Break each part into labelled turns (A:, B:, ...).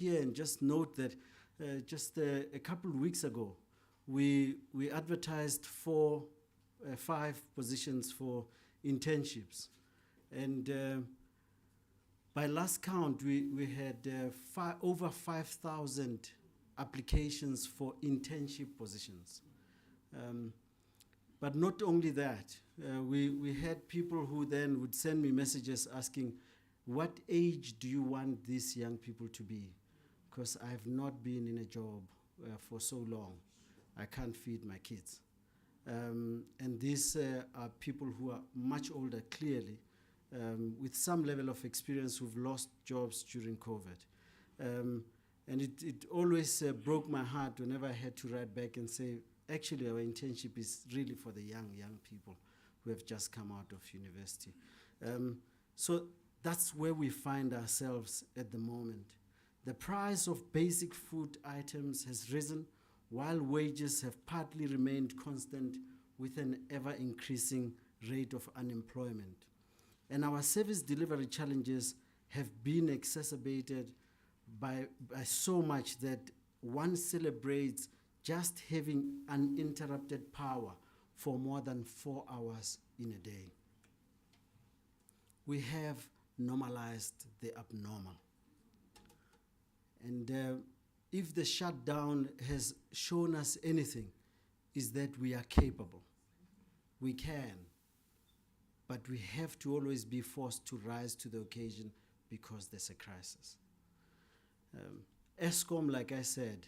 A: here and just note that just a couple of weeks ago, we advertised for 5 positions for internships. And by last count, we had over 5,000 applications for internship positions. But not only that, we had people who then would send me messages asking, what age do you want these young people to be? Because I have not been in a job for so long. I can't feed my kids. And these are people who are much older, clearly, with some level of experience who've lost jobs during COVID. And it always broke my heart whenever I had to write back and say, actually, our internship is really for the young people who have just come out of university. So that's where we find ourselves at the moment. The price of basic food items has risen, while wages have partly remained constant with an ever-increasing rate of unemployment. And our service delivery challenges have been exacerbated by so much that one celebrates just having uninterrupted power for more than 4 hours in a day. We have normalized the abnormal. And if the shutdown has shown us anything, is that we are capable. We can, but we have to always be forced to rise to the occasion because there's a crisis. ESCOM, like I said,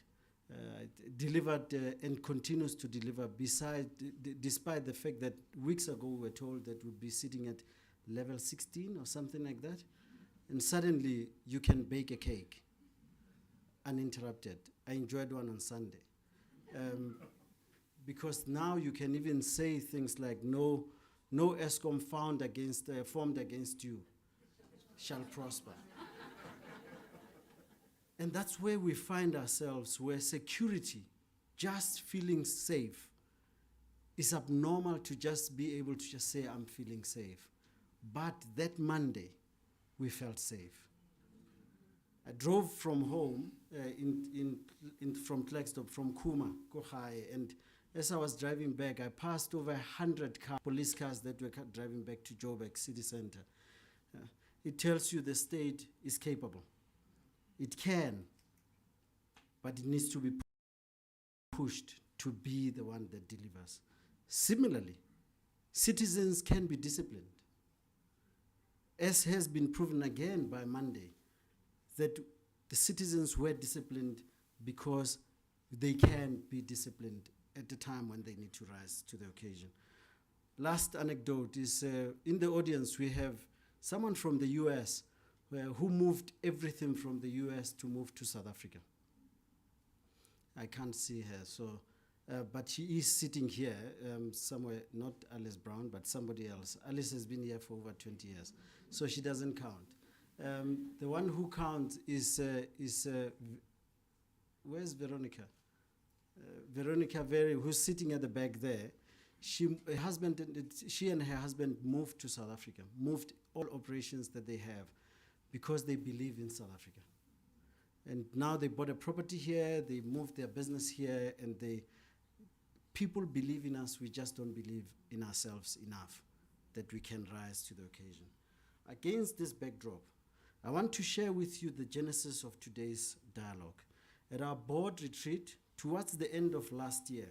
A: delivered and continues to deliver despite the fact that weeks ago we were told that we'd be sitting at level 16 or something like that, and suddenly you can bake a cake uninterrupted. I enjoyed one on Sunday. Because now you can even say things like, no ESCOM formed against you shall prosper. And that's where we find ourselves, where security, just feeling safe, is abnormal to just be able to just say, I'm feeling safe. But that Monday, we felt safe. I drove from home from Klerksdorp, from Kuma, Kochai, and as I was driving back, I passed over 100 police cars that were driving back to Joburg city center. It tells you the state is capable. It can, but it needs to be pushed to be the one that delivers. Similarly, citizens can be disciplined, as has been proven again by Monday, that the citizens were disciplined because they can be disciplined at the time when they need to rise to the occasion. Last anecdote is in the audience we have someone from the US who moved everything from the US to move to South Africa. I can't see her, so but she is sitting here somewhere, not Alice Brown, but somebody else. Alice has been here for over 20 years, so she doesn't count. The one who counts is where's Veronica? Veronica Very, who's sitting at the back there. She and her husband moved to South Africa, moved all operations that they have because they believe in South Africa. And now they bought a property here, they moved their business here, and people believe in us, we just don't believe in ourselves enough that we can rise to the occasion. Against this backdrop, I want to share with you the genesis of today's dialogue. At our board retreat, towards the end of last year,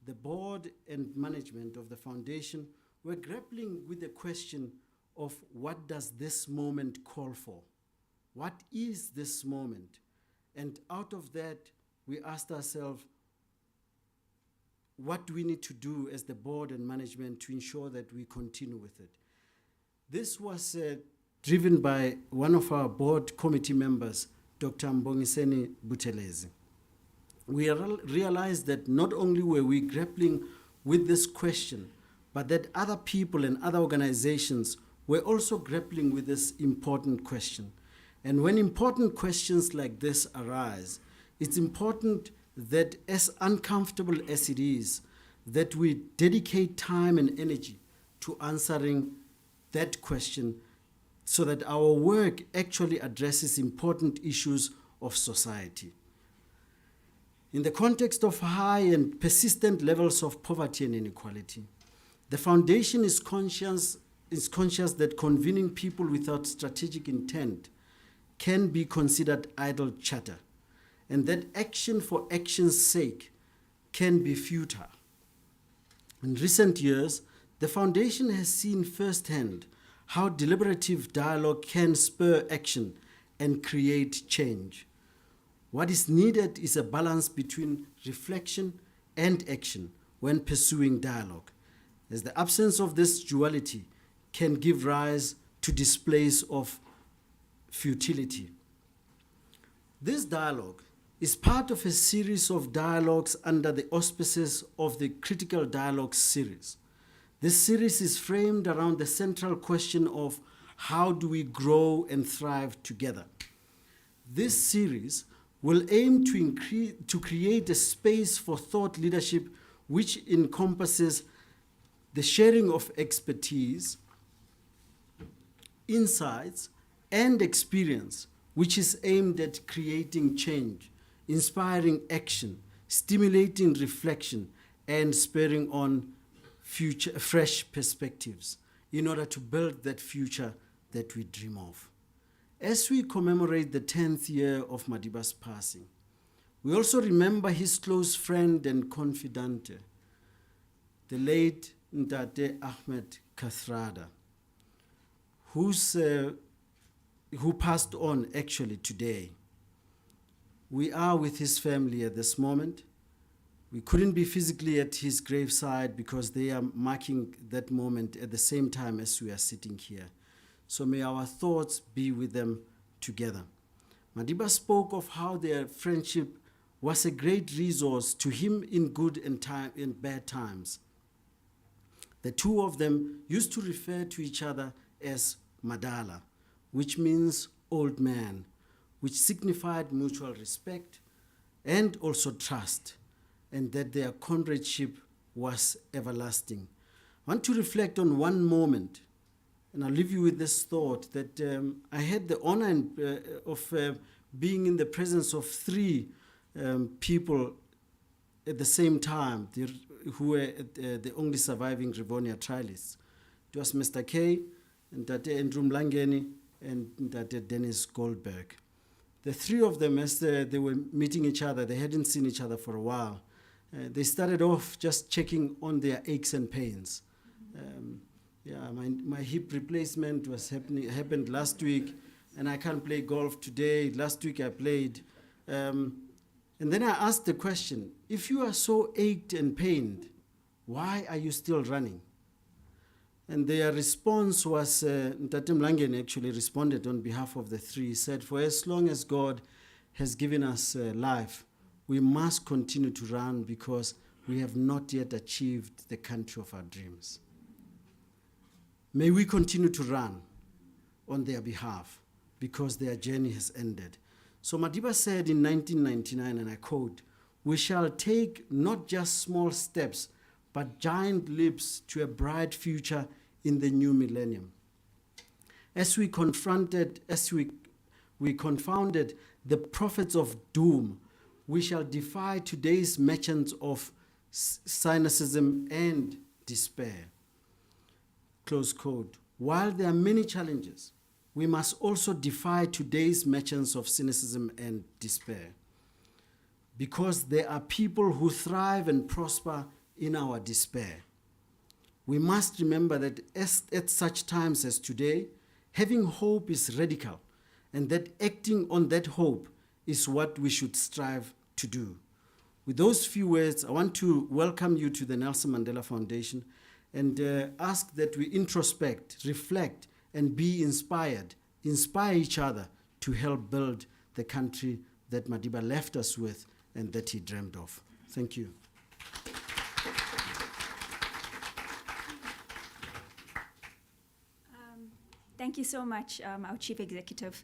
A: the board and management of the foundation were grappling with the question of what does this moment call for? What is this moment? And out of that, we asked ourselves, what do we need to do as the board and management to ensure that we continue with it? This was driven by one of our board committee members, Dr. Mbongiseni Buthelezi. We realized that not only were we grappling with this question, but that other people and other organizations were also grappling with this important question. And when important questions like this arise, it's important that, as uncomfortable as it is, that we dedicate time and energy to answering that question so that our work actually addresses important issues of society. In the context of high and persistent levels of poverty and inequality, the foundation is conscious that convening people without strategic intent can be considered idle chatter, and that action for action's sake can be futile. In recent years, the foundation has seen firsthand how deliberative dialogue can spur action and create change. What is needed is a balance between reflection and action when pursuing dialogue, as the absence of this duality can give rise to displays of futility. This dialogue is part of a series of dialogues under the auspices of the Critical Dialogue series. This series is framed around the central question of how do we grow and thrive together. This series will aim to create a space for thought leadership which encompasses the sharing of expertise, insights, and experience, which is aimed at creating change, inspiring action, stimulating reflection, and spurring on fresh perspectives in order to build that future that we dream of. As we commemorate the 10th year of Madiba's passing, we also remember his close friend and confidant, the late Ntate Ahmed Kathrada, who passed on actually today. We are with his family at this moment. We couldn't be physically at his graveside because they are marking that moment at the same time as we are sitting here. So may our thoughts be with them together. Madiba spoke of how their friendship was a great resource to him in good and bad times. The two of them used to refer to each other as Mandela, which means old man, which signified mutual respect and also trust, and that their comradeship was everlasting. I want to reflect on one moment, and I'll leave you with this thought that I had the honor of being in the presence of three people at the same time, who were the only surviving Rivonia trialists. It was Mr. K, and Tate Andrew Mlangeni, and Tate Dennis Goldberg. The three of them, as they were meeting each other, they hadn't seen each other for a while. They started off just checking on their aches and pains. My hip replacement happened last week, and I can't play golf today. Last week I played. And then I asked the question, if you are so ached and pained, why are you still running? And their response was, Ntate Mlangeni actually responded on behalf of the three. He said, for as long as God has given us life, we must continue to run because we have not yet achieved the country of our dreams. May we continue to run on their behalf because their journey has ended. So Madiba said in 1999, and I quote, we shall take not just small steps, but giant leaps to a bright future in the new millennium. As we confounded the prophets of doom, we shall defy today's merchants of cynicism and despair. Close quote. While there are many challenges, we must also defy today's merchants of cynicism and despair, because there are people who thrive and prosper in our despair. We must remember that at such times as today, having hope is radical, and that acting on that hope is what we should strive to do. With those few words, I want to welcome you to the Nelson Mandela Foundation and ask that we introspect, reflect, and be inspired, inspire each other to help build the country that Madiba left us with and that he dreamed of. Thank you.
B: Thank you so much, our Chief Executive.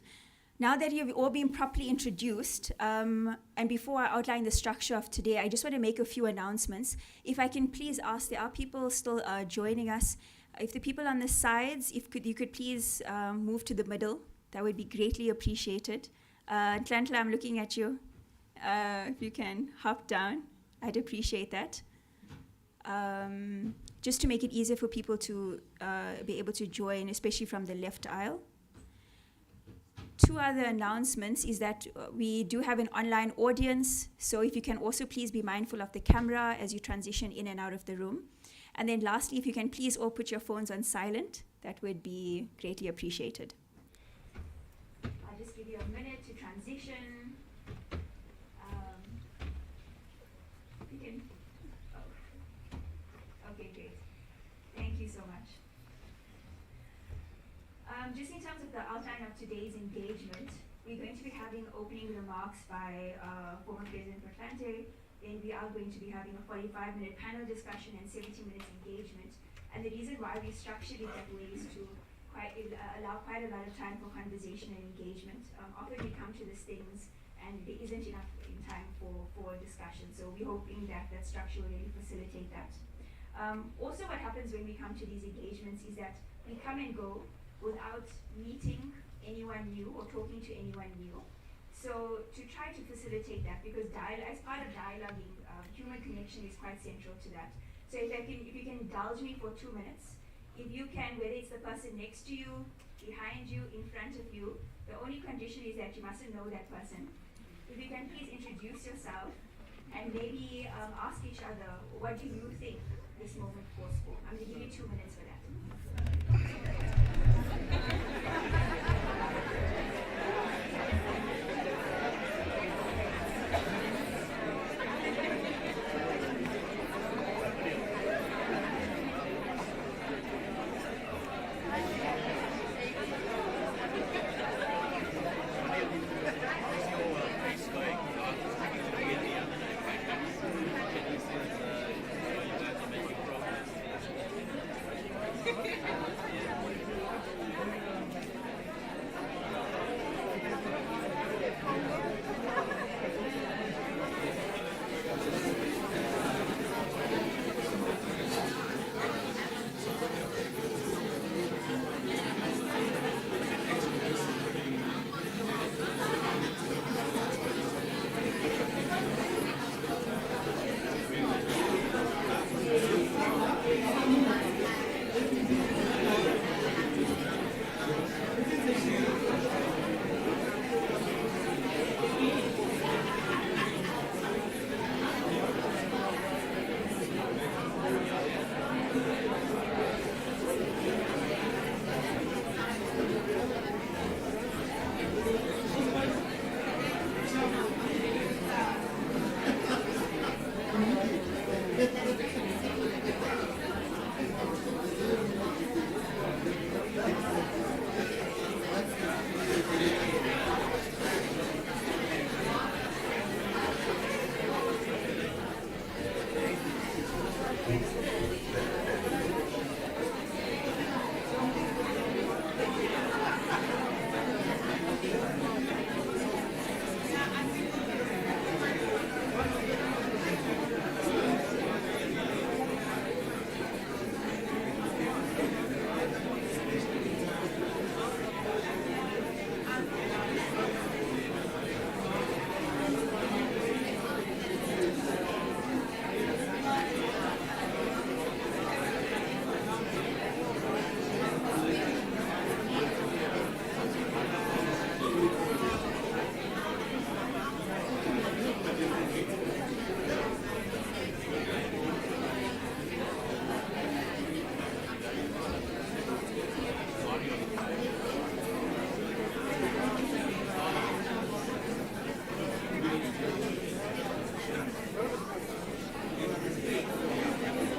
B: Now that you've all been properly introduced, and before I outline the structure of today, I just want to make a few announcements. If I can please ask, there are people still joining us. If the people on the sides, you could please move to the middle, that would be greatly appreciated. Tlantla, I'm looking at you. If you can hop down, I'd appreciate that. Just to make it easier for people to be able to join, especially from the left aisle. Two other announcements is that we do have an online audience, so if you can also please be mindful of the camera as you transition in and out of the room. And then lastly, if you can please all put your phones on silent, that would be greatly appreciated. I'll just give you a minute to transition. You can, okay, great. Thank you so much. Just in terms of the outline of today's engagement, we're going to be having opening remarks by former President Motlanthe. Then we are going to be having a 45-minute panel discussion and 70 minutes engagement. And the reason why we structured it that way is to allow quite a lot of time for conversation and engagement. Often we come to these things and there isn't enough time for discussion. So we're hoping that that structure will really facilitate that. Also what happens when we come to these engagements is that we come and go without meeting anyone new or talking to anyone new. So to try to facilitate that, because as part of dialoguing, human connection is quite central to that. So if you can indulge me for 2 minutes, if you can, whether it's the person next to you, behind you, in front of you, the only condition is that you mustn't know that person. If you can please introduce yourself and maybe ask each other, what do you think this moment was for? I'm going to give you 2 minutes for that.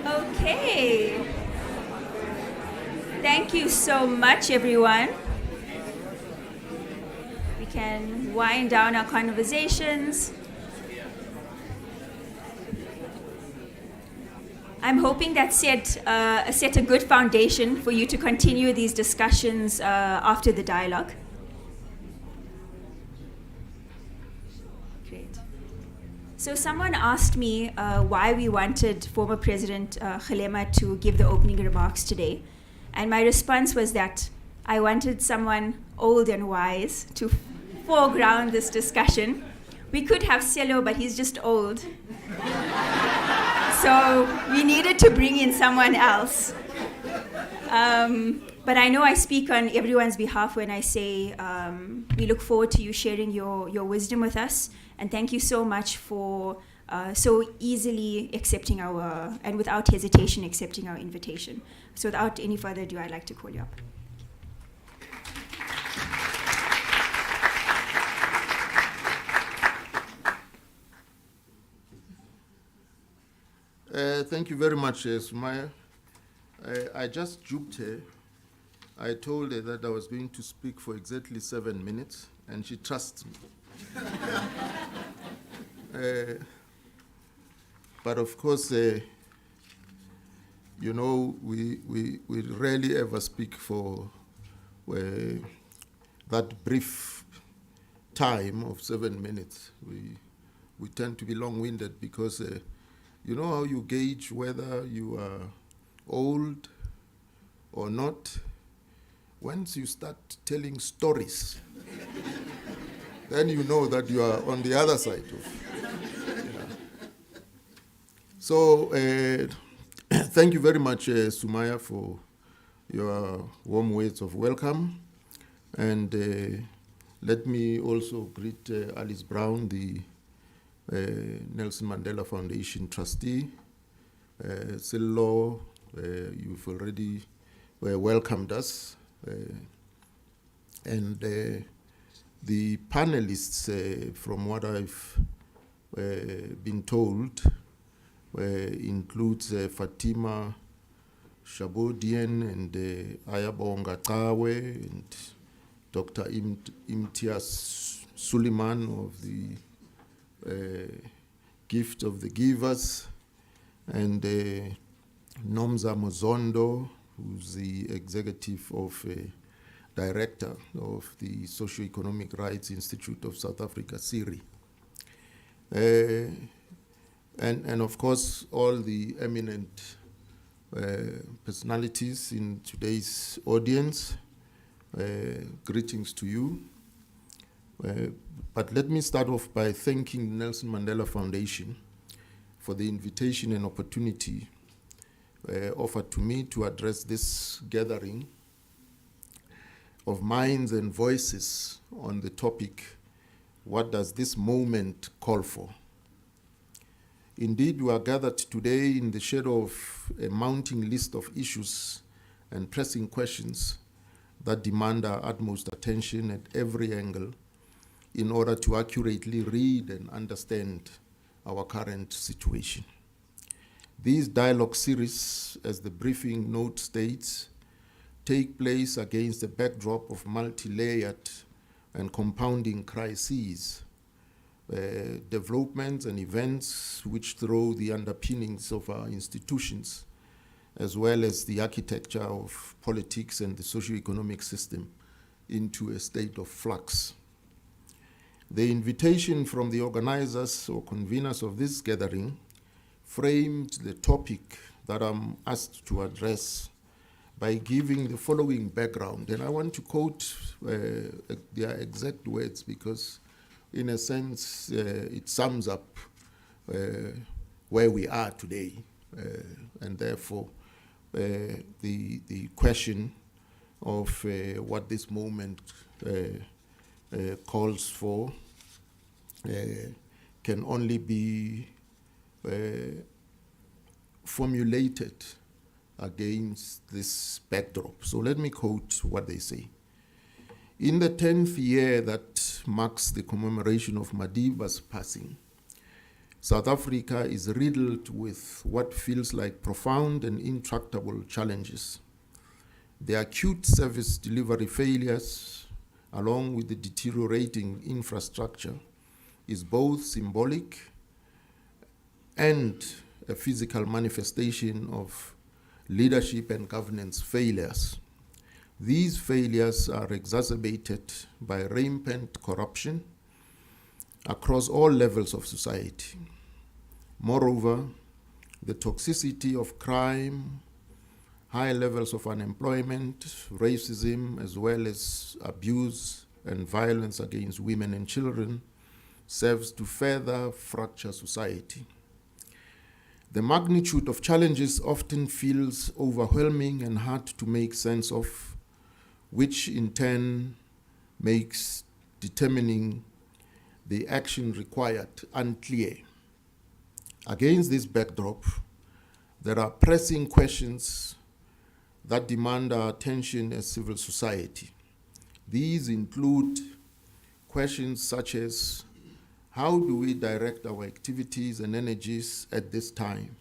B: Okay. Thank you so much, everyone. We can wind down our conversations. I'm hoping that set a good foundation for you to continue these discussions after the dialogue. Great. So someone asked me why we wanted former President Kgalema to give the opening remarks today. And my response was that I wanted someone old and wise to foreground this discussion. We could have Cielo, but he's just old. So we needed to bring in someone else. But I know I speak on everyone's behalf when I say we look forward to you sharing your wisdom with us. And thank you so much for so easily accepting and without hesitation accepting our invitation. So without any further ado, I'd like to call you up.
C: Thank you very much, Sumaya. I just juked her. I told her that I was going to speak for exactly 7 minutes, and she trusts me. But of course, you know, we rarely ever speak for that brief time of 7 minutes. We tend to be long-winded because you know how you gauge whether you are old or not? Once you start telling stories, then you know that you are on the other side of. So thank you very much, Sumaya, for your warm words of welcome. And let me also greet Alice Brown, the Nelson Mandela Foundation trustee. Sillo, you've already welcomed us. And the panelists, from what I've been told, includes Fatima Shabodian and Ayabonga Tawe and Dr. Imtiaz Suleiman of the Gift of the Givers, and Nomza Mozondo, who's the executive director of the Socio-Economic Rights Institute of South Africa, SIRI. And of course, all the eminent personalities in today's audience, greetings to you. But let me start off by thanking the Nelson Mandela Foundation for the invitation and opportunity offered to me to address this gathering of minds and voices on the topic, what does this moment call for? Indeed, we are gathered today in the shadow of a mounting list of issues and pressing questions that demand our utmost attention at every angle in order to accurately read and understand our current situation. These dialogue series, as the briefing note states, take place against a backdrop of multi-layered and compounding crises, developments and events which throw the underpinnings of our institutions, as well as the architecture of politics and the socio-economic system, into a state of flux. The invitation from the organizers or conveners of this gathering framed the topic that I'm asked to address by giving the following background. And I want to quote their exact words because, in a sense, it sums up where we are today. And therefore, the question of what this moment calls for can only be formulated against this backdrop. So let me quote what they say. In the 10th year that marks the commemoration of Madiba's passing, South Africa is riddled with what feels like profound and intractable challenges. The acute service delivery failures, along with the deteriorating infrastructure, is both symbolic and a physical manifestation of leadership and governance failures. These failures are exacerbated by rampant corruption across all levels of society. Moreover, the toxicity of crime, high levels of unemployment, racism, as well as abuse and violence against women and children serves to further fracture society. The magnitude of challenges often feels overwhelming and hard to make sense of, which in turn makes determining the action required unclear. Against this backdrop, there are pressing questions that demand our attention as civil society. These include questions such as, how do we direct our activities and energies at this time?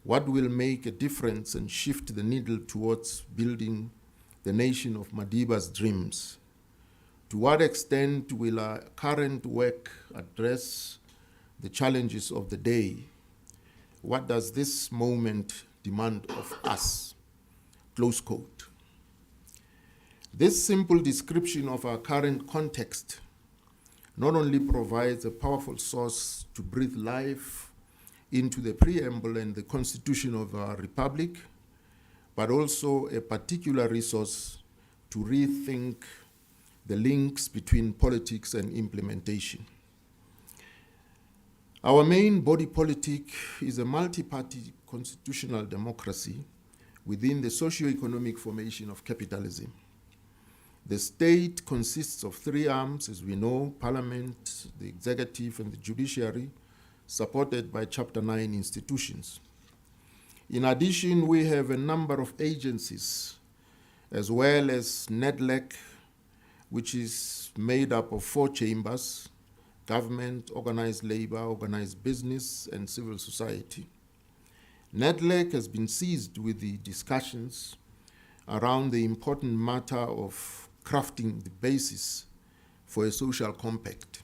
C: What will make a difference and shift the needle towards building the nation of Madiba's dreams? To what extent will our current work address the challenges of the day? What does this moment demand of us? Close quote. This simple description of our current context not only provides a powerful source to breathe life into the preamble and the constitution of our republic, but also a particular resource to rethink the links between politics and implementation. Our main body politic is a multi-party constitutional democracy within the socio-economic formation of capitalism. The state consists of three arms, as we know: parliament, the executive, and the judiciary, supported by Chapter 9 institutions. In addition, we have a number of agencies, as well as NEDLEC, which is made up of 4 chambers: government, organized labor, organized business, and civil society. NEDLEC has been seized with the discussions around the important matter of crafting the basis for a social compact.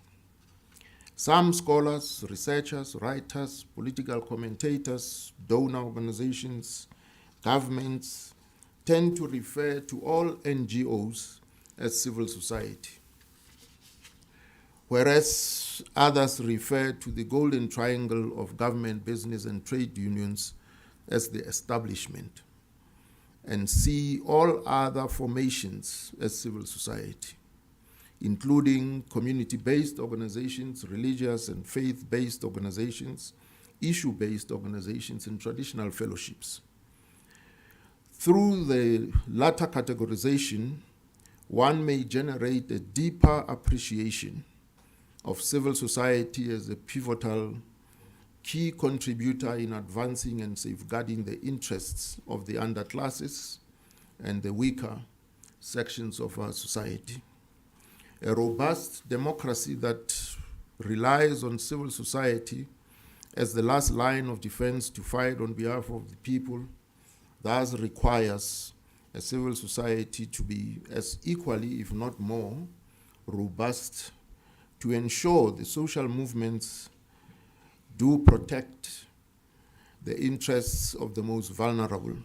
C: Some scholars, researchers, writers, political commentators, donor organizations, governments tend to refer to all NGOs as civil society, whereas others refer to the golden triangle of government, business, and trade unions as the establishment, and see all other formations as civil society, including community-based organizations, religious and faith-based organizations, issue-based organizations, and traditional fellowships. Through the latter categorization, one may generate a deeper appreciation of civil society as a pivotal key contributor in advancing and safeguarding the interests of the underclasses and the weaker sections of our society. A robust democracy that relies on civil society as the last line of defense to fight on behalf of the people thus requires a civil society to be as equally, if not more, robust to ensure the social movements do protect the interests of the most vulnerable.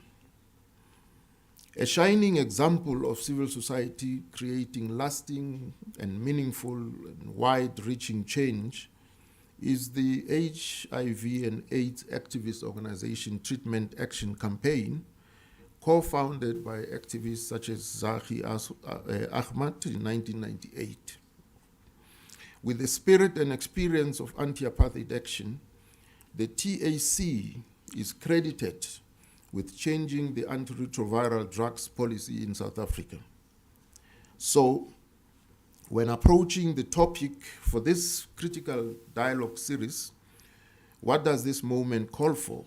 C: A shining example of civil society creating lasting and meaningful and wide-reaching change is the HIV and AIDS activist organization Treatment Action Campaign, co-founded by activists such as Zahi Ahmad in 1998. With the spirit and experience of anti-apartheid action, the TAC is credited with changing the antiretroviral drugs policy in South Africa. So, when approaching the topic for this critical dialogue series, what does this moment call for?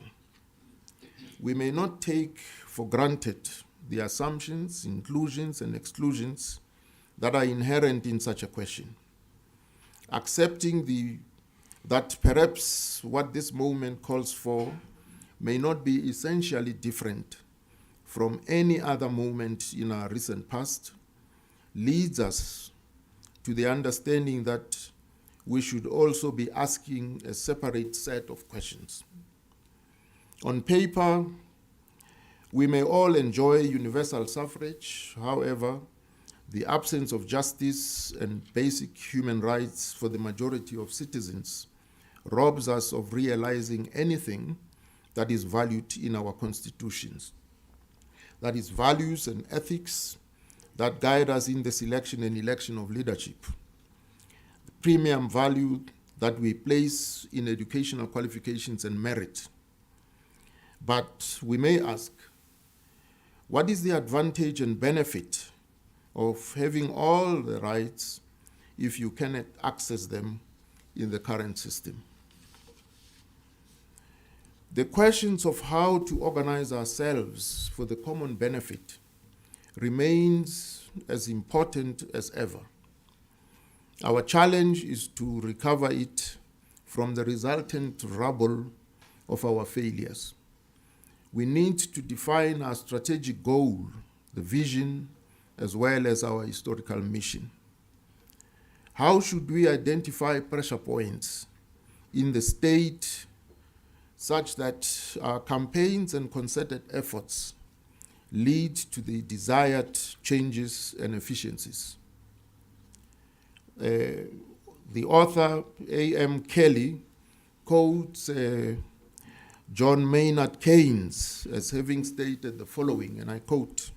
C: We may not take for granted the assumptions, inclusions, and exclusions that are inherent in such a question. Accepting that perhaps what this moment calls for may not be essentially different from any other moment in our recent past leads us to the understanding that we should also be asking a separate set of questions. On paper, we may all enjoy universal suffrage. However, the absence of justice and basic human rights for the majority of citizens robs us of realizing anything that is valued in our constitutions. That is, values and ethics that guide us in the selection and election of leadership, the premium value that we place in educational qualifications and merit. But we may ask, what is the advantage and benefit of having all the rights if you cannot access them in the current system? The questions of how to organize ourselves for the common benefit remains as important as ever. Our challenge is to recover it from the resultant rubble of our failures. We need to define our strategic goal, the vision, as well as our historical mission. How should we identify pressure points in the state such that our campaigns and concerted efforts lead to the desired changes and efficiencies? The author, A.M. Kelly, quotes John Maynard Keynes as having stated the following, and I quote,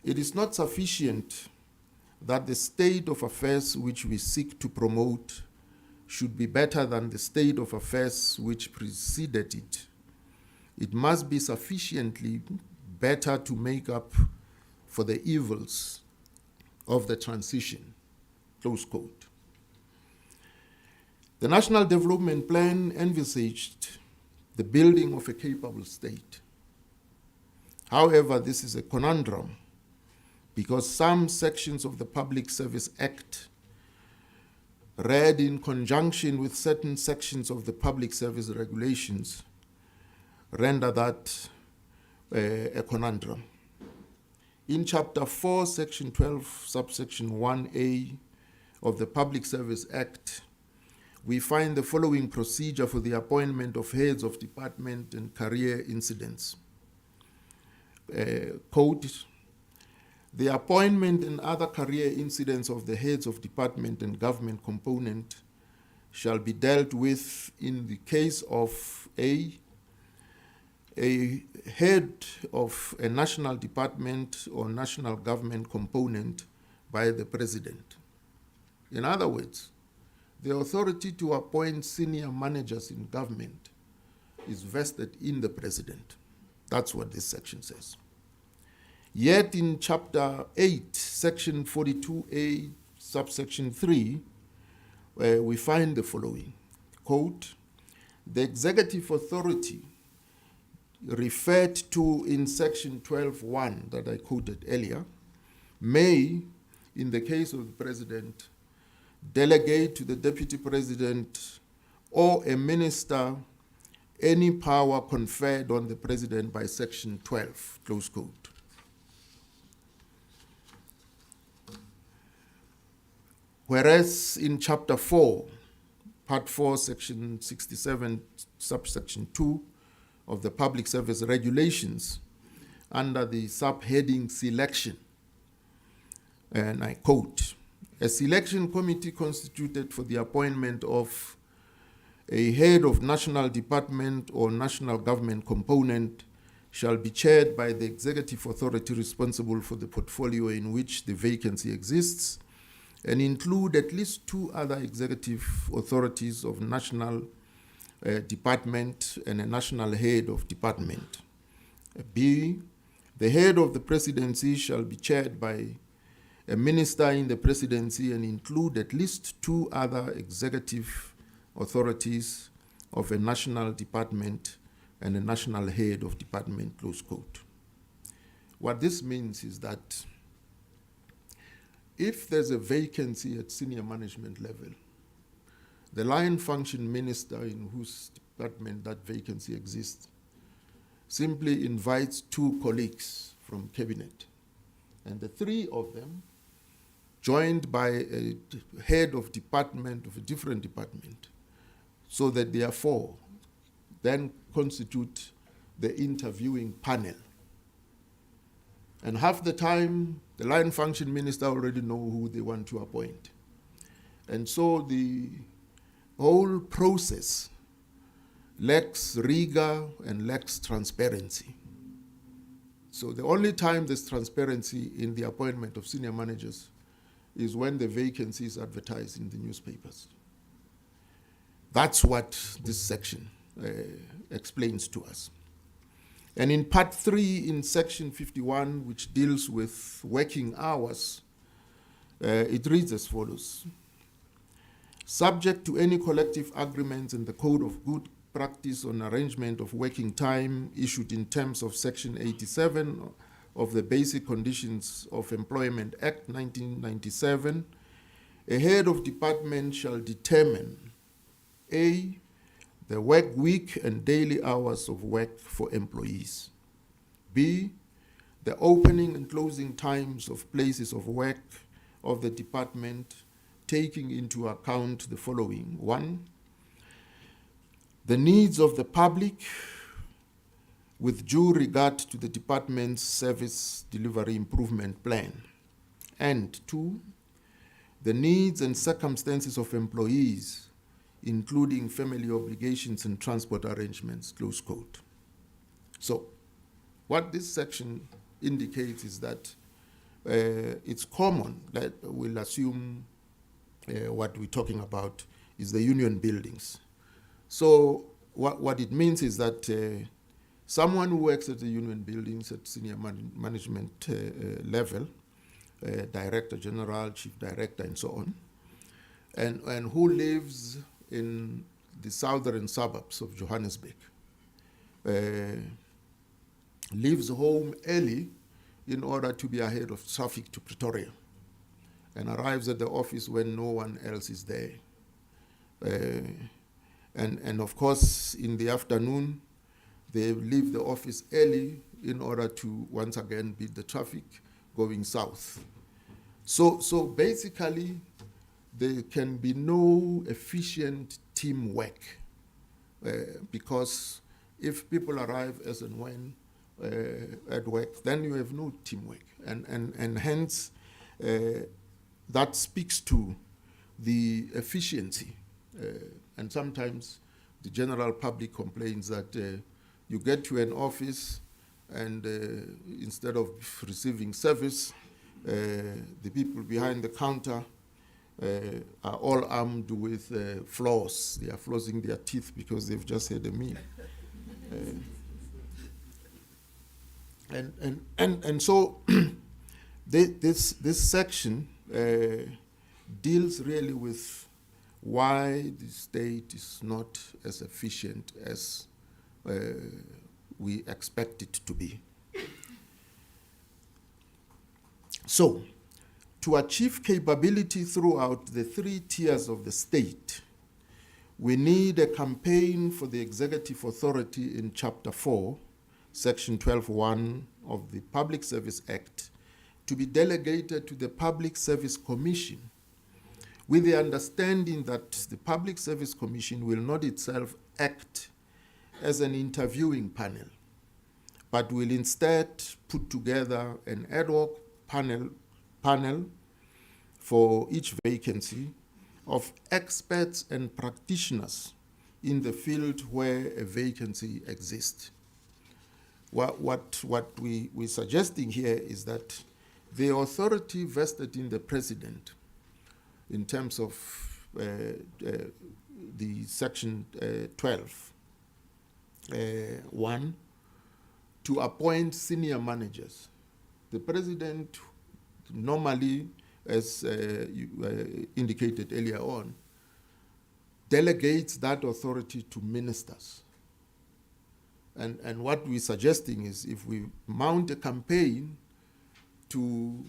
C: "It is not sufficient that the state of affairs which we seek to promote should be better than the state of affairs which preceded it. It must be sufficiently better to make up for the evils of the transition." Close quote. The National Development Plan envisaged the building of a capable state. However, this is a conundrum because some sections of the Public Service Act, read in conjunction with certain sections of the Public Service Regulations, render that a conundrum. In Chapter 4, Section 12, Subsection 1A of the Public Service Act, we find the following procedure for the appointment of heads of department and career incidents. Quote, "The appointment and other career incidents of the heads of department and government component shall be dealt with in the case of a head of a national department or national government component by the president." In other words, the authority to appoint senior managers in government is vested in the president. That's what this section says. Yet in Chapter 8, Section 42A, Subsection 3, we find the following, quote, "The executive authority referred to in Section 12.1 that I quoted earlier may, in the case of the president, delegate to the deputy president or a minister any power conferred on the president by Section 12, close quote. Whereas in Chapter 4, Part 4, Section 67, Subsection 2 of the Public Service Regulations, under the subheading Selection, and I quote, "A selection committee constituted for the appointment of a head of national department or national government component shall be chaired by the executive authority responsible for the portfolio in which the vacancy exists and include at least two other executive authorities of national department and a national head of department. B, the head of the presidency shall be chaired by a minister in the presidency and include at least two other executive authorities of a national department and a national head of department," close quote. What this means is that if there's a vacancy at senior management level, the line function minister in whose department that vacancy exists simply invites two colleagues from cabinet, and the three of them, joined by a head of department of a different department, so that there are four, then constitute the interviewing panel. And half the time, the line function minister already know who they want to appoint. And so the whole process lacks rigor and lacks transparency. So the only time there's transparency in the appointment of senior managers is when the vacancy is advertised in the newspapers. That's what this section explains to us. And in part 3, in section 51, which deals with working hours, it reads as follows. Subject to any collective agreements in the Code of Good Practice on Arrangement of Working Time issued in terms of Section 87 of the Basic Conditions of Employment Act 1997, a head of department shall determine A, the work week and daily hours of work for employees. B, the opening and closing times of places of work of the department, taking into account the following. 1, the needs of the public with due regard to the department's service delivery improvement plan. And 2, the needs and circumstances of employees, including family obligations and transport arrangements, close quote. So what this section indicates is that it's common that we'll assume what we're talking about is the union buildings. So what it means is that someone who works at the union buildings at senior management level, director general, chief director, and so on, and who lives in the southern suburbs of Johannesburg, leaves home early in order to be ahead of traffic to Pretoria, and arrives at the office when no one else is there. And of course, in the afternoon, they leave the office early in order to once again beat the traffic going south. So basically, there can be no efficient teamwork because if people arrive as and when at work, then you have no teamwork. And hence, that speaks to the efficiency. And sometimes the general public complains that you get to an office and instead of receiving service, the people behind the counter are all armed with floss. They are flossing their teeth because they've just had a meal. And so this section deals really with why the state is not as efficient as we expect it to be. So, to achieve capability throughout the 3 tiers of the state, we need a campaign for the executive authority in Chapter 4, Section 12(1) of the Public Service Act to be delegated to the Public Service Commission, with the understanding that the Public Service Commission will not itself act as an interviewing panel, but will instead put together an ad hoc panel for each vacancy of experts and practitioners in the field where a vacancy exists. What we're suggesting here is that the authority vested in the president in terms of the section 12(1) to appoint senior managers. The president normally, as you indicated earlier on, delegates that authority to ministers. And what we're suggesting is if we mount a campaign to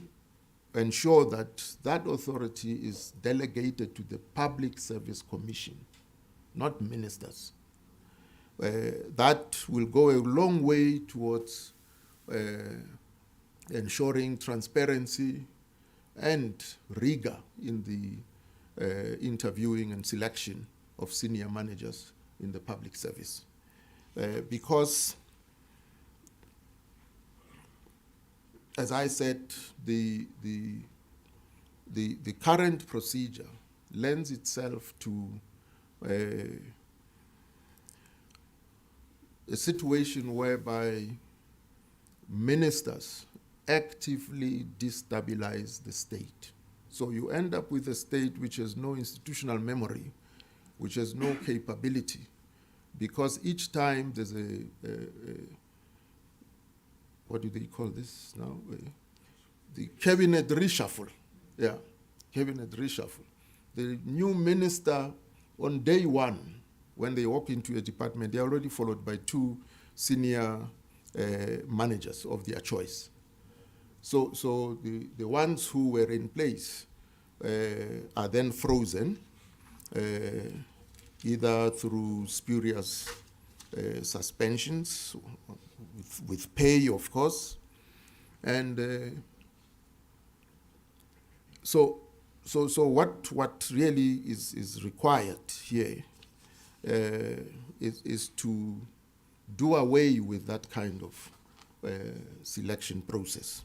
C: ensure that that authority is delegated to the Public Service Commission, not ministers, that will go a long way towards ensuring transparency and rigor in the interviewing and selection of senior managers in the public service. Because, as I said, the current procedure lends itself to a situation whereby ministers actively destabilize the state. So you end up with a state which has no institutional memory, which has no capability, because each time there's what do they call this now? The cabinet reshuffle. Yeah, cabinet reshuffle. The new minister on day one, when they walk into a department, they're already followed by two senior managers of their choice. So the ones who were in place are then frozen, either through spurious suspensions, with pay, of course, and so what really is required here is to do away with that kind of selection process.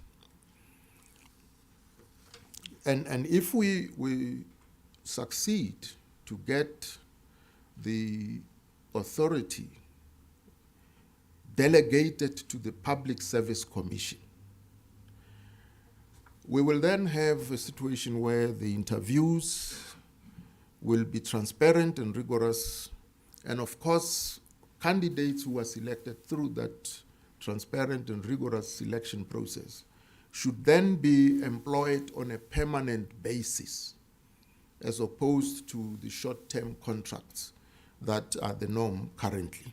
C: And if we succeed to get the authority delegated to the Public Service Commission, we will then have a situation where the interviews will be transparent and rigorous, and of course, candidates who are selected through that transparent and rigorous selection process should then be employed on a permanent basis, as opposed to the short-term contracts that are the norm currently.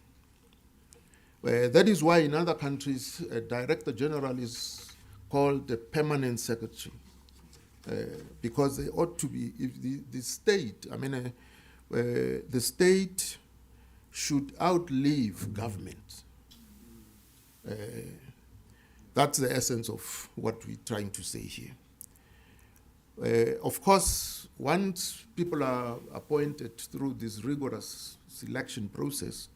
C: That is why in other countries, a director general is called the permanent secretary, because they ought to be, if the state, the state should outlive government. That's the essence of what we're trying to say here. Of course, once people are appointed through this rigorous selection process,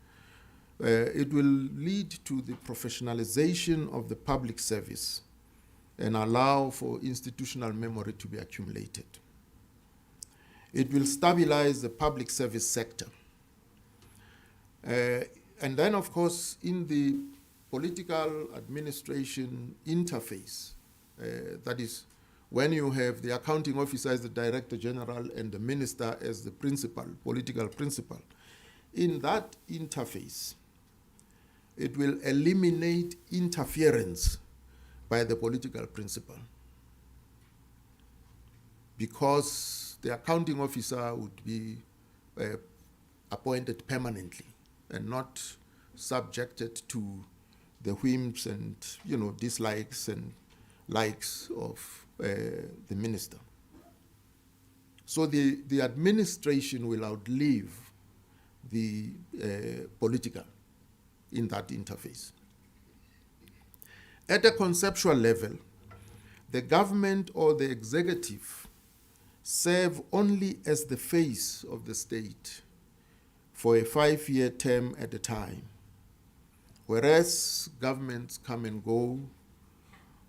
C: it will lead to the professionalization of the public service and allow for institutional memory to be accumulated. It will stabilize the public service sector. And then, of course, in the political administration interface, that is, when you have the accounting officer as the director general and the minister as the principal, political principal, in that interface, it will eliminate interference by the political principal, because the accounting officer would be appointed permanently and not subjected to the whims and dislikes and likes of the minister. So the administration will outlive the political in that interface. At a conceptual level, the government or the executive serve only as the face of the state for a 5-year term at a time. Whereas governments come and go,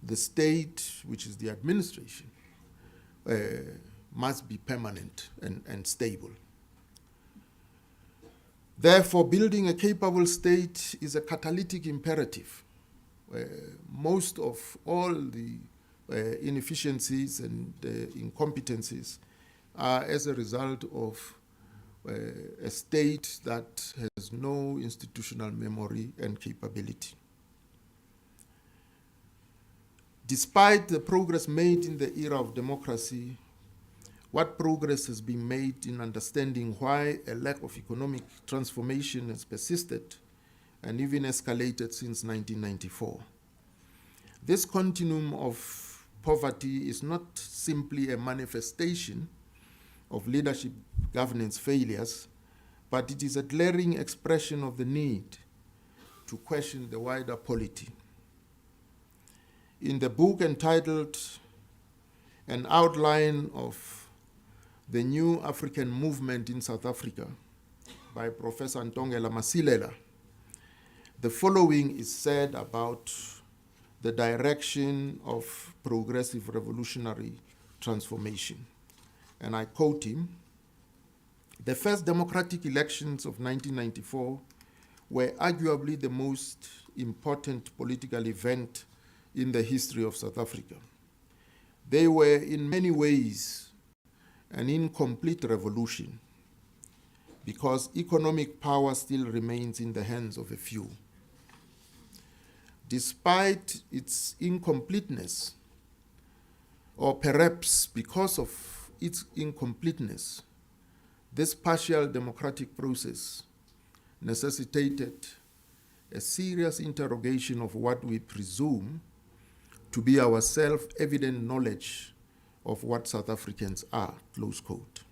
C: the state, which is the administration, must be permanent and stable. Therefore, building a capable state is a catalytic imperative. Most of all the inefficiencies and incompetencies are as a result of a state that has no institutional memory and capability. Despite the progress made in the era of democracy, what progress has been made in understanding why a lack of economic transformation has persisted and even escalated since 1994? This continuum of poverty is not simply a manifestation of leadership governance failures, but it is a glaring expression of the need to question the wider polity. In the book entitled An Outline of the New African Movement in South Africa by Professor Ntongela Masilela, the following is said about the direction of progressive revolutionary transformation. And I quote him: "The first democratic elections of 1994 were arguably the most important political event in the history of South Africa. They were in many ways an incomplete revolution because economic power still remains in the hands of a few. Despite its incompleteness, or perhaps because of its incompleteness, this partial democratic process necessitated a serious interrogation of what we presume to be our self-evident knowledge of what South Africans are, close quote.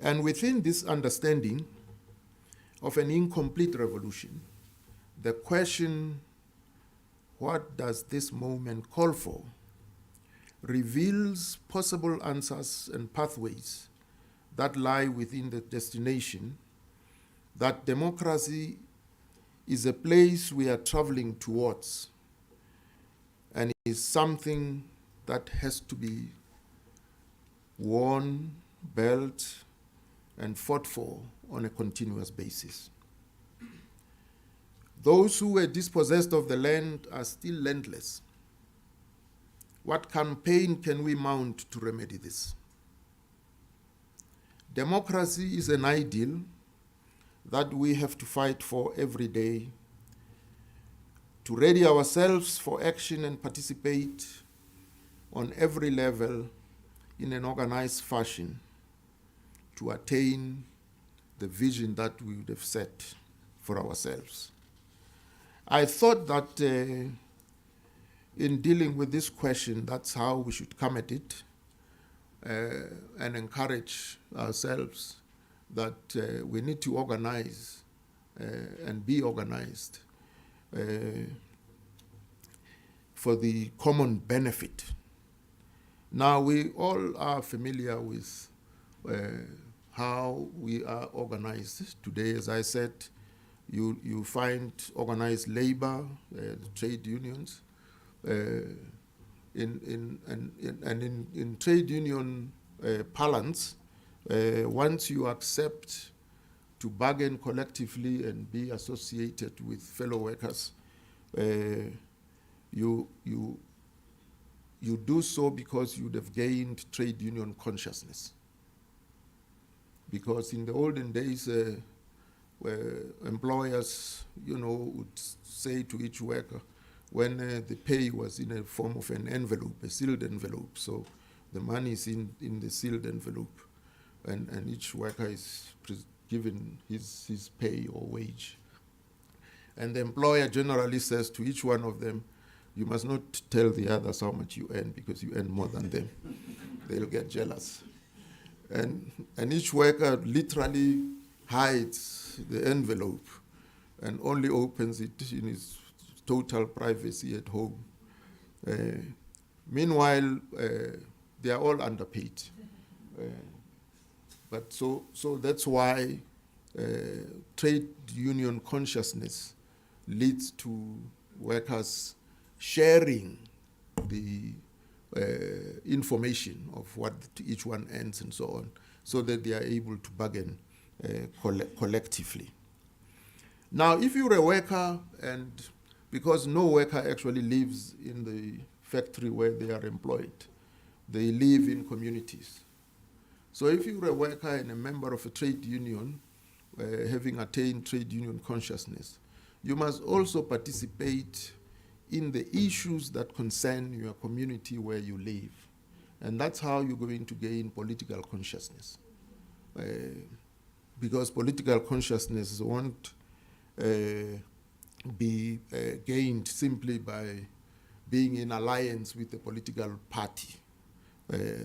C: And within this understanding of an incomplete revolution, the question, what does this moment call for, reveals possible answers and pathways that lie within the destination that democracy is a place we are traveling towards and is something that has to be won, built, and fought for on a continuous basis. Those who were dispossessed of the land are still landless. What campaign can we mount to remedy this? Democracy is an ideal that we have to fight for every day, to ready ourselves for action and participate on every level in an organized fashion to attain the vision that we would have set for ourselves. I thought that in dealing with this question, that's how we should come at it and encourage ourselves that we need to organize and be organized for the common benefit. Now, we all are familiar with how we are organized today. As I said, you find organized labor, trade unions, in trade union parlance, once you accept to bargain collectively and be associated with fellow workers, you do so because you'd have gained trade union consciousness. Because in the olden days, where employers, would say to each worker, when the pay was in a form of an envelope, a sealed envelope, so the money is in the sealed envelope, and each worker is given his pay or wage. And the employer generally says to each one of them, you must not tell the others how much you earn because you earn more than them. They'll get jealous. And each worker literally hides the envelope and only opens it in his total privacy at home. Meanwhile, they are all underpaid. But so that's why trade union consciousness leads to workers sharing the information of what each one earns and so on, so that they are able to bargain collectively. Now, if you're a worker, and because no worker actually lives in the factory where they are employed, they live in communities. So if you're a worker and a member of a trade union, having attained trade union consciousness, you must also participate in the issues that concern your community where you live. And that's how you're going to gain political consciousness. Because political consciousness won't be gained simply by being in alliance with a political party.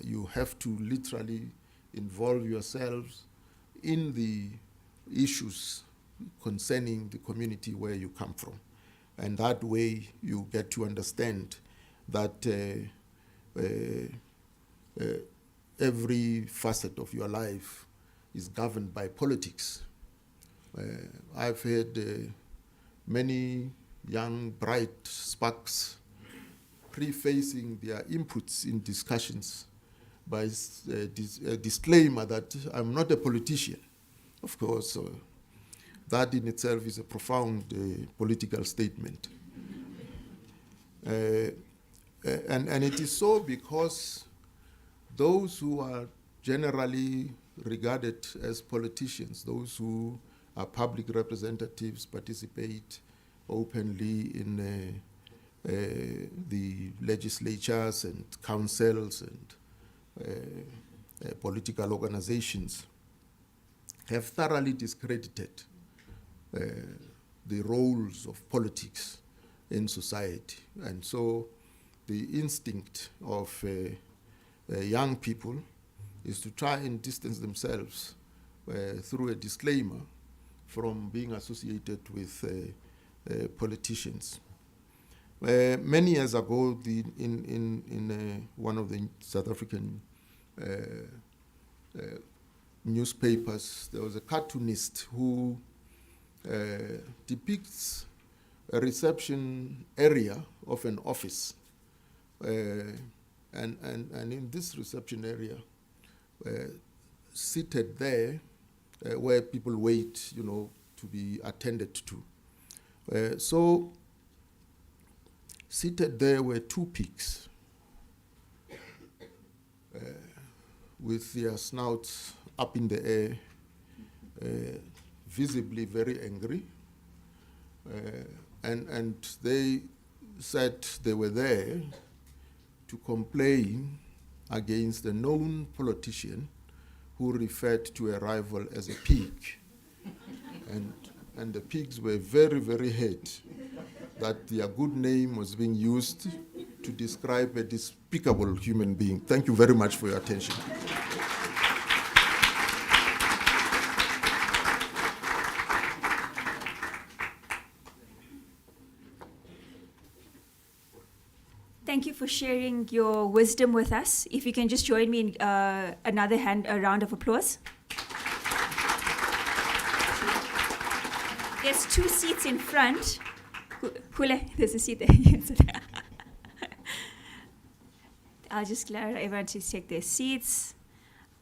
C: You have to literally involve yourselves in the issues concerning the community where you come from. And that way you get to understand that every facet of your life is governed by politics. I've heard many young, bright sparks prefacing their inputs in discussions by a disclaimer that I'm not a politician. Of course, that in itself is a profound political statement. And it is so because those who are generally regarded as politicians, those who are public representatives, participate openly in the legislatures and councils and political organizations, have thoroughly discredited the roles of politics in society. And so the instinct of young people is to try and distance themselves through a disclaimer from being associated with politicians. Many years ago, in one of the South African newspapers, there was a cartoonist who depicts a reception area of an office. And in this reception area, seated there, where people wait, to be attended to. So seated there were two pigs with their snouts up in the air, visibly very angry. And they said they were there to complain against a known politician who referred to a rival as a pig. And the pigs were very, very hurt that their good name was being used to describe a despicable human being. Thank you very much for your attention.
B: Thank you for sharing your wisdom with us. If you can just join me in a round of applause. There's two seats in front. There's a seat there. I'll just allow everyone to take their seats.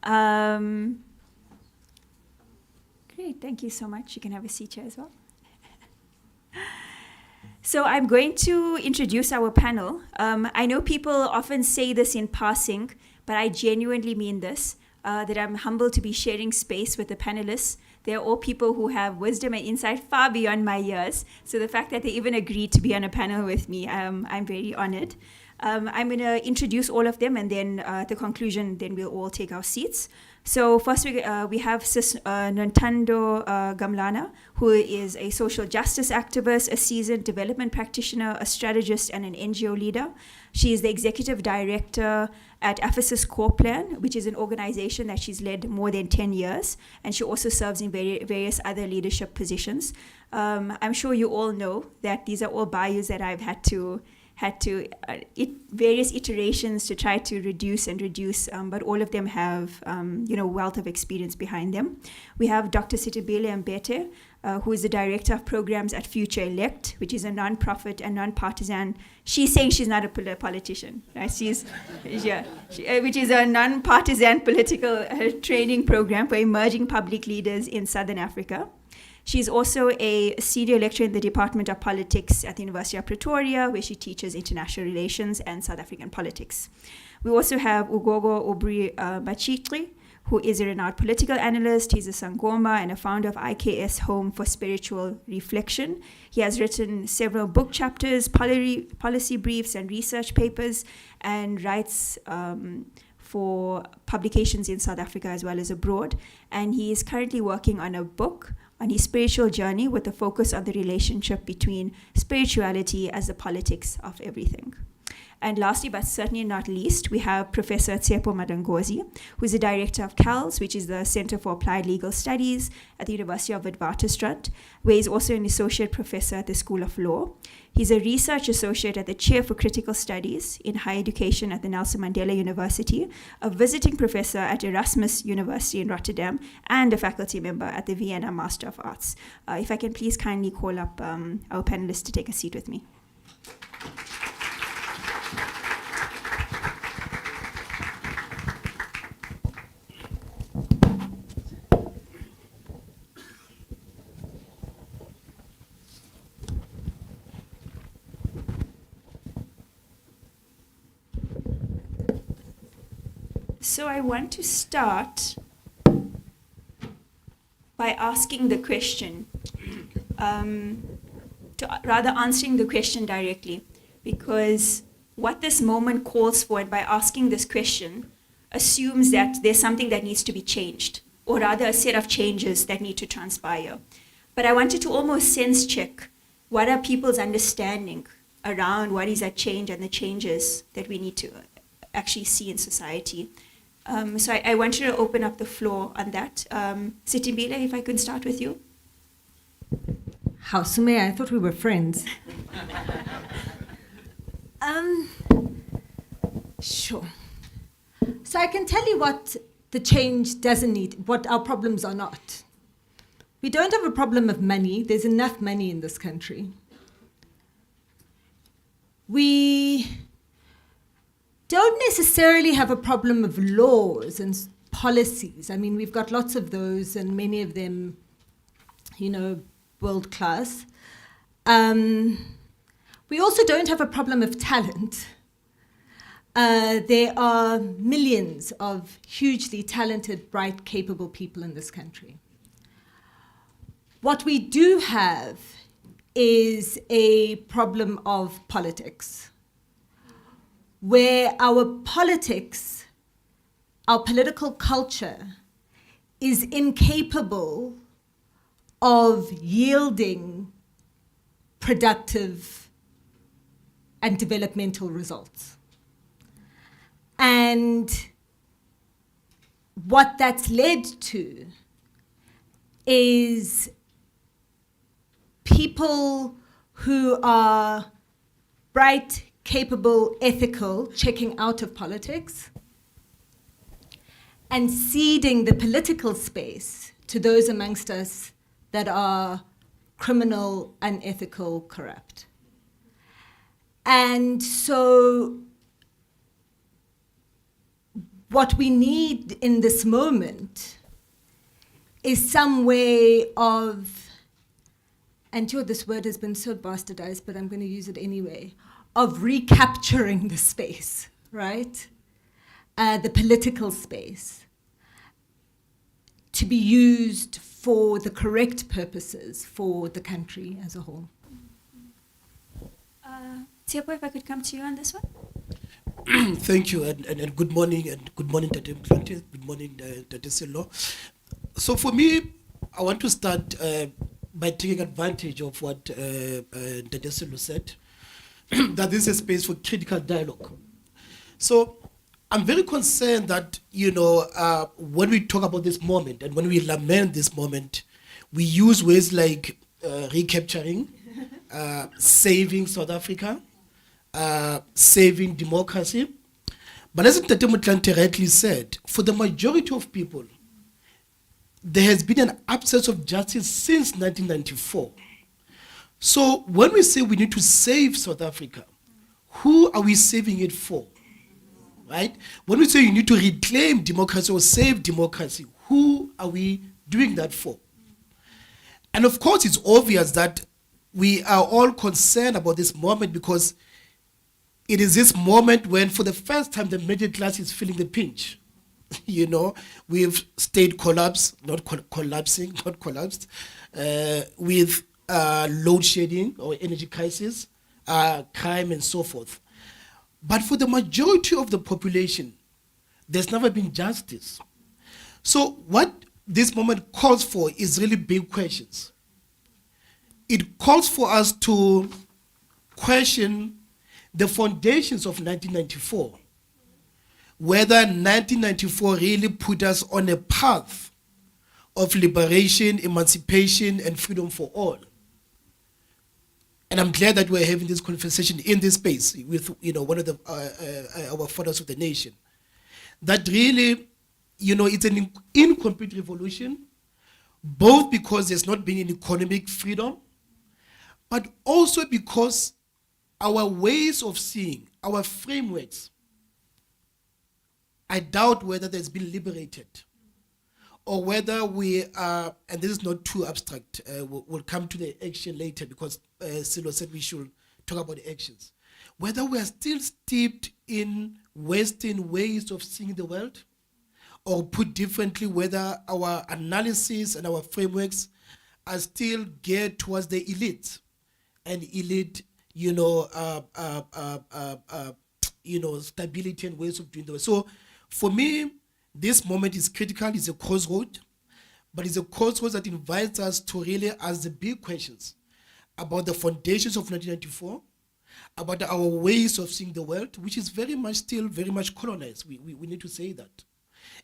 B: Great, thank you so much. You can have a seat here as well. So I'm going to introduce our panel. I know people often say this in passing, but I genuinely mean this, that I'm humbled to be sharing space with the panelists. They're all people who have wisdom and insight far beyond my years. So the fact that they even agreed to be on a panel with me, I'm very honored. I'm going to introduce all of them, and then at the conclusion, then we'll all take our seats. So first we have Sis Ntando Gamlana, who is a social justice activist, a seasoned development practitioner, a strategist, and an NGO leader. She is the executive director at Ephesus Core Plan, which is an organization that she's led more than 10 years, and she also serves in various other leadership positions. I'm sure you all know that these are all bios that I've had to various iterations to try to reduce, but all of them have wealth of experience behind them. We have Dr. Sitibile Mbete, who is the director of programs at Future Elect, which is a non-profit and non-partisan. She's saying she's not a politician, right? Which is a non-partisan political training program for emerging public leaders in Southern Africa. She's also a senior lecturer in the Department of Politics at the University of Pretoria, where she teaches international relations and South African politics. We also have Ugogo Obri Machitri, who is a renowned political analyst. He's a Sangoma and a founder of IKS Home for Spiritual Reflection. He has written several book chapters, policy briefs, and research papers, and writes for publications in South Africa as well as abroad. And he is currently working on a book on his spiritual journey with a focus on the relationship between spirituality as the politics of everything. And lastly, but certainly not least, we have Professor Tsepo Madangozi, who is the director of CALS, which is the Center for Applied Legal Studies at the University of Witwatersrand, where he's also an associate professor at the School of Law. He's a research associate at the Chair for Critical Studies in Higher Education at the Nelson Mandela University, a visiting professor at Erasmus University in Rotterdam, and a faculty member at the Vienna Master of Arts. If I can please kindly call up our panelists to take a seat with me. So I want to start by asking the question, rather answering the question directly, because what this moment calls for, and by asking this question, assumes that there's something that needs to be changed, or rather a set of changes that need to transpire. But I wanted to almost sense check what are people's understanding around what is that change and the changes that we need to actually see in society. So I wanted to open up the floor on that. Sitimbile, if I could start with you.
D: How, Sumaya? I thought we were friends. Sure. So I can tell you what the change doesn't need, what our problems are not. We don't have a problem of money. There's enough money in this country. We don't necessarily have a problem of laws and policies. I mean, we've got lots of those, and many of them, world class. We also don't have a problem of talent. There are millions of hugely talented, bright, capable people in this country. What we do have is a problem of politics, where our politics, our political culture, is incapable of yielding productive and developmental results. And what that's led to is people who are bright, capable, ethical, checking out of politics and ceding the political space to those amongst us that are criminal, unethical, corrupt. And so what we need in this moment is some way of, and this word has been so bastardized, but I'm going to use it anyway, of recapturing the space, right? The political space, to be used for the correct purposes for the country as a whole.
B: Tsepo, if I could come to you on this one.
E: Thank you, and good morning, Tate Mklante, good morning, Tate Selo. So for me, I want to start by taking advantage of what Tate Selo said, that this is a space for critical dialogue. So I'm very concerned that, when we talk about this moment and when we lament this moment, we use words like recapturing, saving South Africa, saving democracy. But as Tate Mklante rightly said, for the majority of people, there has been an absence of justice since 1994. So when we say we need to save South Africa, who are we saving it for? Right? When we say you need to reclaim democracy or save democracy, who are we doing that for? And of course, it's obvious that we are all concerned about this moment because it is this moment when, for the first time, the middle class is feeling the pinch. With state collapse, not collapsing, not collapsed, with load shedding or energy crisis, crime and so forth. But for the majority of the population, there's never been justice. So what this moment calls for is really big questions. It calls for us to question the foundations of 1994, whether 1994 really put us on a path of liberation, emancipation, and freedom for all. And I'm glad that we're having this conversation in this space with one of our fathers of the nation. That really, it's an incomplete revolution, both because there's not been an economic freedom, but also because our ways of seeing, our frameworks, I doubt whether there's been liberated or whether we are, and this is not too abstract, we'll come to the action later because Silo said we should talk about the actions. Whether we are still steeped in Western ways of seeing the world, or put differently, whether our analysis and our frameworks are still geared towards the elite and elite, stability and ways of doing the work. So for me, this moment is critical, it's a crossroad, but it's a crossroads that invites us to really ask the big questions about the foundations of 1994, about our ways of seeing the world, which is very much still very much colonized. We need to say that.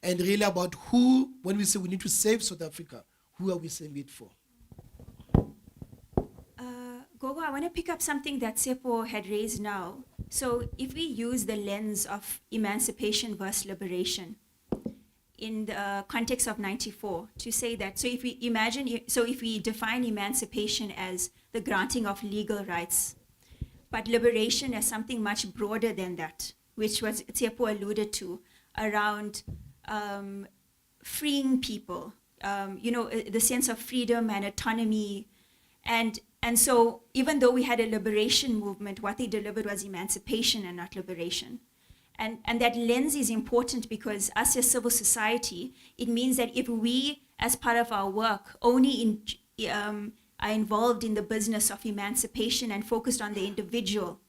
E: And really about who, when we say we need to save South Africa, who are we saving it for?
B: Gogo, I want to pick up something that Sepo had raised now. So if we use the lens of emancipation versus liberation in the context of 94 to say that, so if we define emancipation as the granting of legal rights, but liberation as something much broader than that, which was Sepo alluded to, around freeing people, the sense of freedom and autonomy. And so even though we had a liberation movement, what they delivered was emancipation and not liberation. And that lens is important because us as civil society, it means that if we, as part of our work, only are involved in the business of emancipation and focused on the individual,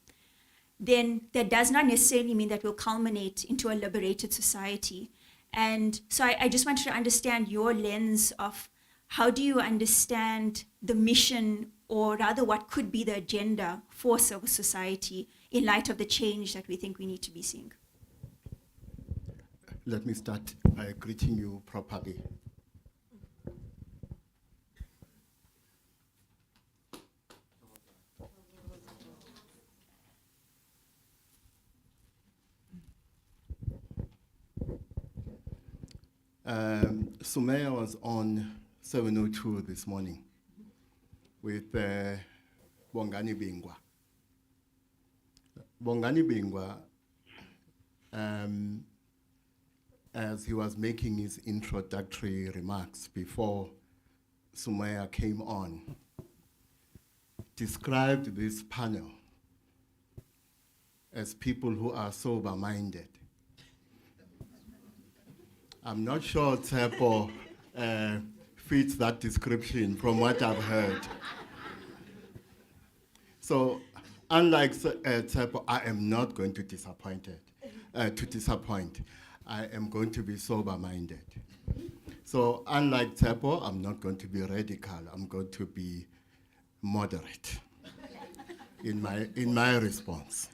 B: then that does not necessarily mean that we'll culminate into a liberated society. And so I just wanted to understand your lens of how do you understand the mission, or rather what could be the agenda for civil society in light of the change that we think we need to be seeing?
C: Let me start by greeting you properly. Sumaya was on 702 this morning with Bongani Bingwa. Bongani Bingwa, as he was making his introductory remarks before Sumaya came on, described this panel as people who are sober-minded. I'm not sure Tsepo fits that description from what I've heard. So, unlike Tsepo, I am not going to disappoint. I am going to be sober-minded. So, unlike Tsepo, I'm not going to be radical. I'm going to be moderate in my response.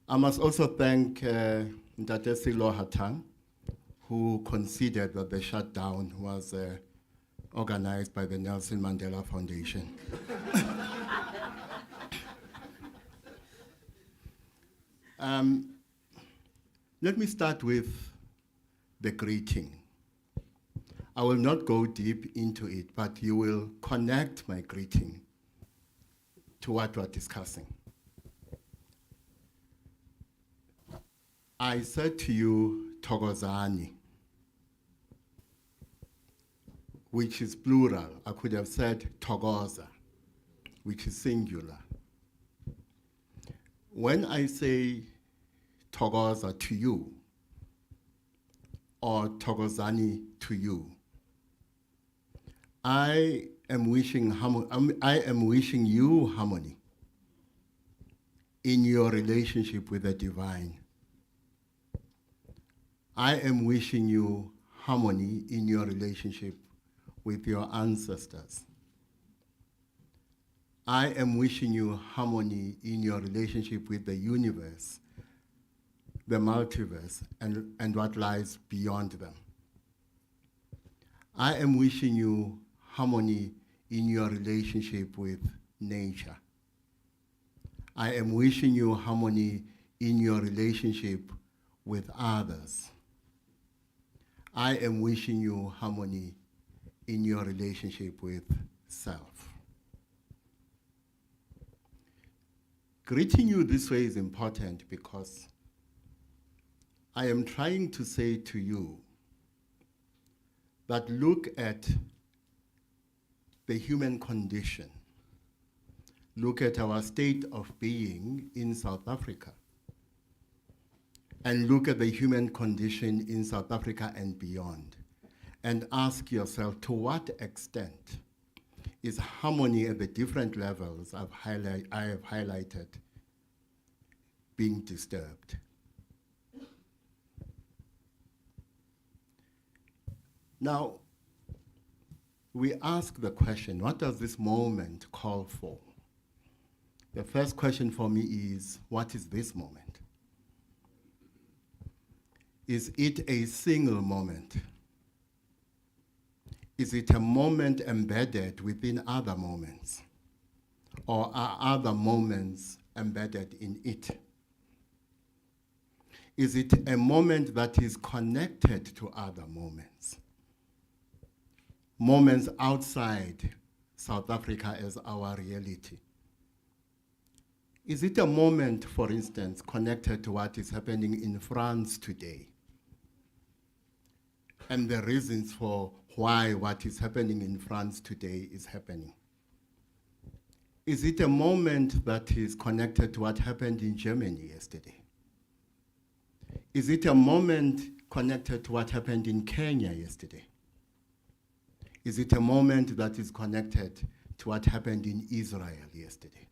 C: I must also thank Ntate Silo Hatang, who considered that the shutdown was organized by the Nelson Mandela Foundation. Let me start with the greeting. I will not go deep into it, but you will connect my greeting to what we're discussing. I said to you, Thokozani, which is plural. I could have said Thokoza, which is singular. When I say Thokoza to you, or Thokozani to you, I am wishing you harmony in your relationship with the divine. I am wishing you harmony in your relationship with your ancestors. I am wishing you harmony in your relationship with the universe, the multiverse, and what lies beyond them. I am wishing you harmony in your relationship with nature. I am wishing you harmony in your relationship with others. I am wishing you harmony in your relationship with self. Greeting you this way is important because I am trying to say to you that look at the human condition. Look at our state of being in South Africa.
F: and look at the human condition in South Africa and beyond, and ask yourself, to what extent is harmony at the different levels I have highlighted being disturbed? Now, we ask the question, what does this moment call for? The first question for me is, what is this moment? Is it a single moment? Is it a moment embedded within other moments? Or are other moments embedded in it? Is it a moment that is connected to other moments? Moments outside South Africa as our reality? Is it a moment, for instance, connected to what is happening in France today? And the reasons for why what is happening in France today is happening? Is it a moment that is connected to what happened in Germany yesterday? Is it a moment connected to what happened in Kenya yesterday? Is it a moment that is connected to what happened in Israel yesterday?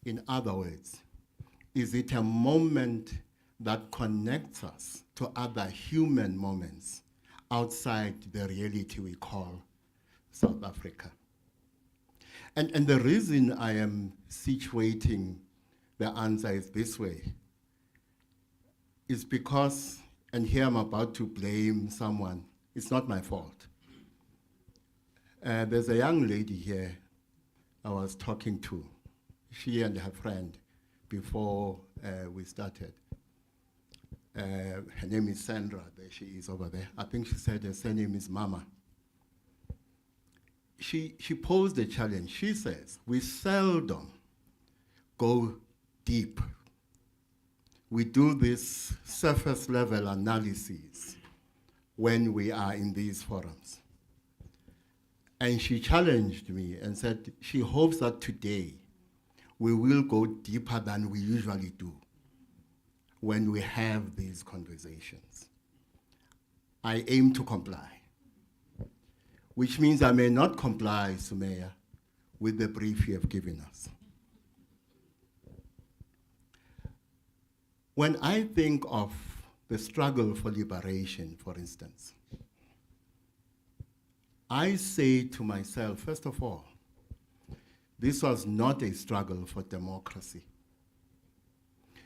F: In other words, is it a moment that connects us to other human moments outside the reality we call South Africa? And the reason I am situating the answer is this way is because, and here I'm about to blame someone, it's not my fault. There's a young lady here I was talking to, she and her friend, before we started. Her name is Sandra, there she is over there. I think she said her surname is Mama. She posed a challenge. She says, we seldom go deep. We do this surface level analysis when we are in these forums. And she challenged me and said she hopes that today we will go deeper than we usually do when we have these conversations. I aim to comply, which means I may not comply, Sumaya, with the brief you have given us. When I think of the struggle for liberation, for instance, I say to myself, first of all, this was not a struggle for democracy.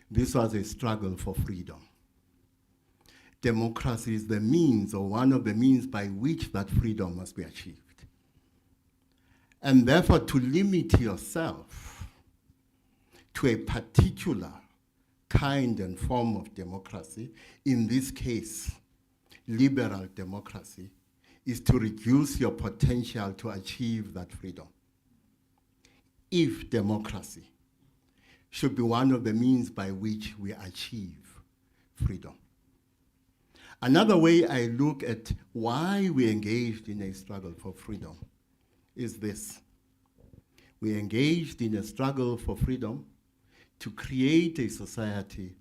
F: This was a struggle for freedom. Democracy is the means, or one of the means by which that freedom must be achieved. And therefore, to limit yourself to a particular kind and form of democracy, in this case, liberal democracy, is to reduce your potential to achieve that freedom. If democracy should be one of the means by which we achieve freedom. Another way I look at why we engaged in a struggle for freedom is this. We engaged in a struggle for freedom to create a society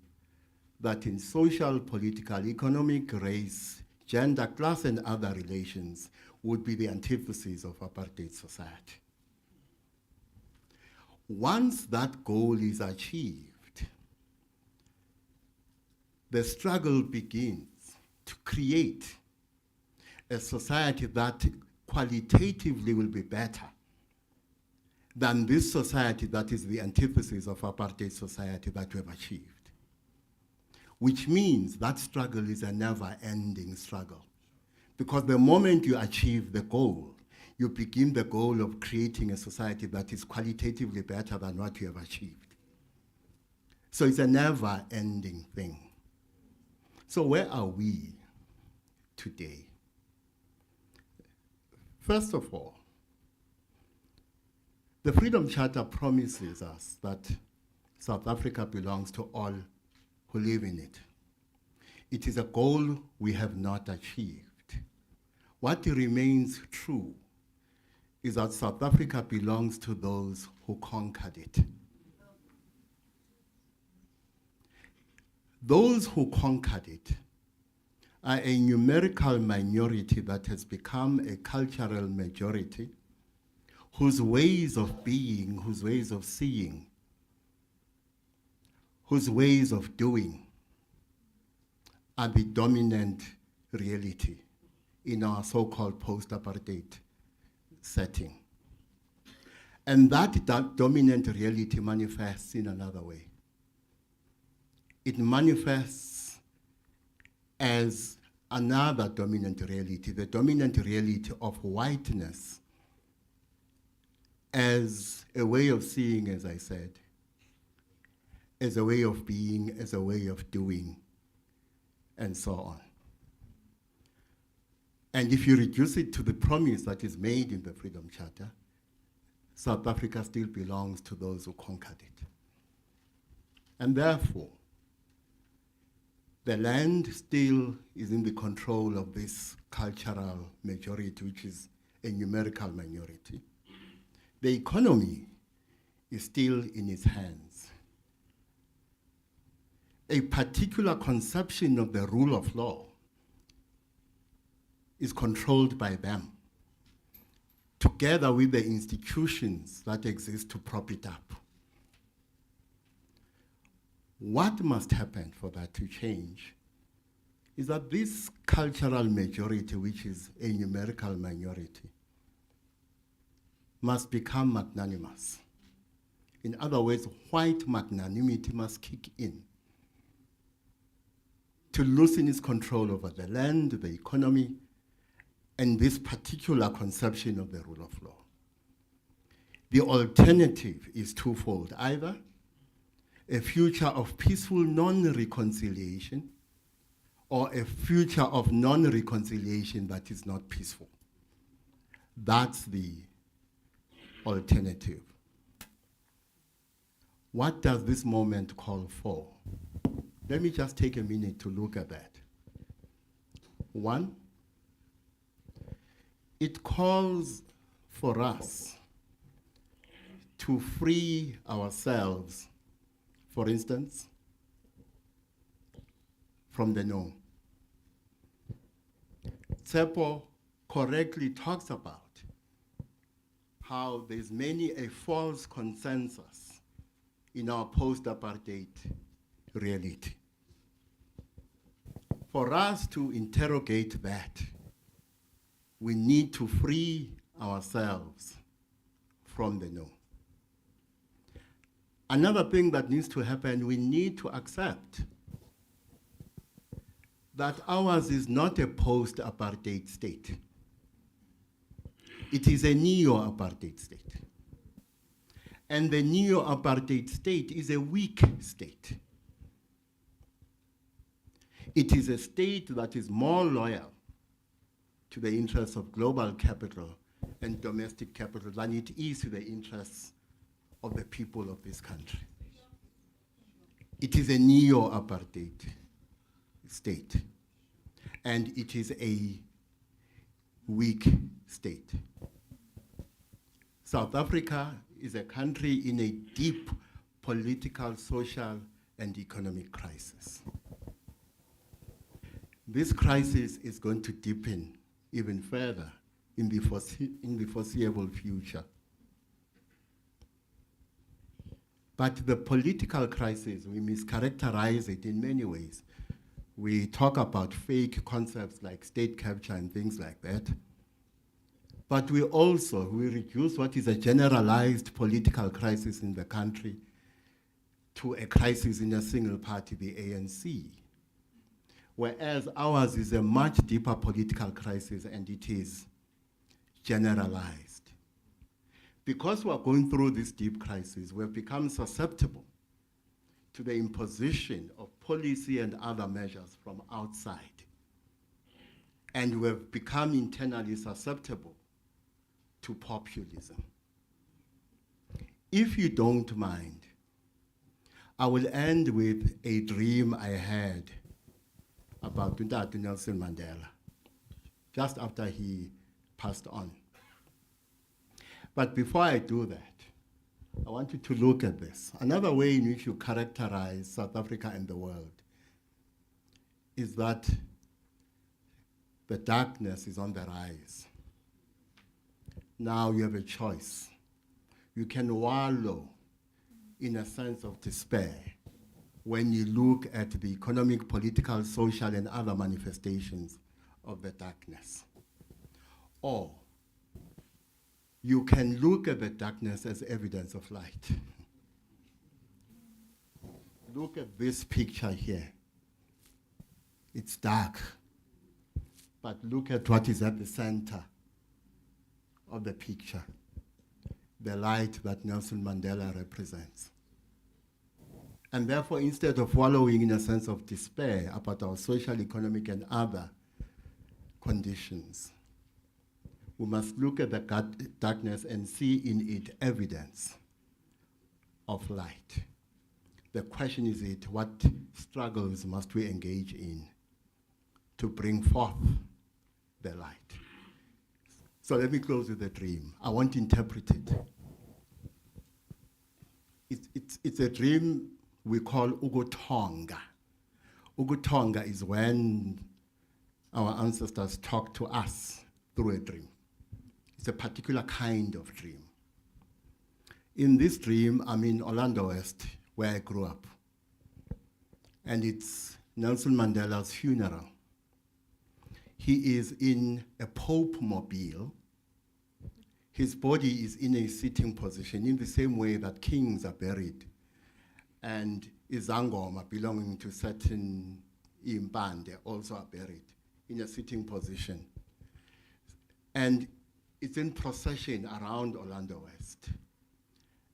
F: that in social, political, economic, race, gender, class, and other relations would be the antithesis of apartheid society. Once that goal is achieved, the struggle begins to create a society that qualitatively will be better than this society that is the antithesis of apartheid society that we have achieved. Which means that struggle is a never-ending struggle. Because the moment you achieve the goal, you begin the goal of creating a society that is qualitatively better than what you have achieved. So it's a never-ending thing. So where are we today? First of all, the Freedom Charter promises us that South Africa belongs to all who live in it. It is a goal we have not achieved. What remains true is that South Africa belongs to those who conquered it. those who conquered it are a numerical minority that has become a cultural majority, whose ways of being, whose ways of seeing, whose ways of doing are the dominant reality in our so-called post-apartheid setting. And that dominant reality manifests in another way. It manifests as another dominant reality, the dominant reality of whiteness as a way of seeing, as I said, as a way of being, as a way of doing, and so on. And if you reduce it to the promise that is made in the Freedom Charter, South Africa still belongs to those who conquered it. And therefore, the land still is in the control of this cultural majority, which is a numerical minority. The economy is still in its hands. A particular conception of the rule of law is controlled by them, together with the institutions that exist to prop it up. What must happen for that to change is that this cultural majority, which is a numerical minority, must become magnanimous. In other words, white magnanimity must kick in to loosen its control over the land, the economy, and this particular conception of the rule of law. The alternative is twofold: either a future of peaceful non-reconciliation or a future of non-reconciliation that is not peaceful. That's the alternative. What does this moment call for? Let me just take a minute to look at that. One, it calls for us to free ourselves, for instance, from the no. Tsepo correctly talks about how there's many a false consensus in our post-apartheid reality. For us to interrogate that, we need to free ourselves from the no. Another thing that needs to happen, we need to accept that ours is not a post-apartheid state. It is a neo-apartheid state. And the neo-apartheid state is a weak state. It is a state that is more loyal to the interests of global capital and domestic capital than it is to the interests of the people of this country. It is a neo-apartheid state, and it is a weak state. South Africa is a country in a deep political, social, and economic crisis. This crisis is going to deepen even further in the foreseeable future. But the political crisis, we mischaracterize it in many ways. We talk about fake concepts like state capture and things like that. But we reduce what is a generalized political crisis in the country to a crisis in a single party, the ANC. Whereas ours is a much deeper political crisis, and it is generalized. Because we are going through this deep crisis, we have become susceptible to the imposition of policy and other measures from outside. And we have become internally susceptible to populism. If you don't mind, I will end with a dream I had about Nelson Mandela, just after he passed on. But before I do that, I want you to look at this. Another way in which you characterize South Africa and the world is that the darkness is on the rise. Now you have a choice. You can wallow in a sense of despair when you look at the economic, political, social, and other manifestations of the darkness. Or you can look at the darkness as evidence of light. Look at this picture here. It's dark, but look at what is at the center of the picture, the light that Nelson Mandela represents. And therefore, instead of wallowing in a sense of despair about our social, economic, and other conditions, we must look at the darkness and see in it evidence of light. The question is what struggles must we engage in to bring forth the light? So let me close with a dream. I want to interpret it. It's a dream we call uguthonga. Uguthonga is when our ancestors talk to us through a dream. It's a particular kind of dream. In this dream, I'm in Orlando West, where I grew up. And it's Nelson Mandela's funeral. He is in a Pope mobile. His body is in a sitting position in the same way that kings are buried. And izangoma belonging to certain impande also are buried in a sitting position. And it's in procession around Orlando West.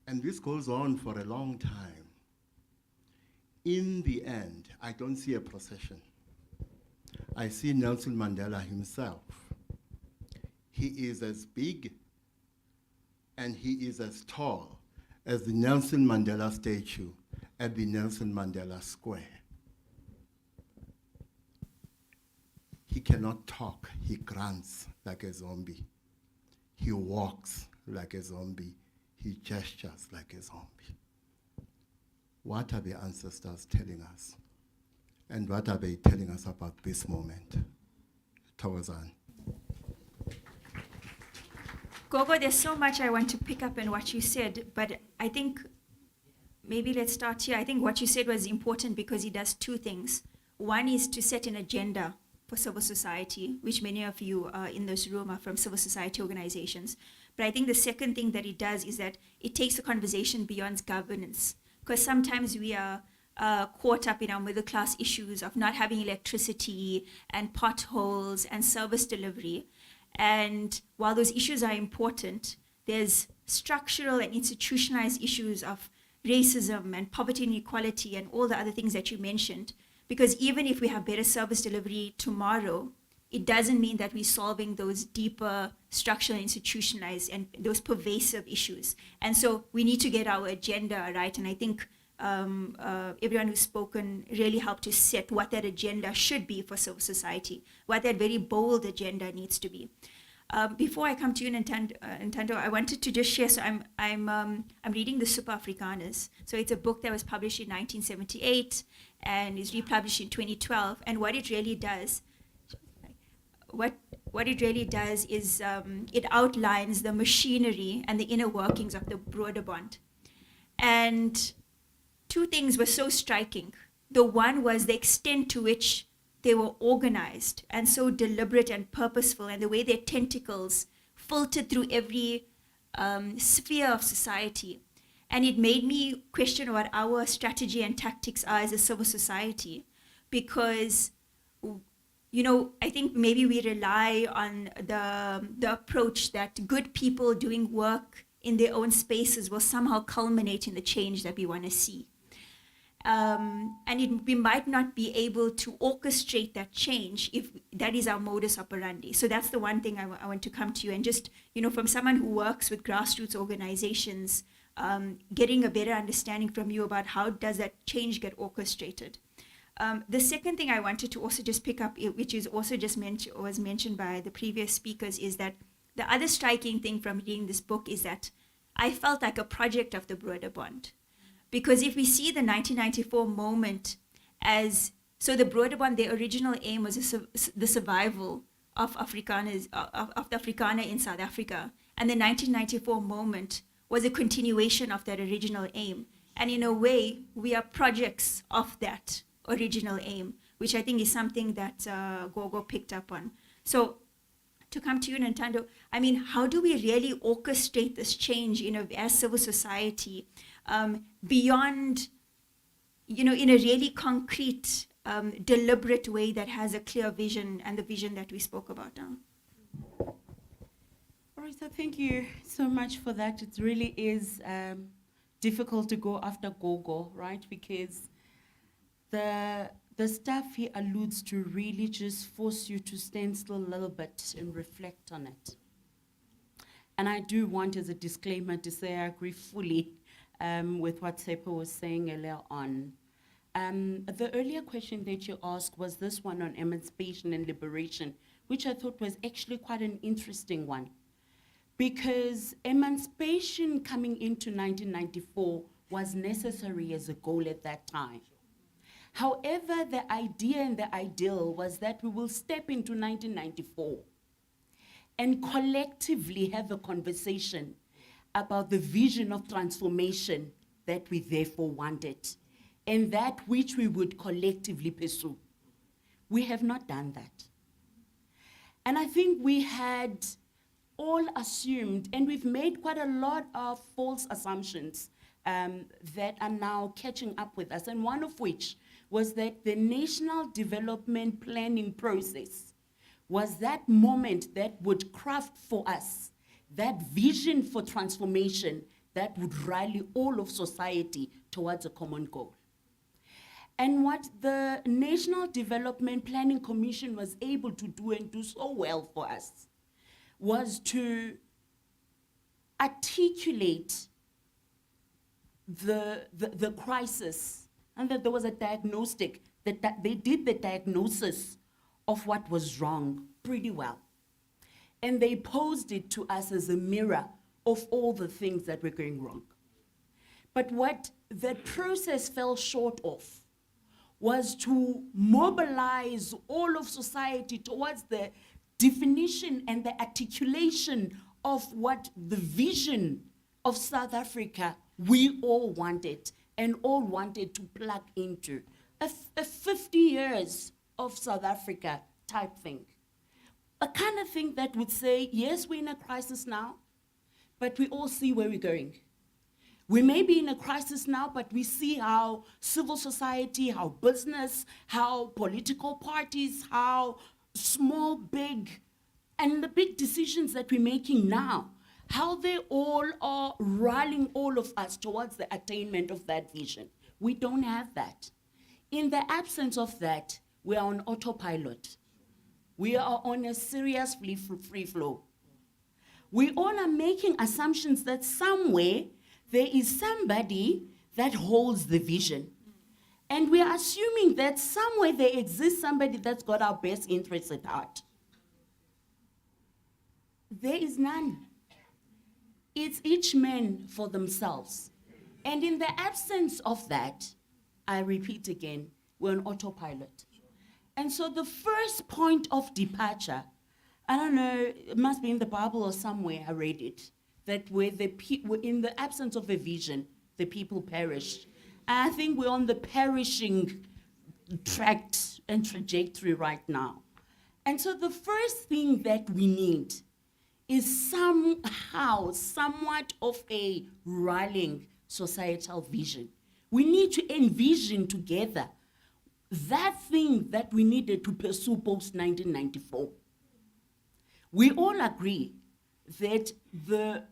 F: And this goes on for a long time. In the end, I don't see a procession. I see Nelson Mandela himself. He is as big and he is as tall as the Nelson Mandela statue at the Nelson Mandela Square. He cannot talk, he grunts like a zombie. He walks like a zombie. He gestures like a zombie. What are the ancestors telling us? And what are they telling us about this moment? Tawazan.
B: Gogo, there's so much I want to pick up in what you said, but I think maybe let's start here. I think what you said was important because he does two things. One is to set an agenda for civil society, which many of you in this room are from civil society organizations. But I think the second thing that it does is that it takes the conversation beyond governance. Because sometimes we are caught up in our middle class issues of not having electricity and potholes and service delivery. And while those issues are important, there's structural and institutionalized issues of racism and poverty and inequality and all the other things that you mentioned. Because even if we have better service delivery tomorrow, it doesn't mean that we're solving those deeper structural, institutionalized, and those pervasive issues. And so we need to get our agenda right. And I think everyone who's spoken really helped to set what that agenda should be for civil society, what that very bold agenda needs to be. Before I come to you, Ntando, I wanted to just share. So I'm reading the Super Afrikaners. So it's a book that was published in 1978 and is republished in 2012. And what it really does, what it really does is it outlines the machinery and the inner workings of the Broederbond. And two things were so striking. The one was the extent to which they were organized and so deliberate and purposeful, and the way their tentacles filtered through every sphere of society. And it made me question what our strategy and tactics are as a civil society, because, you know, I think maybe we rely on the approach that good people doing work in their own spaces will somehow culminate in the change that we want to see. And we might not be able to orchestrate that change if that is our modus operandi. So that's the one thing I want to come to you. And just, you know, from someone who works with grassroots organizations, getting a better understanding from you about how does that change get orchestrated. The second thing I wanted to also just pick up, which is also just was mentioned by the previous speakers, is that the other striking thing from reading this book is that I felt like a project of the Broederbond. Because if we see the 1994 moment as So the broader one, the original aim was the survival of Afrikaners, of the Afrikaner in South Africa. And the 1994 moment was a continuation of that original aim. And in a way, we are projects of that original aim, which I think is something that Gogo picked up on. So to come to you, Nintendo, I mean, how do we really orchestrate this change, as civil society, beyond, in a really concrete, deliberate way that has a clear vision, and the vision that we spoke about now?
G: All right, so thank you so much for that. It really is difficult to go after Gogo, right? Because the stuff he alludes to really just force you to stand still a little bit and reflect on it. And I do want, as a disclaimer, to say I agree fully with what Sepo was saying earlier on. The earlier question that you asked was this one on emancipation and liberation, which I thought was actually quite an interesting one. Because emancipation coming into 1994 was necessary as a goal at that time. However, the idea and the ideal was that we will step into 1994 and collectively have a conversation about the vision of transformation that we therefore wanted, and that which we would collectively pursue. We have not done that. And I think we had all assumed, and we've made quite a lot of false assumptions that are now catching up with us, and one of which was that the National Development Planning process was that moment that would craft for us that vision for transformation that would rally all of society towards a common goal. And what the National Development Planning Commission was able to do, and do so well for us, was to articulate the crisis, and that there was a diagnostic, that they did the diagnosis of what was wrong pretty well. And they posed it to us as a mirror of all the things that were going wrong. But what the process fell short of was to mobilize all of society towards the definition and the articulation of what the vision of South Africa we all wanted, and all wanted to plug into. A 50 years of South Africa type thing. A kind of thing that would say, yes, we're in a crisis now, but we all see where we're going. We may be in a crisis now, but we see how civil society, how business, how political parties, how small, big, and the big decisions that we're making now, how they all are rallying all of us towards the attainment of that vision. We don't have that. In the absence of that, we are on autopilot. We are on a serious free flow. We all are making assumptions that somewhere there is somebody that holds the vision. And we are assuming that somewhere there exists somebody that's got our best interests at heart. There is none. It's each man for themselves. And in the absence of that, I repeat again, we're on autopilot. And so the first point of departure, I don't know, it must be in the Bible or somewhere, I read it, that where in the absence of a vision, the people perished. And I think we're on the perishing tract and trajectory right now. And so the first thing that we need is somehow, somewhat of a rallying societal vision. We need to envision together that thing that we needed to pursue post-1994. We all agree that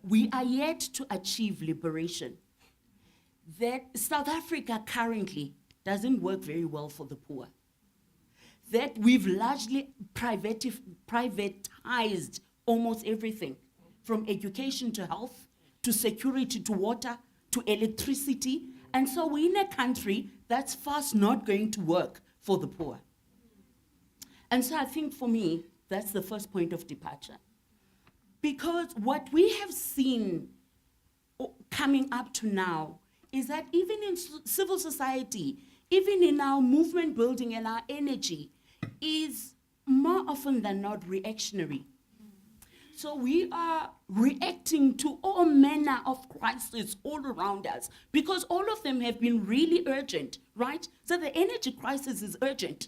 G: we are yet to achieve liberation, that South Africa currently doesn't work very well for the poor, that we've largely privatized almost everything, from education to health, to security, to water, to electricity. And so we're in a country that's fast not going to work for the poor. And so I think for me, that's the first point of departure. Because what we have seen coming up to now is that even in civil society, even in our movement building and our energy, is more often than not reactionary. So we are reacting to all manner of crises all around us because all of them have been really urgent, right? So the energy crisis is urgent.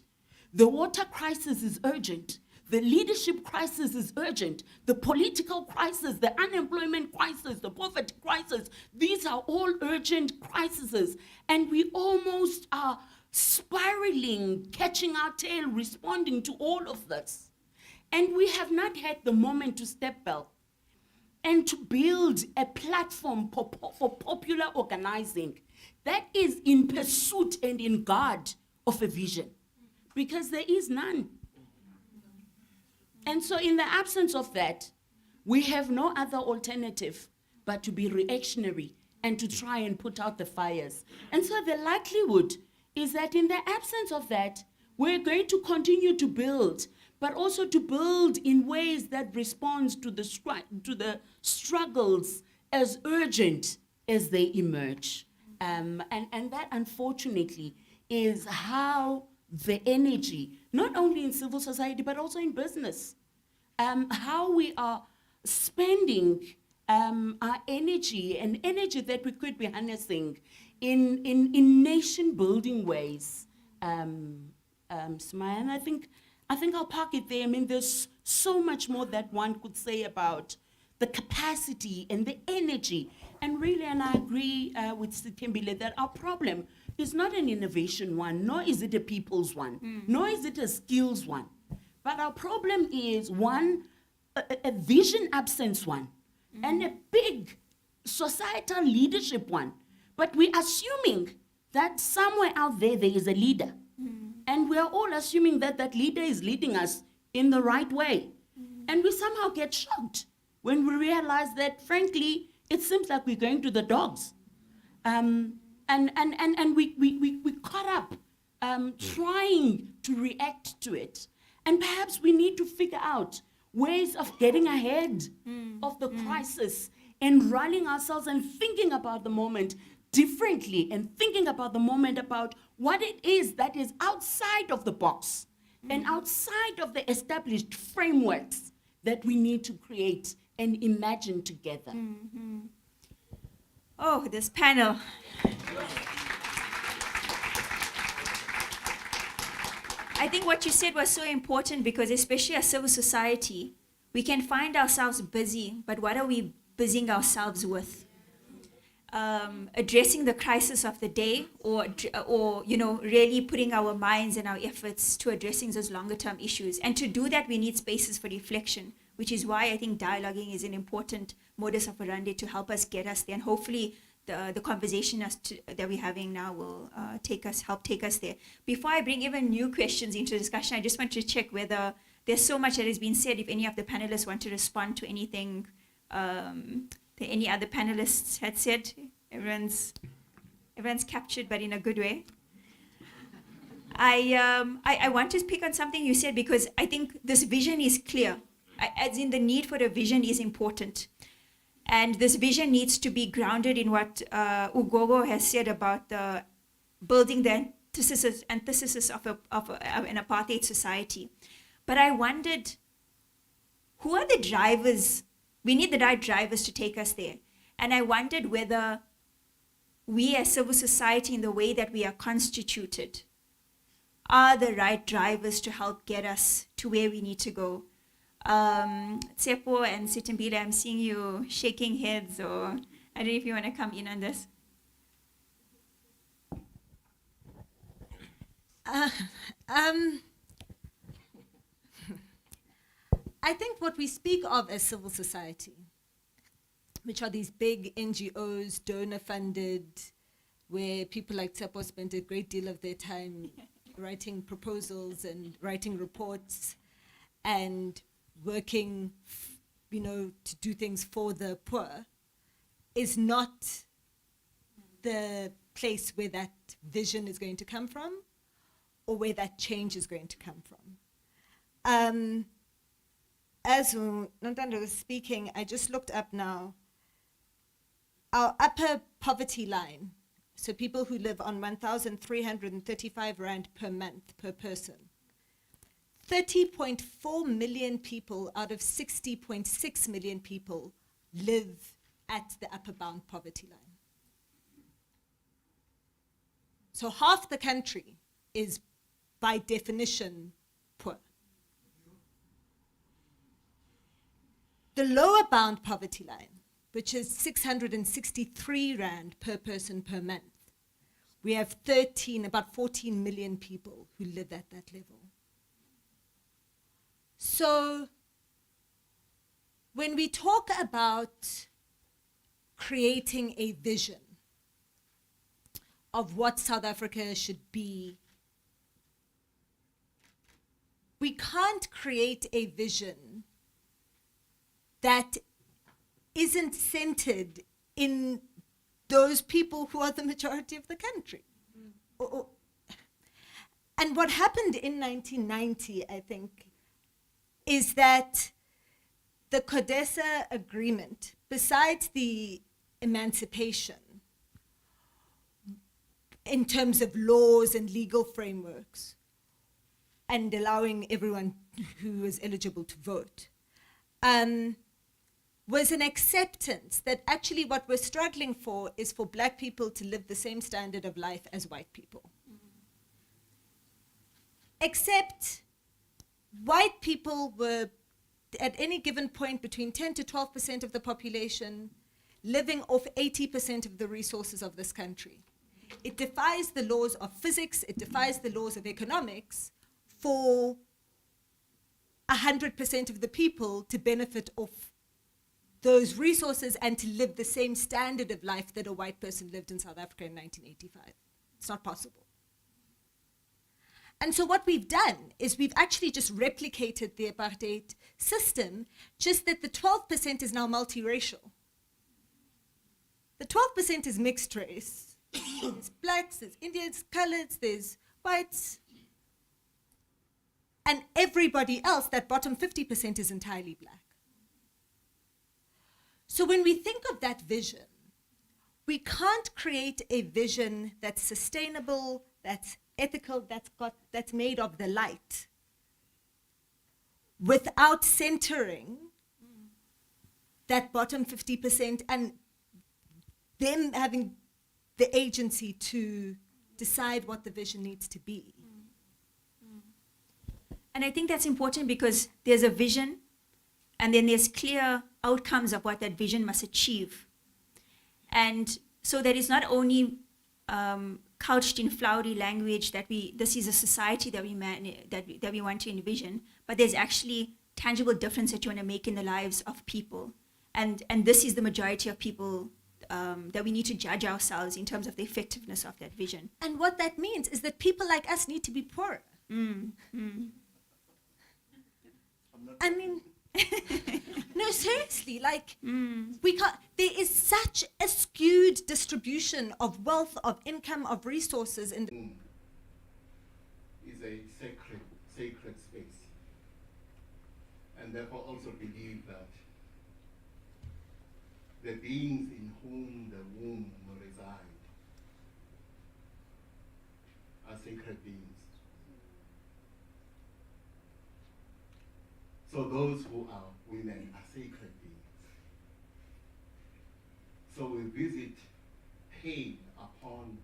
G: The water crisis is urgent. The leadership crisis is urgent. The political crisis, the unemployment crisis, the poverty crisis, these are all urgent crises. And we almost are spiraling, catching our tail, responding to all of this. And we have not had the moment to step back and to build a platform for popular organizing that is in pursuit and in guard of a vision, because there is none. And so in the absence of that, we have no other alternative but to be reactionary and to try and put out the fires. And so the likelihood is that in the absence of that, we're going to continue to build, but also to build in ways that responds to the struggles as urgent as they emerge. And that, unfortunately, is how the energy, not only in civil society, but also in business, how we are spending our energy, and energy that we could be harnessing in nation-building ways. Smile, and I think I'll park it there. I mean, there's so much more that one could say about the capacity and the energy. And really, and I agree with Sikembile that our problem is not an innovation one, nor is it a people's one, nor is it a skills one. But our problem is one, a vision absence one, and a big societal leadership one. But we're assuming that somewhere out there is a leader. And we are all assuming that that leader is leading us in the right way. And we somehow get shocked when we realize that, frankly, it seems like we're going to the dogs. And we caught up trying to react to it. And perhaps we need to figure out ways of getting ahead of the crisis and rallying ourselves and thinking about the moment differently, and thinking about the moment about what it is that is outside of the box and outside of the established frameworks that we need to create and imagine together.
B: Oh, this panel. I think what you said was so important, because especially as civil society, we can find ourselves busy, but what are we busying ourselves with? Addressing the crisis of the day, or really putting our minds and our efforts to addressing those longer term issues. And to do that, we need spaces for reflection, which is why I think dialoguing is an important modus operandi to help us get us there. And hopefully the conversation that we're having now will help take us there. Before I bring even new questions into discussion, I just want to check whether there's so much that has been said. If any of the panelists want to respond to anything that any other panelists had said. Everyone's captured, but in a good way. I want to pick on something you said, because I think this vision is clear. As in, the need for a vision is important. And this vision needs to be grounded in what Ugogo has said about building the antithesis of an apartheid society. But I wondered, who are the drivers? We need the right drivers to take us there. And I wondered whether we as civil society, in the way that we are constituted, are the right drivers to help get us to where we need to go. Tsepo and Sitembile, I'm seeing you shaking heads, or I don't know if you want to come in on this.
D: I think what we speak of as civil society, which are these big NGOs, donor-funded, where people like Tsepo spend a great deal of their time writing proposals and writing reports and working, to do things for the poor, is not the place where that vision is going to come from, or where that change is going to come from. As Nontando was speaking, I just looked up now. Our upper poverty line so people who live on 1,335 Rand per month per person, 30.4 million people out of 60.6 million people live at the upper bound poverty line. So half the country is by definition poor. The lower bound poverty line, which is 663 Rand per person per month, we have about 14 million people who live at that level. So when we talk about creating a vision of what South Africa should be, we can't create a vision that isn't centered in those people who are the majority of the country. And what happened in 1990, I think, is that the CODESA agreement, besides the emancipation in terms of laws and legal frameworks and allowing everyone who is eligible to vote, was an acceptance that actually what we're struggling for is for black people to live the same standard of life as white people. Except white people were, at any given point, between 10 to 12% of the population, living off 80% of the resources of this country. It defies the laws of physics, it defies the laws of economics for 100% of the people to benefit off those resources and to live the same standard of life that a white person lived in South Africa in 1985. It's not possible. And so what we've done is we've actually just replicated the apartheid system, just that the 12% is now multiracial. The 12% is mixed race. There's blacks, there's Indians, coloreds, there's whites. And everybody else, that bottom 50%, is entirely black. So when we think of that vision, we can't create a vision that's sustainable, that's ethical, that's made of the light, without centering that bottom 50% and them having the agency to decide what the vision needs to be.
B: And I think that's important because there's a vision and then there's clear outcomes of what that vision must achieve. And so that is not only couched in flowery language that this is a society that we want to envision, but there's actually tangible difference that you want to make in the lives of people. And this is the majority of people that we need to judge ourselves in terms of the effectiveness of that vision.
D: And what that means is that people like us need to be poorer. I mean, no, seriously, like, we can't, there is such a skewed distribution of wealth, of income, of resources in
F: is a sacred space, and therefore also believe that the beings in whom the womb reside are sacred beings. So those who are women are sacred beings. So we visit pain upon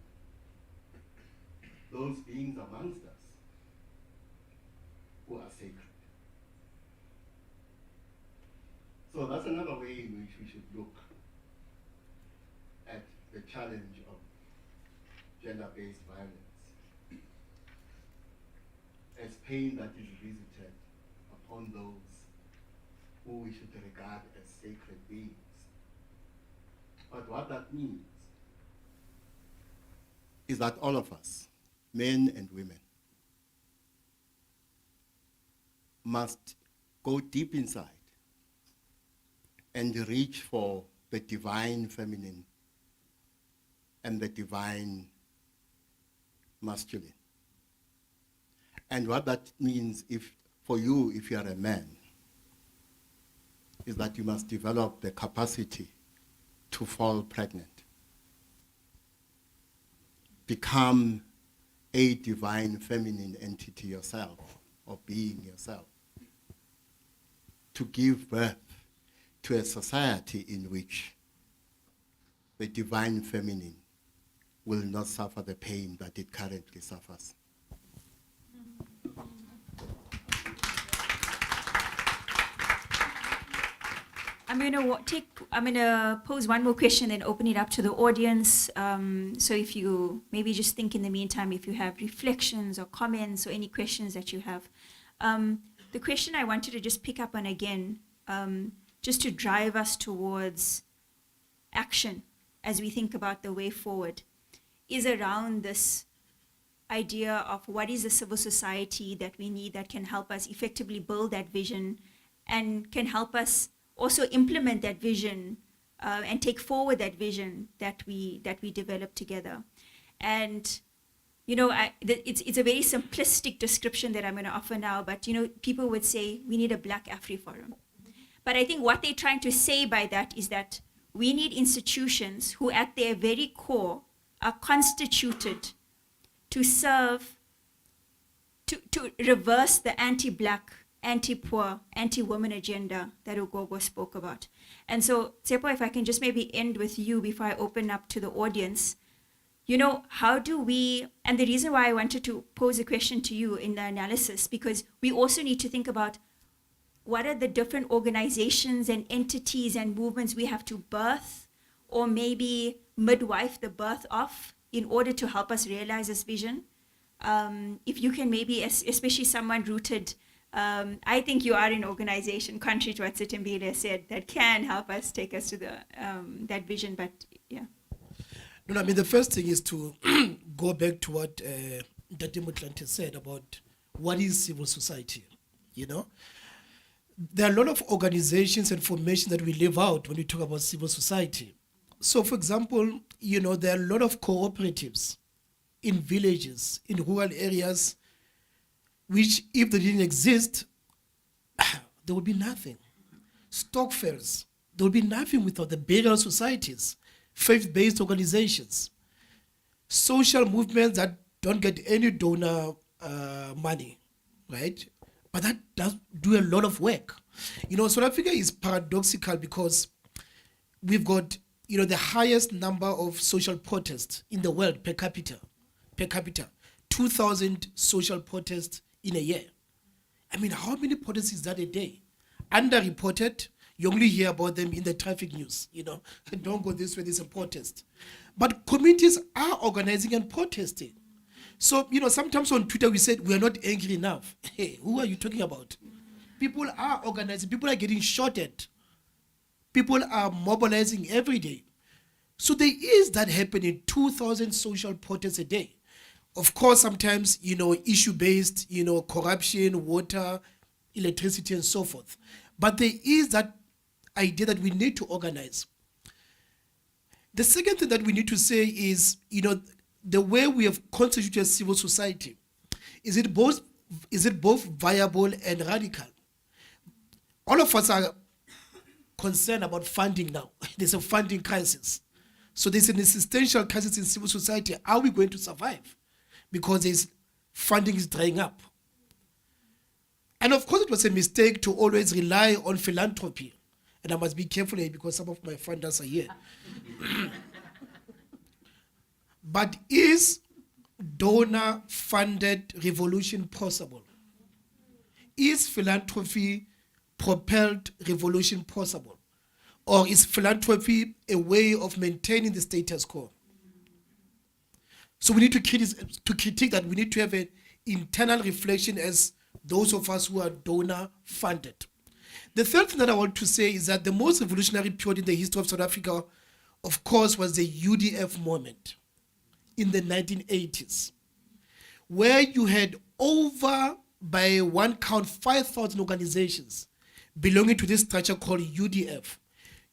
F: those beings amongst us who are sacred. So that's another way in which we should look at the challenge of gender-based violence as pain that is visited upon those who we should regard as sacred beings. But what that means is that all of us, men and women, must go deep inside and reach for the divine feminine and the divine masculine. And what that means for you, if you are a man, is that you must develop the capacity to fall pregnant. become a divine feminine entity yourself, or being yourself, to give birth to a society in which the divine feminine will not suffer the pain that it currently suffers.
B: I'm going to pose one more question and open it up to the audience. So if you maybe just think in the meantime, if you have reflections or comments or any questions that you have. The question I wanted to just pick up on again, just to drive us towards action as we think about the way forward, is around this idea of what is the civil society that we need that can help us effectively build that vision and can help us also implement that vision and take forward that vision that we develop together. And it's a very simplistic description that I'm going to offer now, but people would say we need a Black AfriForum. But I think what they're trying to say by that is that we need institutions who at their very core are constituted to serve, to reverse the anti-Black, anti-poor, anti-woman agenda that Ugogo spoke about. And so, Tsepo, if I can just maybe end with you before I open up to the audience, how do we, and the reason why I wanted to pose a question to you in the analysis, because we also need to think about what are the different organizations and entities and movements we have to birth or maybe midwife the birth of in order to help us realize this vision. If you can maybe, especially someone rooted, I think you are an organization, contrary to what Sitimbile said, that can help us take us to that vision, but yeah.
E: No, I mean, the first thing is to go back to what Dr. Mutlante said about what is civil society, There are a lot of organizations and formations that we live out when we talk about civil society. So, for example, there are a lot of cooperatives in villages, in rural areas, which if they didn't exist, there would be nothing. Stock fairs, there would be nothing without the burial societies, faith-based organizations, social movements that don't get any donor money, right? But that does do a lot of work. South Africa is paradoxical because we've got, the highest number of social protests in the world per capita. 2,000 social protests in a year. I mean, how many protests is that a day? Underreported, you only hear about them in the traffic news, Don't go this way, there's a protest. But communities are organizing and protesting. So, sometimes on Twitter we said, we are not angry enough. Hey, who are you talking about? People are organizing, people are getting shot at. People are mobilizing every day. So there is that happening, 2,000 social protests a day. Of course, sometimes, issue-based, corruption, water, electricity, and so forth. But there is that idea that we need to organize. The second thing that we need to say is, the way we have constituted civil society, is it both viable and radical? All of us are concerned about funding now. There's a funding crisis. So there's an existential crisis in civil society. Are we going to survive? Because funding is drying up. And of course, it was a mistake to always rely on philanthropy. And I must be careful here because some of my funders are here. But is donor-funded revolution possible? Is philanthropy-propelled revolution possible? Or is philanthropy a way of maintaining the status quo? So we need to critique that. We need to have an internal reflection as those of us who are donor-funded. The third thing that I want to say is that the most revolutionary period in the history of South Africa, of course, was the UDF moment in the 1980s, where you had over, by one count, 5,000 organizations belonging to this structure called UDF,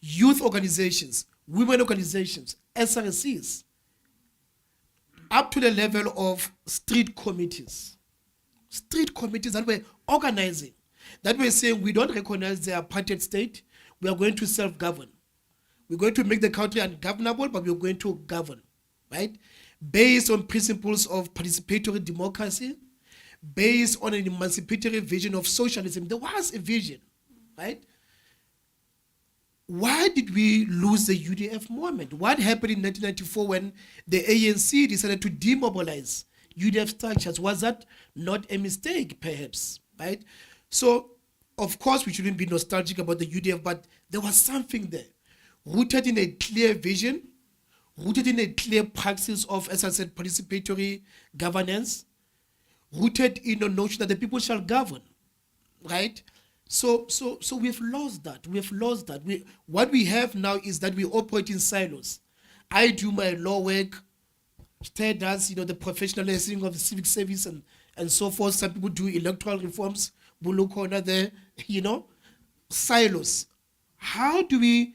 E: youth organizations, women organizations, SRCs, up to the level of street committees that were organizing, that were saying, we don't recognize the apartheid state, we are going to self-govern. We're going to make the country ungovernable, but we're going to govern, right? based on principles of participatory democracy, based on an emancipatory vision of socialism. There was a vision, right? Why did we lose the UDF movement? What happened in 1994 when the ANC decided to demobilize UDF structures? Was that not a mistake, perhaps, right? So, of course, we shouldn't be nostalgic about the UDF, but there was something there, rooted in a clear vision, rooted in a clear praxis of, as I said, participatory governance, rooted in a notion that the people shall govern, right? So we've lost that. We've lost that. What we have now is that we operate in silos. I do my law work. Ted does, the professionalizing of the civic service and so forth. Some people do electoral reforms. Bulu corner there, silos. How do we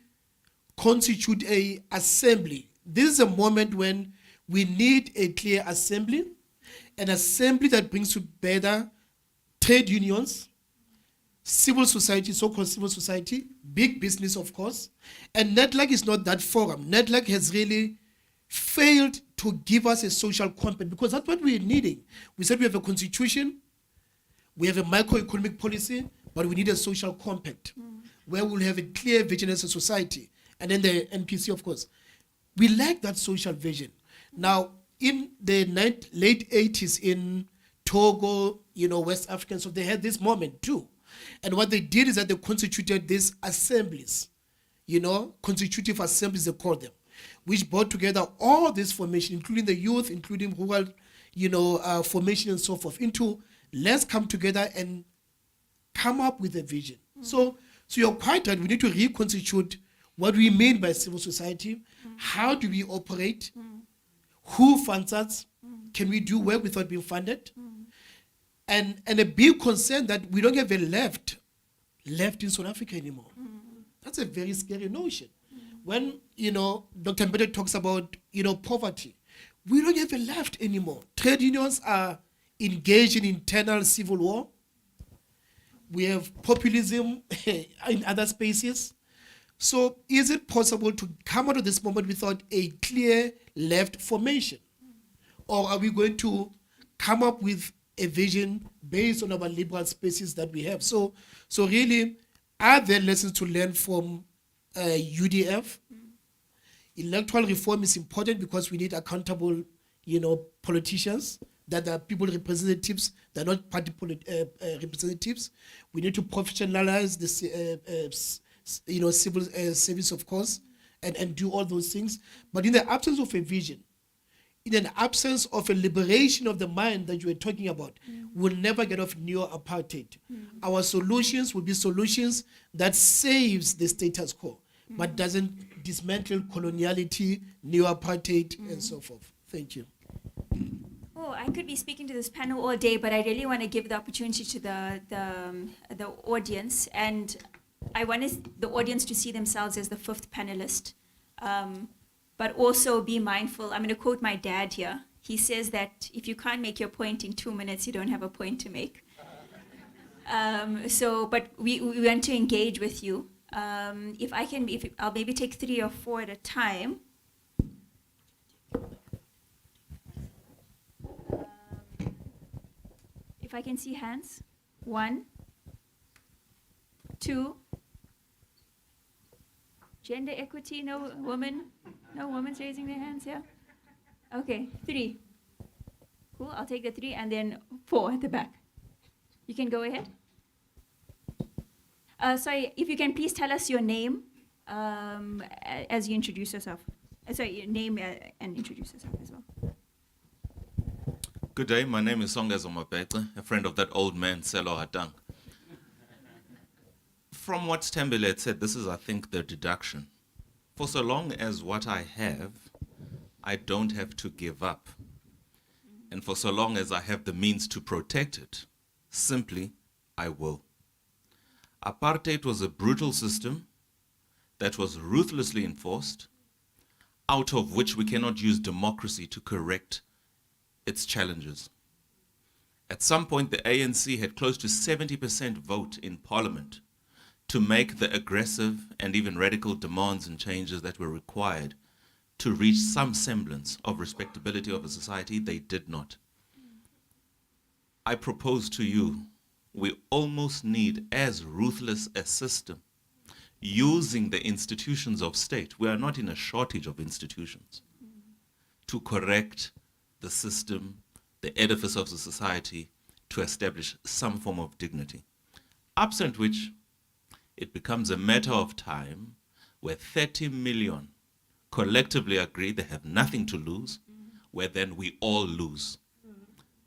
E: constitute a assembly? This is a moment when we need a clear assembly, an assembly that brings together trade unions, civil society, so-called civil society, big business, of course. And NETLAC is not that forum. NETLAC has really failed to give us a social compact, because that's what we're needing. We said we have a constitution, we have a microeconomic policy, but we need a social compact where we'll have a clear vision as a society. And then the NPC, of course. We lack that social vision. Now, in the late 80s in Togo, West African, so they had this moment too. And what they did is that they constituted these assemblies, constitutive assemblies, they call them, which brought together all this formation, including the youth, including rural, formation and so forth, into let's come together and come up with a vision. So you're quite right. We need to reconstitute what we mean by civil society. How do we operate? Who funds us? Can we do work without being funded? And a big concern that we don't have a left in South Africa anymore. That's a very scary notion. When, Dr. Mbete talks about, poverty, we don't have a left anymore. Trade unions are engaged in internal civil war. We have populism in other spaces. So is it possible to come out of this moment without a clear left formation? Or are we going to come up with a vision based on our liberal spaces that we have? So really, are there lessons to learn from UDF? Electoral reform is important because we need accountable, politicians that are people representatives, they're not party representatives. We need to professionalize the civil service, of course, and do all those things. But in the absence of a vision, in an absence of a liberation of the mind that you were talking about, we'll never get off neo-apartheid. Our solutions will be solutions that saves the status quo, but doesn't dismantle coloniality, neo-apartheid, and so forth. Thank you.
B: Oh, I could be speaking to this panel all day, but I really want to give the opportunity to the audience, and I want the audience to see themselves as the fifth panelist, but also be mindful. I'm going to quote my dad here. He says that if you can't make your point in 2 minutes, you don't have a point to make. But we want to engage with you. I'll maybe take 3 or 4 at a time. If I can see hands. 1, 2. Gender equity, no women's raising their hands, yeah? Okay, 3. Cool, I'll take the 3, and then 4 at the back. You can go ahead. Sorry, if you can please tell us your name as you introduce yourself. Your name and introduce yourself as well.
H: Good day, my name is Songezo Mabete, a friend of that old man, Selo Hatang. From what Tembele had said, this is, I think, the deduction. For so long as what I have, I don't have to give up. And for so long as I have the means to protect it, simply, I will. Apartheid was a brutal system that was ruthlessly enforced, out of which we cannot use democracy to correct its challenges. At some point, the ANC had close to 70% vote in parliament to make the aggressive and even radical demands and changes that were required to reach some semblance of respectability of a society, they did not. I propose to you, we almost need as ruthless a system using the institutions of state. We are not in a shortage of institutions to correct the system, the edifice of the society, to establish some form of dignity. Absent which, it becomes a matter of time where 30 million collectively agree they have nothing to lose, where then we all lose.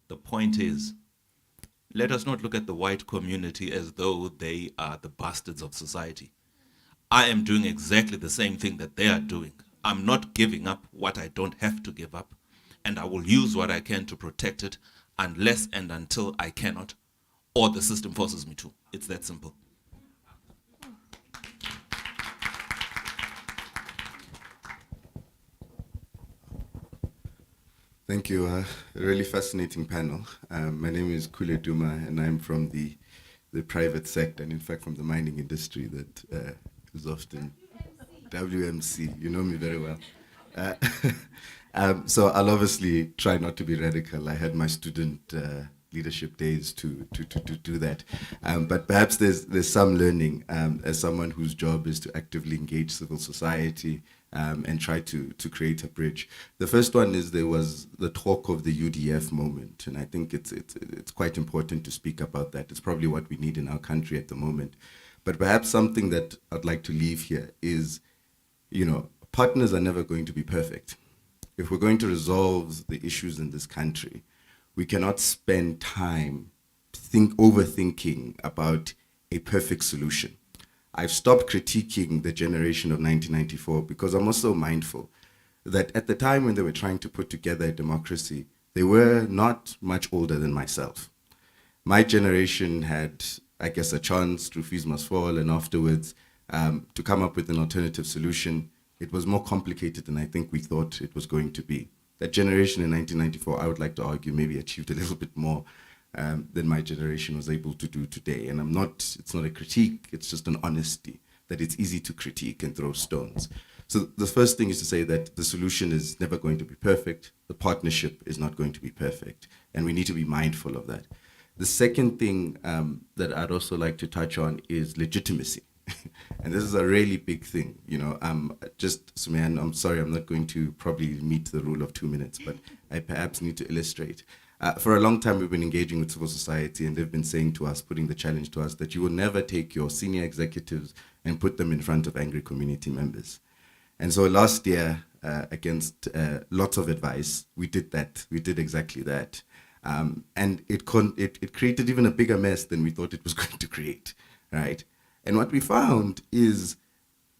H: The point is, let us not look at the white community as though they are the bastards of society. I am doing exactly the same thing that they are doing. I'm not giving up what I don't have to give up, and I will use what I can to protect it unless and until I cannot, or the system forces me to. It's that simple.
I: Thank you. A really fascinating panel. My name is Kule Duma, and I'm from the private sector, and in fact from the mining industry that is often WMC. You know me very well. So I'll obviously try not to be radical. I had my student leadership days to do that. But perhaps there's some learning as someone whose job is to actively engage civil society and try to create a bridge. The first one is there was the talk of the UDF moment, and I think it's quite important to speak about that. It's probably what we need in our country at the moment. But perhaps something that I'd like to leave here is, partners are never going to be perfect. If we're going to resolve the issues in this country, we cannot spend time overthinking about a perfect solution. I've stopped critiquing the generation of 1994 because I'm also mindful that at the time when they were trying to put together a democracy, they were not much older than myself. My generation had, I guess, a chance through Fees Must Fall and afterwards to come up with an alternative solution. It was more complicated than I think we thought it was going to be. That generation in 1994, I would like to argue, maybe achieved a little bit more than my generation was able to do today. And it's not a critique, it's just an honesty, that it's easy to critique and throw stones. So the first thing is to say that the solution is never going to be perfect, the partnership is not going to be perfect, and we need to be mindful of that. The second thing that I'd also like to touch on is legitimacy. And this is a really big thing, Sumayyan, I'm sorry, I'm not going to probably meet the rule of 2 minutes, but I perhaps need to illustrate. For a long time, we've been engaging with civil society, and they've been saying to us, putting the challenge to us, that you will never take your senior executives and put them in front of angry community members. And so last year, against lots of advice, we did that. We did exactly that. And it created even a bigger mess than we thought it was going to create, right? And what we found is,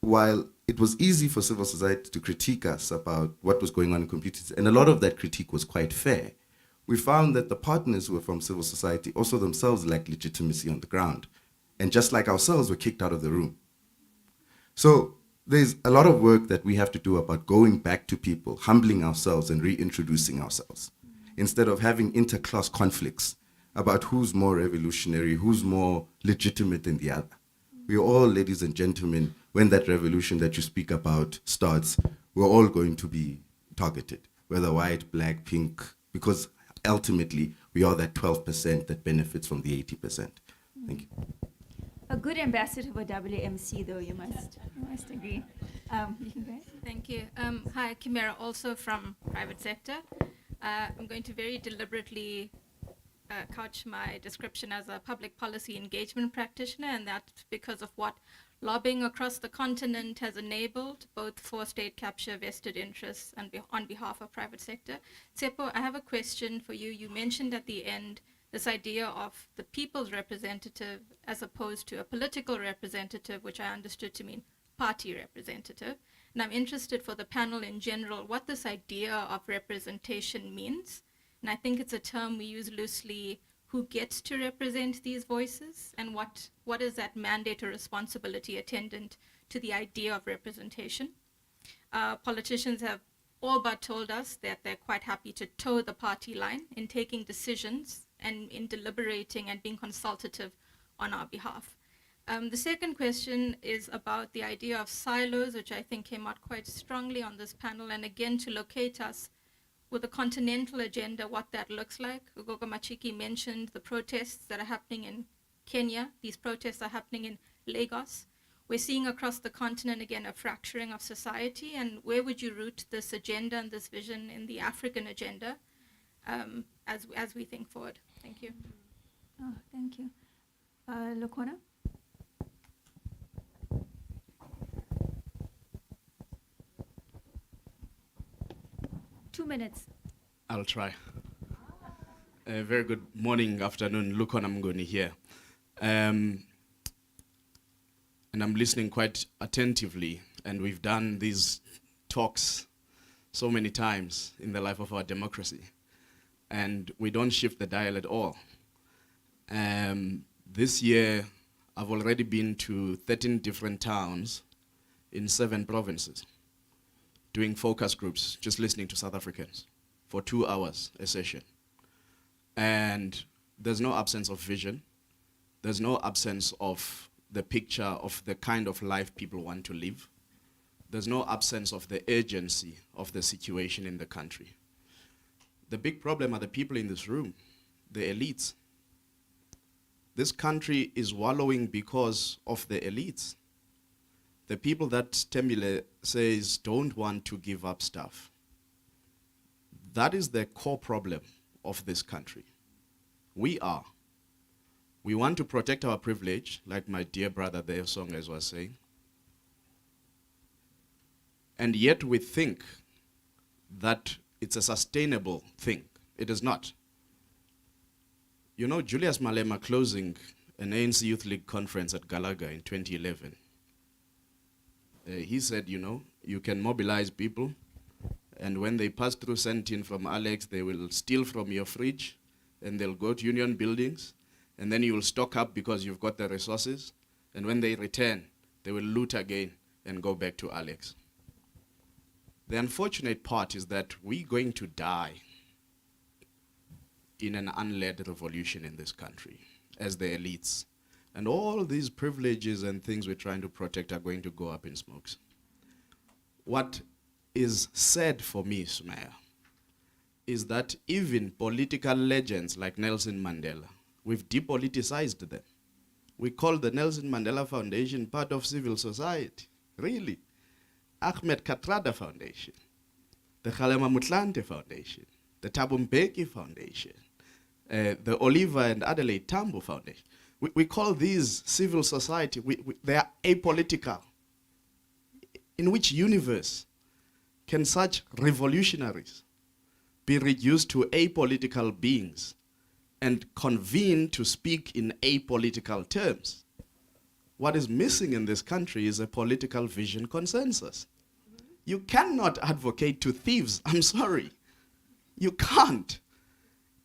I: while it was easy for civil society to critique us about what was going on in computers, and a lot of that critique was quite fair, we found that the partners who were from civil society also themselves lacked legitimacy on the ground. And just like ourselves, were kicked out of the room. So there's a lot of work that we have to do about going back to people, humbling ourselves and reintroducing ourselves, instead of having inter-class conflicts about who's more revolutionary, who's more legitimate than the other. We are all, ladies and gentlemen, when that revolution that you speak about starts, we're all going to be targeted, whether white, black, pink, because ultimately we are that 12% that benefits from the 80%. Thank you.
B: A good ambassador for WMC, though, you must agree. You can go ahead.
J: Thank you. Hi, Kimera, also from private sector. I'm going to very deliberately couch my description as a public policy engagement practitioner, and that's because of what lobbying across the continent has enabled, both for state capture, vested interests, and on behalf of private sector. Tsepo, I have a question for you. You mentioned at the end this idea of the people's representative as opposed to a political representative, which I understood to mean party representative. And I'm interested for the panel in general what this idea of representation means. And I think it's a term we use loosely. Who gets to represent these voices, and what is that mandate or responsibility attendant to the idea of representation? Politicians have all but told us that they're quite happy to toe the party line in taking decisions and in deliberating and being consultative on our behalf. The second question is about the idea of silos, which I think came out quite strongly on this panel, and again to locate us with a continental agenda, what that looks like. Ugogo Machiki mentioned the protests that are happening in Kenya. These protests are happening in Lagos. We're seeing across the continent, again, a fracturing of society. And where would you root this agenda and this vision in the African agenda as we think forward? Thank you.
B: Oh, thank you. Lokona? 2 minutes.
K: I'll try. A very good morning, afternoon. Lukon Amgoni here. And I'm listening quite attentively. And we've done these talks so many times in the life of our democracy. And we don't shift the dial at all. This year, I've already been to 13 different towns in 7 provinces, doing focus groups, just listening to South Africans for 2 hours a session. And there's no absence of vision. There's no absence of the picture of the kind of life people want to live. There's no absence of the urgency of the situation in the country. The big problem are the people in this room, the elites. This country is wallowing because of the elites. The people that Tembile says don't want to give up stuff. That is the core problem of this country. We want to protect our privilege, like my dear brother there, Songes was saying. And yet we think that it's a sustainable thing. It is not. You know, Julius Malema closing an ANC Youth League conference at Galaga in 2011. He said, you know, you can mobilize people, and when they pass through Sentin from Alex, they will steal from your fridge, and they'll go to union buildings, and then you will stock up because you've got the resources, and when they return, they will loot again and go back to Alex. The unfortunate part is that we're going to die in an unled revolution in this country as the elites. And all these privileges and things we're trying to protect are going to go up in smokes. What is sad for me, Sumaya, is that even political legends like Nelson Mandela, we've depoliticized them. We call the Nelson Mandela Foundation part of civil society. Really? Ahmed Katrada Foundation, the Kgalema Motlanthe Foundation, the Thabo Mbeki Foundation, the Oliver and Adelaide Tambo Foundation. We call these civil society, they are apolitical. In which universe can such revolutionaries be reduced to apolitical beings and convene to speak in apolitical terms? What is missing in this country is a political vision consensus. You cannot advocate to thieves, I'm sorry. You can't.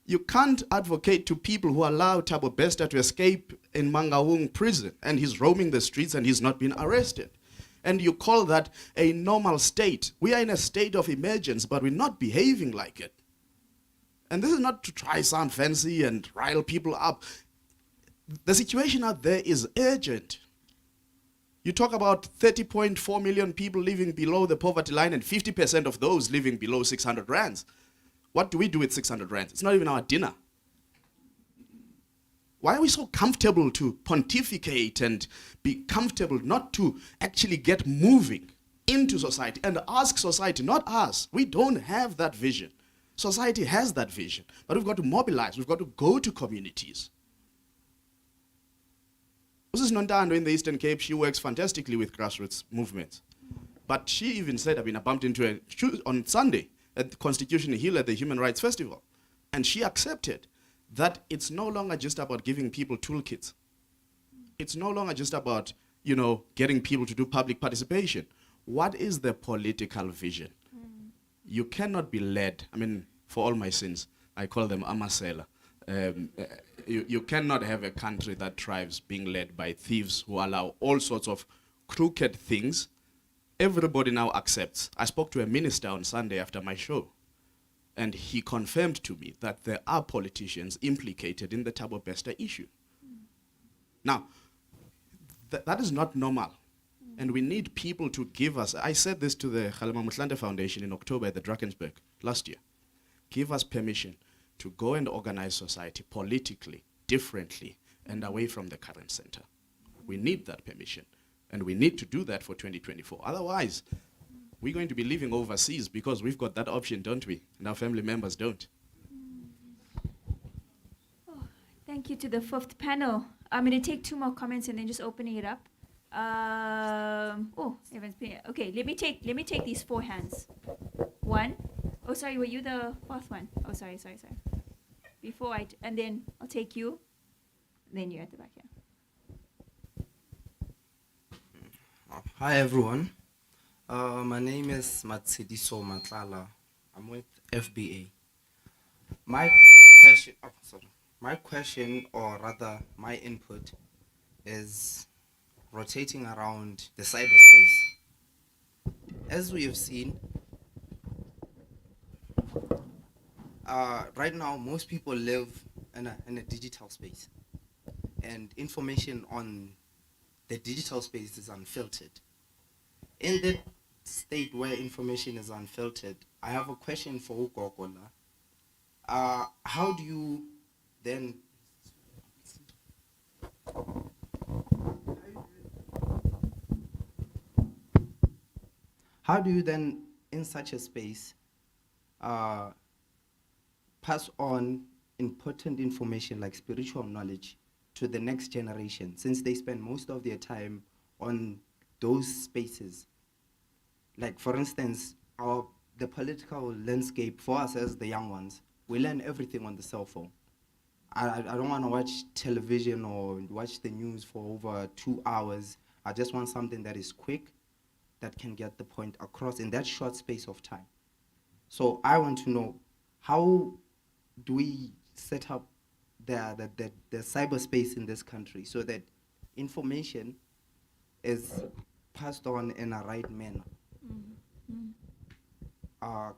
K: You can't advocate to people who allow Thabo Bester to escape in Mangaung prison and he's roaming the streets and he's not been arrested. And you call that a normal state. We are in a state of emergence, but we're not behaving like it. And this is not to try sound fancy and rile people up. The situation out there is urgent. You talk about 30.4 million people living below the poverty line and 50% of those living below 600 rands. What do we do with 600 rands? It's not even our dinner. Why are we so comfortable to pontificate and be comfortable not to actually get moving into society and ask society, not us. We don't have that vision. Society has that vision, but we've got to mobilize. We've got to go to communities. Mrs. Nontando in the Eastern Cape, she works fantastically with grassroots movements. But she even said, I bumped into her on Sunday at Constitution Hill at the Human Rights Festival. And she accepted that it's no longer just about giving people toolkits. It's no longer just about, getting people to do public participation. What is the political vision? You cannot be led. For all my sins, I call them amasela. You cannot have a country that thrives being led by thieves who allow all sorts of crooked things. Everybody now accepts. I spoke to a minister on Sunday after my show, and he confirmed to me that there are politicians implicated in the Thabo Bester issue. Now, that is not normal. And we need people to give us, I said this to the Kgalema Motlanthe Foundation in October at the Drakensberg last year. Give us permission to go and organize society politically, differently, and away from the current center. We need that permission. And we need to do that for 2024. Otherwise, we're going to be living overseas because we've got that option, don't we? And our family members don't.
B: Thank you to the fifth panel. I'm going to take 2 more comments and then just opening it up. Everyone's paying. Okay, let me take these 4 hands. 1. Oh, sorry, were you the 4th one? Oh, sorry. Before and then I'll take you. Then you're at the back here.
L: Hi everyone. My name is Matsidiso Matlala. I'm with FBA. My question, or rather my input, is rotating around the cyberspace. As we have seen, right now most people live in a digital space, and information on the digital space is unfiltered. In that state where information is unfiltered, I have a question for Ugogola. How do you then in such a space pass on important information like spiritual knowledge to the next generation, since they spend most of their time on those spaces? Like, for instance, the political landscape for us as the young ones, we learn everything on the cell phone. I don't want to watch television or watch the news for over 2 hours. I just want something that is quick, that can get the point across in that short space of time. So I want to know, how do we set up the cyberspace in this country so that information is passed on in a right manner?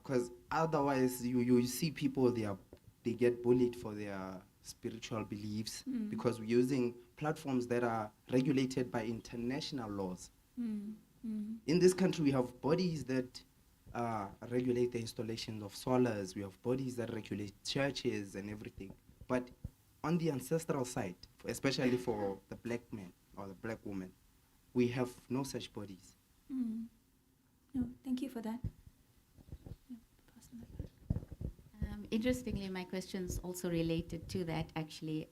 L: Because otherwise you see people, they get bullied for their spiritual beliefs because we're using platforms that are regulated by international laws. In this country, we have bodies that regulate the installation of solars. We have bodies that regulate churches and everything. But on the ancestral side, especially for the black man or the black woman, we have no such bodies.
B: No, thank you for that.
M: Interestingly, my question's also related to that, actually.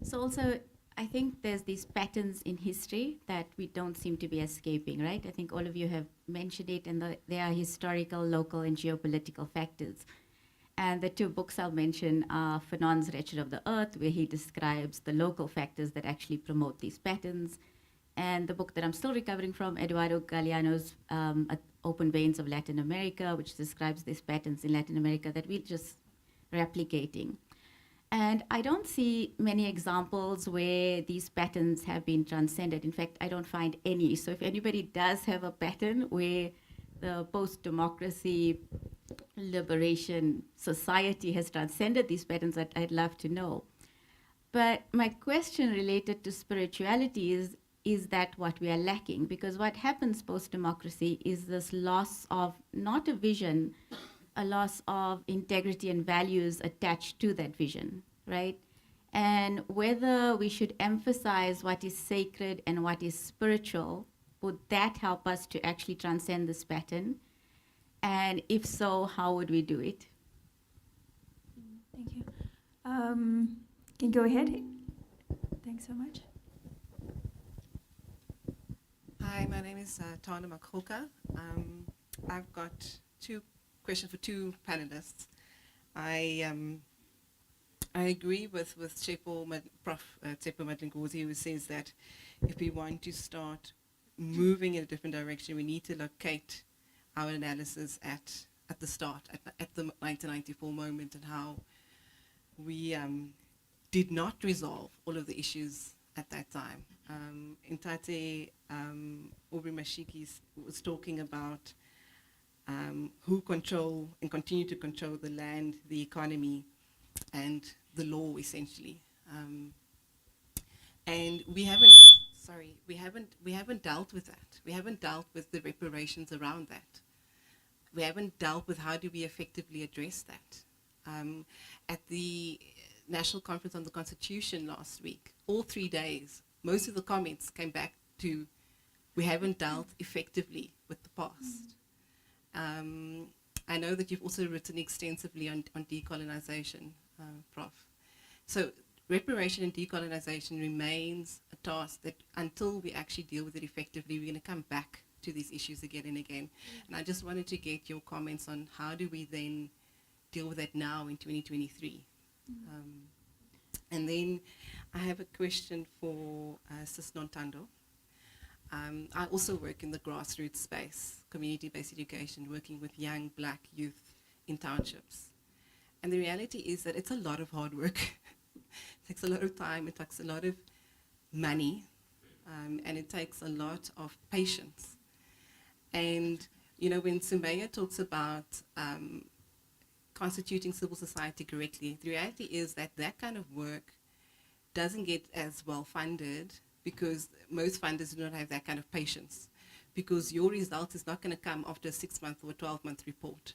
M: So also, I think there's these patterns in history that we don't seem to be escaping, right? I think all of you have mentioned it, and there are historical, local, and geopolitical factors. And the 2 books I'll mention are Fanon's Wretched of the Earth, where he describes the local factors that actually promote these patterns. And the book that I'm still recovering from, Eduardo Galeano's Open Veins of Latin America, which describes these patterns in Latin America that we're just replicating. And I don't see many examples where these patterns have been transcended. In fact, I don't find any. So if anybody does have a pattern where the post-democracy liberation society has transcended these patterns, I'd love to know. But my question related to spirituality is that what we are lacking? Because what happens post-democracy is this loss of not a vision, a loss of integrity and values attached to that vision, right? And whether we should emphasize what is sacred and what is spiritual, would that help us to actually transcend this pattern? And if so, how would we do it?
B: Thank you. Can you go ahead? Thanks so much.
N: Hi, my name is Tana Makhoka. I've got 2 questions for 2 panelists. I agree with Prof. Tsepo Madlingozi, who says that if we want to start moving in a different direction, we need to locate our analysis at the start, at the 1994 moment, and how we did not resolve all of the issues at that time. Intate Aubrey Mashiki was talking about who control and continue to control the land, the economy, and the law, essentially. And we we haven't dealt with that. We haven't dealt with the reparations around that. We haven't dealt with how do we effectively address that. At the National Conference on the Constitution last week, all 3 days, most of the comments came back to we haven't dealt effectively with the past. I know that you've also written extensively on decolonization, Prof. So reparation and decolonization remains a task that until we actually deal with it effectively, we're going to come back to these issues again and again. And I just wanted to get your comments on how do we then deal with that now in 2023. And then I have a question for Sis Nontando. I also work in the grassroots space, community-based education, working with young black youth in townships. And the reality is that it's a lot of hard work. It takes a lot of time, it takes a lot of money, and it takes a lot of patience. And, you know, when Sumaya talks about constituting civil society correctly, the reality is that that kind of work doesn't get as well funded because most funders do not have that kind of patience, because your result is not going to come after a 6-month or a 12-month report.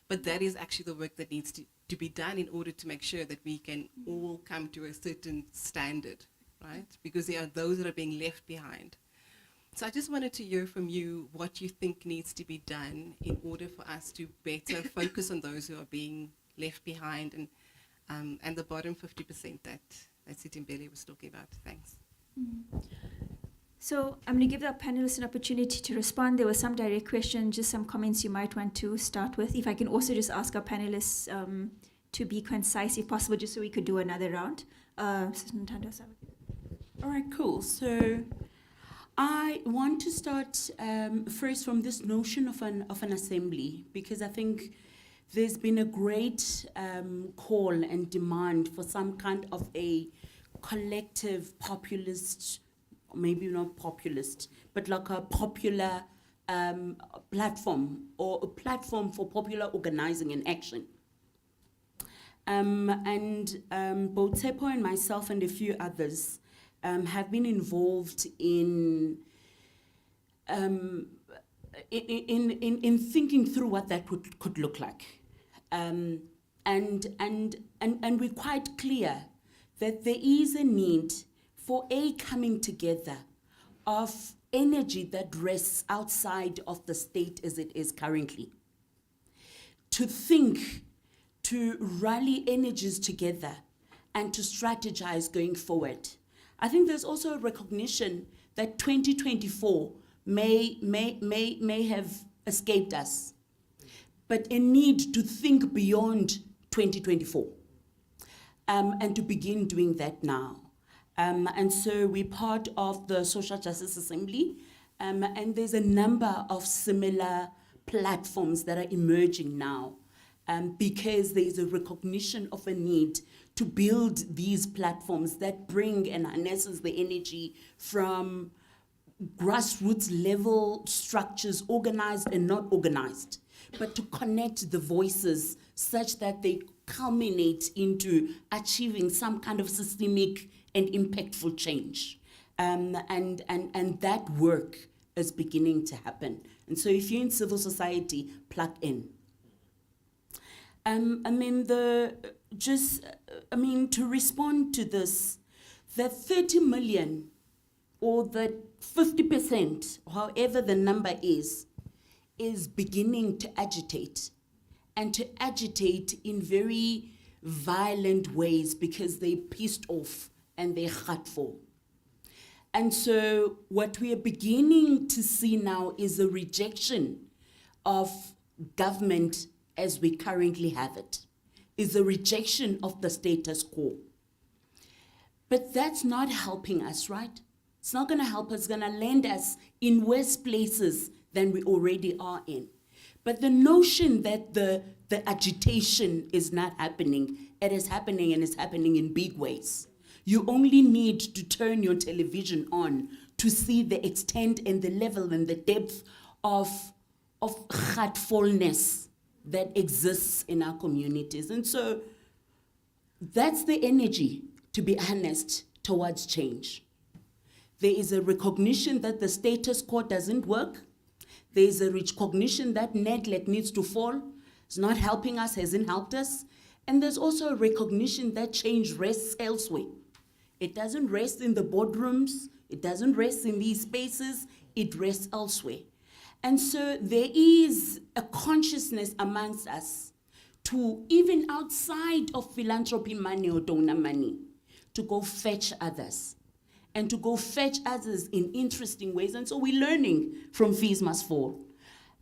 N: But that is actually the work that needs to be done in order to make sure that we can all come to a certain standard, right? Because there are those that are being left behind. So I just wanted to hear from you what you think needs to be done in order for us to better focus on those who are being left behind and the bottom 50% that Sitimbele was talking about. Thanks.
B: So I'm going to give the panelists an opportunity to respond. There were some direct questions, just some comments you might want to start with. If I can also just ask our panelists to be concise if possible, just so we could do another round. All
O: right, cool. So I want to start first from this notion of an assembly, because I think there's been a great call and demand for some kind of a collective populist, maybe not populist, but like a popular platform, or a platform for popular organizing and action. Both Tsepo and myself and a few others have been involved in thinking through what that could look like. And we're quite clear that there is a need for a coming together of energy that rests outside of the state as it is currently. To think, to rally energies together and to strategize going forward. I think there's also a recognition that 2024 may have escaped us, but a need to think beyond 2024 and to begin doing that now. And so we're part of the Social Justice Assembly, and there's a number of similar platforms that are emerging now, because there's a recognition of a need to build these platforms that bring and harnesses the energy from grassroots level structures, organized and not organized, but to connect the voices such that they culminate into achieving some kind of systemic and impactful change. And that work is beginning to happen. And so if you're in civil society, plug in. And then to respond to this, the 30 million or the 50%, however the number is beginning to agitate, and to agitate in very violent ways because they're pissed off and they're hurtful. And so what we are beginning to see now is a rejection of government as we currently have it, is a rejection of the status quo. But that's not helping us, right? It's not gonna help us, it's gonna land us in worse places than we already are in. But the notion that the agitation is not happening, it is happening, and it's happening in big ways. You only need to turn your television on to see the extent and the level and the depth of heartfulness that exists in our communities. And so that's the energy, to be honest, towards change. There is a recognition that the status quo doesn't work. There is a recognition that NEDLEC needs to fall. It's not helping us, hasn't helped us. And there's also a recognition that change rests elsewhere. It doesn't rest in the boardrooms. It doesn't rest in these spaces. It rests elsewhere. And so there is a consciousness amongst us to, even outside of philanthropy money or donor money, to go fetch others. And to go fetch others in interesting ways. And so we're learning from Fees Must Fall.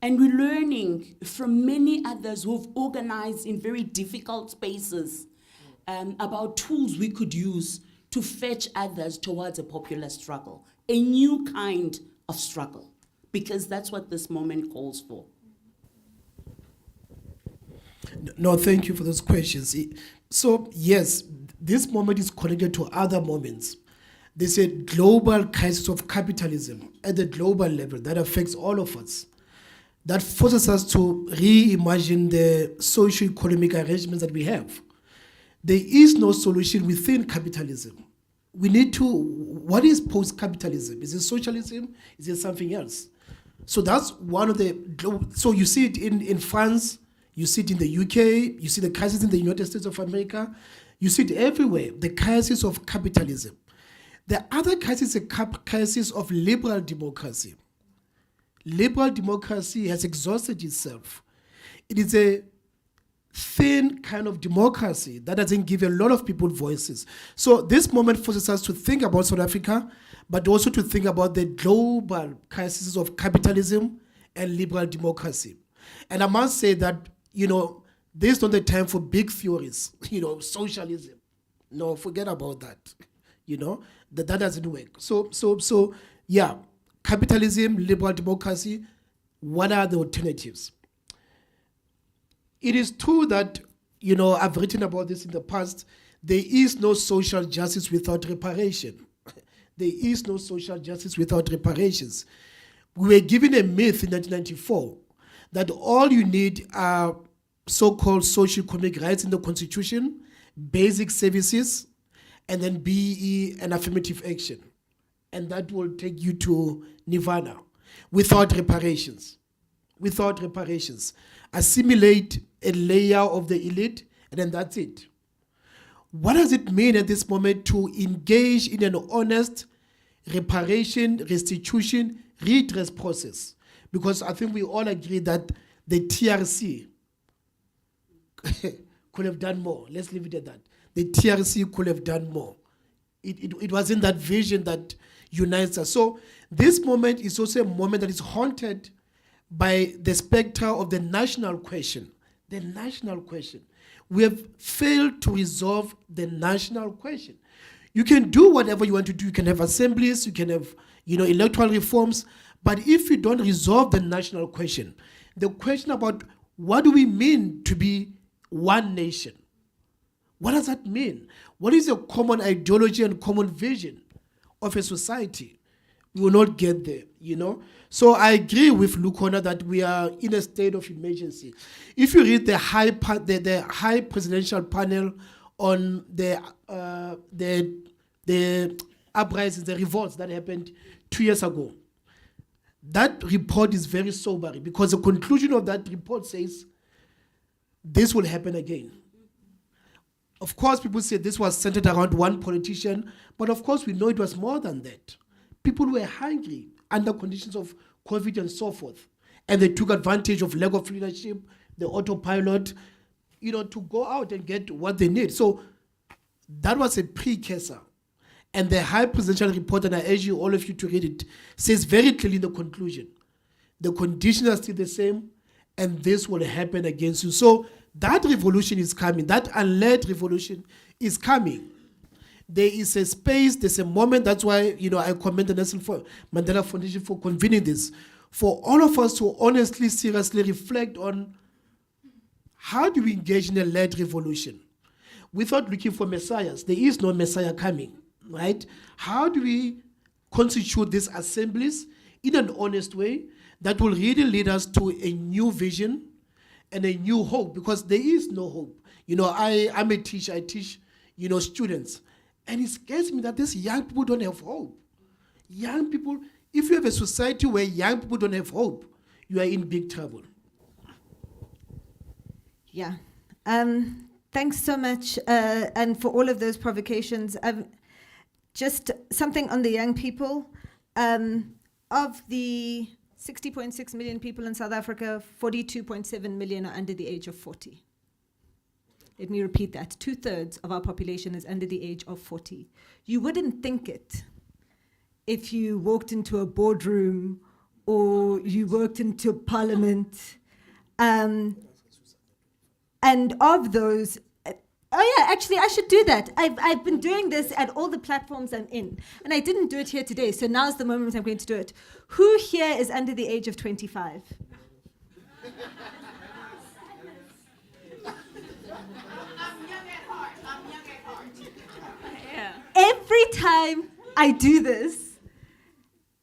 O: And we're learning from many others who've organized in very difficult spaces about tools we could use to fetch others towards a popular struggle, a new kind of struggle, because that's what this moment calls for.
E: No, thank you for those questions. So, yes, this moment is connected to other moments. There's a global crisis of capitalism at the global level that affects all of us, that forces us to reimagine the socio-economic arrangements that we have. There is no solution within capitalism. We need to, what is post-capitalism? Is it socialism? Is it something else? So that's one of the, so you see it in France, you see it in the UK, you see the crisis in the United States of America, you see it everywhere, the crisis of capitalism. The other crisis is a crisis of liberal democracy. Liberal democracy has exhausted itself. It is a thin kind of democracy that doesn't give a lot of people voices. So this moment forces us to think about South Africa, but also to think about the global crises of capitalism and liberal democracy. And I must say that, this is not the time for big theories, socialism. No, forget about that. That doesn't work. So, yeah, capitalism, liberal democracy, what are the alternatives? It is true that, I've written about this in the past, there is no social justice without reparation. There is no social justice without reparations. We were given a myth in 1994 that all you need are so-called socio-economic rights in the Constitution, basic services, and then BE and affirmative action. And that will take you to nirvana without reparations. Without reparations. Assimilate a layer of the elite, and then that's it. What does it mean at this moment to engage in an honest reparation, restitution, redress process? Because I think we all agree that the TRC could have done more. Let's leave it at that. The TRC could have done more. It wasn't that vision that unites us. So this moment is also a moment that is haunted by the spectre of the national question. The national question. We have failed to resolve the national question. You can do whatever you want to do. You can have assemblies, you can have electoral reforms, but if you don't resolve the national question, the question about what do we mean to be one nation? What does that mean? What is a common ideology and common vision of a society? We will not get there, So I agree with Lukona that we are in a state of emergency. If you read the high presidential panel on the uprisings, the revolts that happened 2 years ago, that report is very sobering because the conclusion of that report says this will happen again. Of course, people say this was centered around one politician, but of course we know it was more than that. People were hungry under conditions of COVID and so forth, and they took advantage of lack of leadership, the autopilot, to go out and get what they need. So that was a precursor. And the high presidential report, and I urge you, all of you to read it, says very clearly in the conclusion, the conditions are still the same, and this will happen against you. So that revolution is coming. That unled revolution is coming. There is a space, there's a moment. That's why, I commend the Nelson Mandela Foundation for convening this. For all of us to honestly, seriously reflect on how do we engage in a led revolution without looking for messiahs. There is no messiah coming, right? How do we constitute these assemblies in an honest way that will really lead us to a new vision and a new hope? Because there is no hope. I'm a teacher, I teach, students. And it scares me that these young people don't have hope. young people, if you have a society where young people don't have hope, you are in big trouble.
D: Yeah. Thanks so much, and for all of those provocations. Just something on the young people. Of the 60.6 million people in South Africa, 42.7 million are under the age of 40. Let me repeat that. 2/3 of our population is under the age of 40. You wouldn't think it if you walked into a boardroom or you walked into parliament. And of those, oh yeah, actually I should do that. I've been doing this at all the platforms I'm in. And I didn't do it here today, so now's the moment I'm going to do it. Who here is under the age of 25? Every time I do this,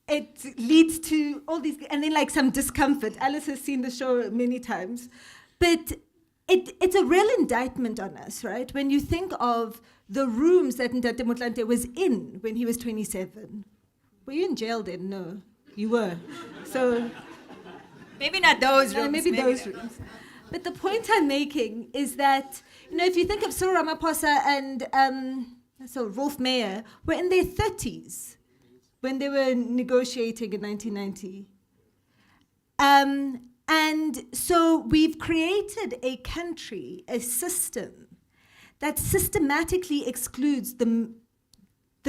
D: it leads to all these, and then like some discomfort. Alice has seen the show many times. But it's a real indictment on us, right? When you think of the rooms that Ntate Motlanthe was in when he was 27. Were you in jail then? No, you were. So
B: Maybe not those rooms.
D: maybe those rooms. But the point I'm making is that, if you think of Cyril Ramaphosa and Rolf Meyer, were in their 30s when they were negotiating in 1990. And so we've created a country, a system, that systematically excludes the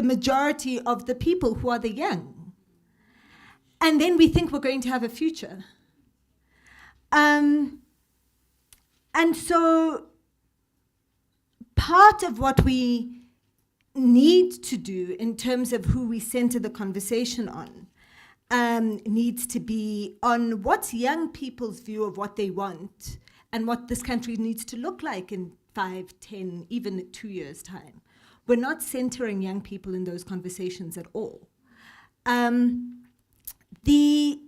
D: majority of the people who are the young. And then we think we're going to have a future. And so part of what we need to do in terms of who we center the conversation on needs to be on what's young people's view of what they want and what this country needs to look like in 5, 10, even 2 years' time. We're not centering young people in those conversations at all. The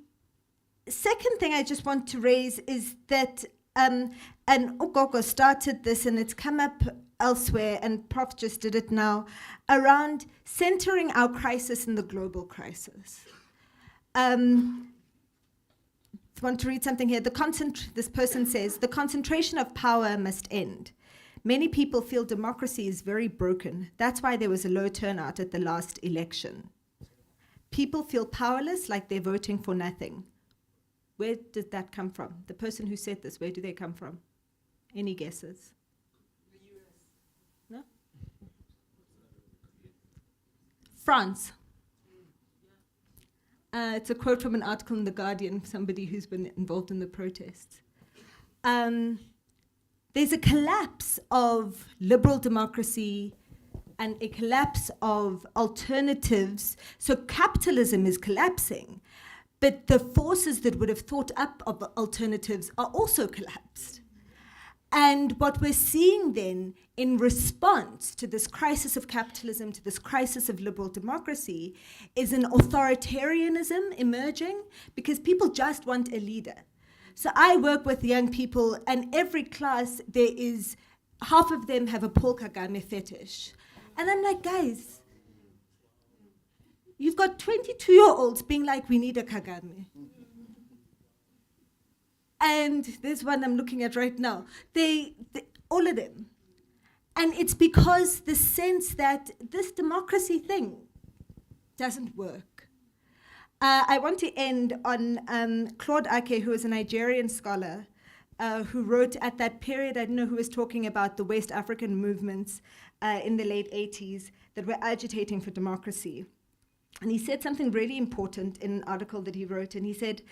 D: second thing I just want to raise is that, and Ukoko started this and it's come up elsewhere, and Prof just did it now, around centering our crisis in the global crisis. I want to read something here. This person says, the concentration of power must end. Many people feel democracy is very broken. That's why there was a low turnout at the last election. People feel powerless, like they're voting for nothing. Where did that come from? The person who said this, where do they come from? Any guesses? No? France. It's a quote from an article in The Guardian, somebody who's been involved in the protests. There's a collapse of liberal democracy and a collapse of alternatives. So capitalism is collapsing, but the forces that would have thought up of alternatives are also collapsed. And what we're seeing then in response to this crisis of capitalism, to this crisis of liberal democracy, is an authoritarianism emerging because people just want a leader. So I work with young people, and every class there is, half of them have a Paul Kagame fetish. And I'm like, guys, you've got 22-year-olds being like, we need a Kagame. And there's one I'm looking at right now. They all of them. And it's because the sense that this democracy thing doesn't work. I want to end on Claude Ake, who is a Nigerian scholar, who wrote at that period, I don't know who was talking about the West African movements in the late 80s that were agitating for democracy. And he said something really important in an article that he wrote, and he said,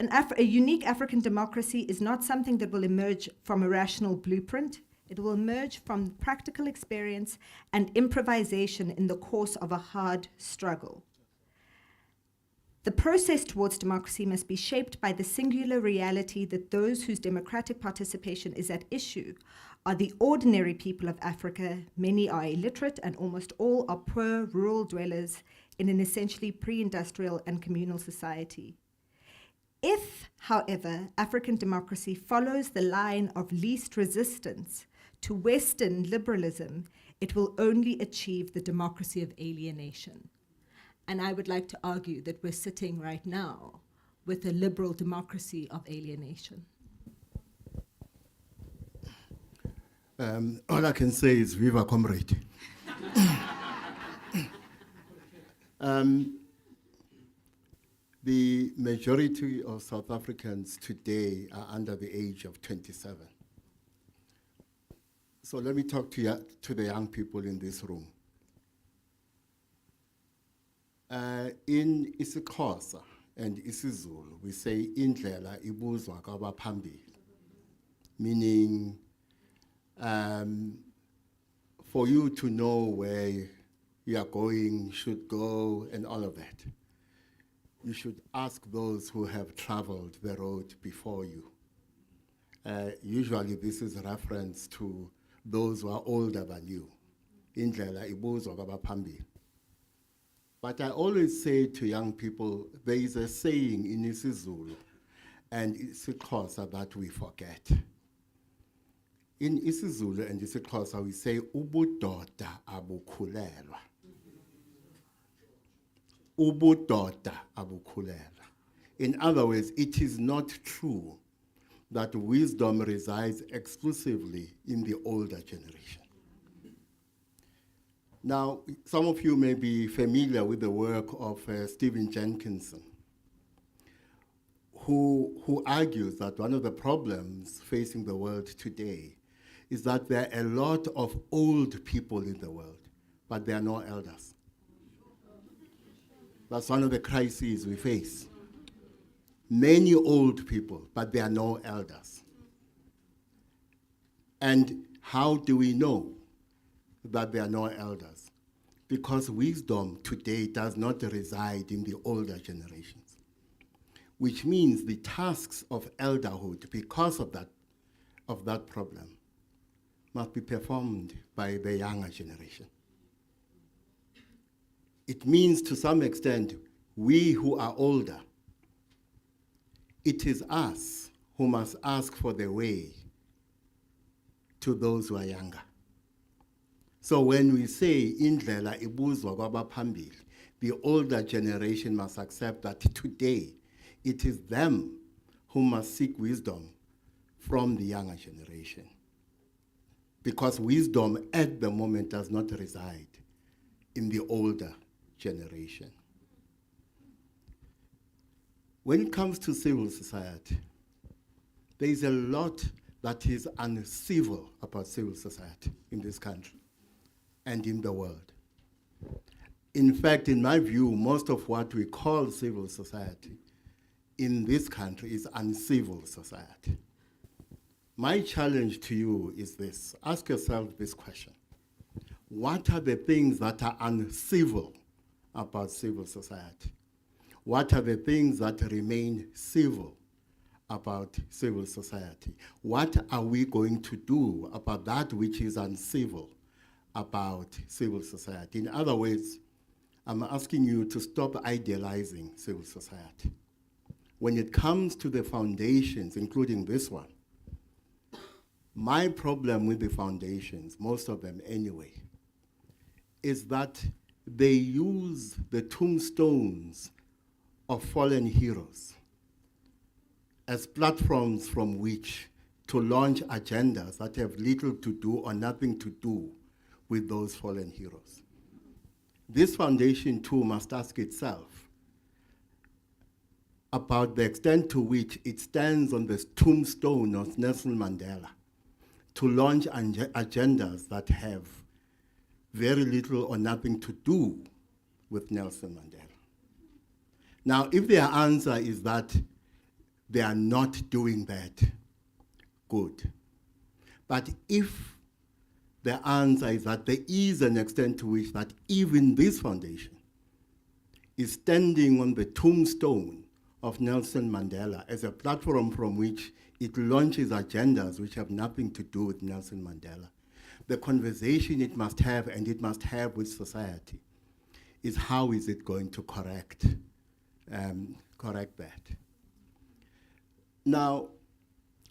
D: a unique African democracy is not something that will emerge from a rational blueprint. It will emerge from practical experience and improvisation in the course of a hard struggle. The process towards democracy must be shaped by the singular reality that those whose democratic participation is at issue are the ordinary people of Africa. Many are illiterate and almost all are poor rural dwellers in an essentially pre-industrial and communal society. If, however, African democracy follows the line of least resistance to Western liberalism, it will only achieve the democracy of alienation. And I would like to argue that we're sitting right now with a liberal democracy of alienation.
F: All I can say is viva comrade. The majority of South Africans today are under the age of 27. So let me talk to the young people in this room. In isiXhosa and isiZulu, we say indlela ibuzwa kwabaphambili, meaning for you to know where you are going, should go, and all of that, you should ask those who have traveled the road before you. Usually this is a reference to those who are older than you. Indlela ibuzwa kwabaphambili. But I always say to young people, there is a saying in isiZulu and isiXhosa that we forget. In isiZulu and isiXhosa we say ubudoda abukhulelwa. Ubudoda abukhulelwa. In other words, it is not true that wisdom resides exclusively in the older generation. Now, some of you may be familiar with the work of Stephen Jenkinson, who argues that one of the problems facing the world today is that there are a lot of old people in the world, but there are no elders. That's one of the crises we face. Many old people, but there are no elders. And how do we know that there are no elders? Because wisdom today does not reside in the older generations, which means the tasks of elderhood, because of that problem, must be performed by the younger generation. It means to some extent, we who are older, it is us who must ask for the way to those who are younger. So when we say indlela ibuzwa kwabaphambili, the older generation must accept that today it is them who must seek wisdom from the younger generation. Because wisdom at the moment does not reside in the older generation. When it comes to civil society, there is a lot that is uncivil about civil society in this country and in the world. In fact, in my view, most of what we call civil society in this country is uncivil society. My challenge to you is this. Ask yourself this question. What are the things that are uncivil about civil society? What are the things that remain civil about civil society? What are we going to do about that which is uncivil about civil society? In other words, I'm asking you to stop idealizing civil society. When it comes to the foundations, including this one, my problem with the foundations, most of them anyway, is that they use the tombstones of fallen heroes as platforms from which to launch agendas that have little to do or nothing to do with those fallen heroes. This foundation too must ask itself about the extent to which it stands on the tombstone of Nelson Mandela to launch agendas that have very little or nothing to do with Nelson Mandela. Now, if their answer is that they are not doing that, good. But if the answer is that there is an extent to which that even this foundation is standing on the tombstone of Nelson Mandela as a platform from which it launches agendas which have nothing to do with Nelson Mandela, the conversation it must have, and it must have with society, is how is it going to correct that. Now,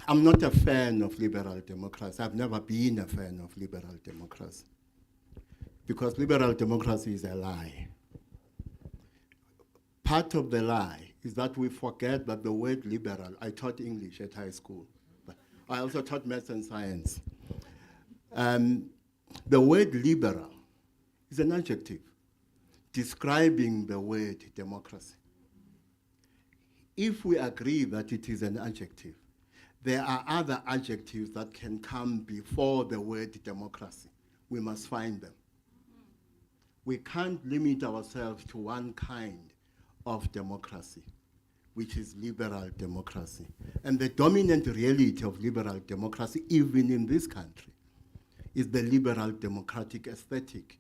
F: I'm not a fan of liberal democracy. I've never been a fan of liberal democracy, because liberal democracy is a lie. part of the lie is that we forget that the word liberal, I taught English at high school, but I also taught maths and science. The word liberal is an adjective describing the word democracy. If we agree that it is an adjective, there are other adjectives that can come before the word democracy. We must find them. We can't limit ourselves to one kind of democracy, which is liberal democracy. And the dominant reality of liberal democracy, even in this country, is the liberal democratic aesthetic.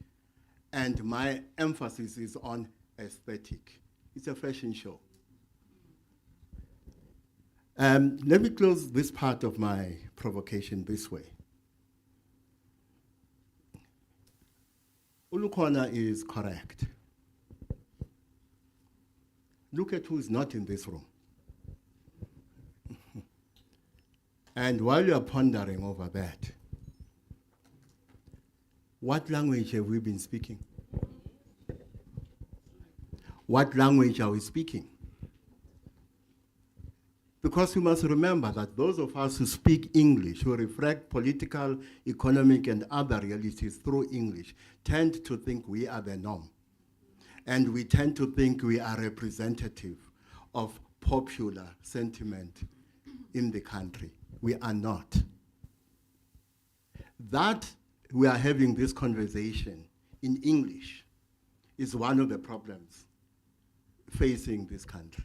F: And my emphasis is on aesthetic. It's a fashion show. Let me close this part of my provocation this way. Ulukhona is correct. Look at who's not in this room. And while you are pondering over that, what language have we been speaking? What language are we speaking? Because we must remember that those of us who speak English, who reflect political, economic, and other realities through English, tend to think we are the norm. And we tend to think we are representative of popular sentiment in the country. We are not. That we are having this conversation in English is one of the problems facing this country.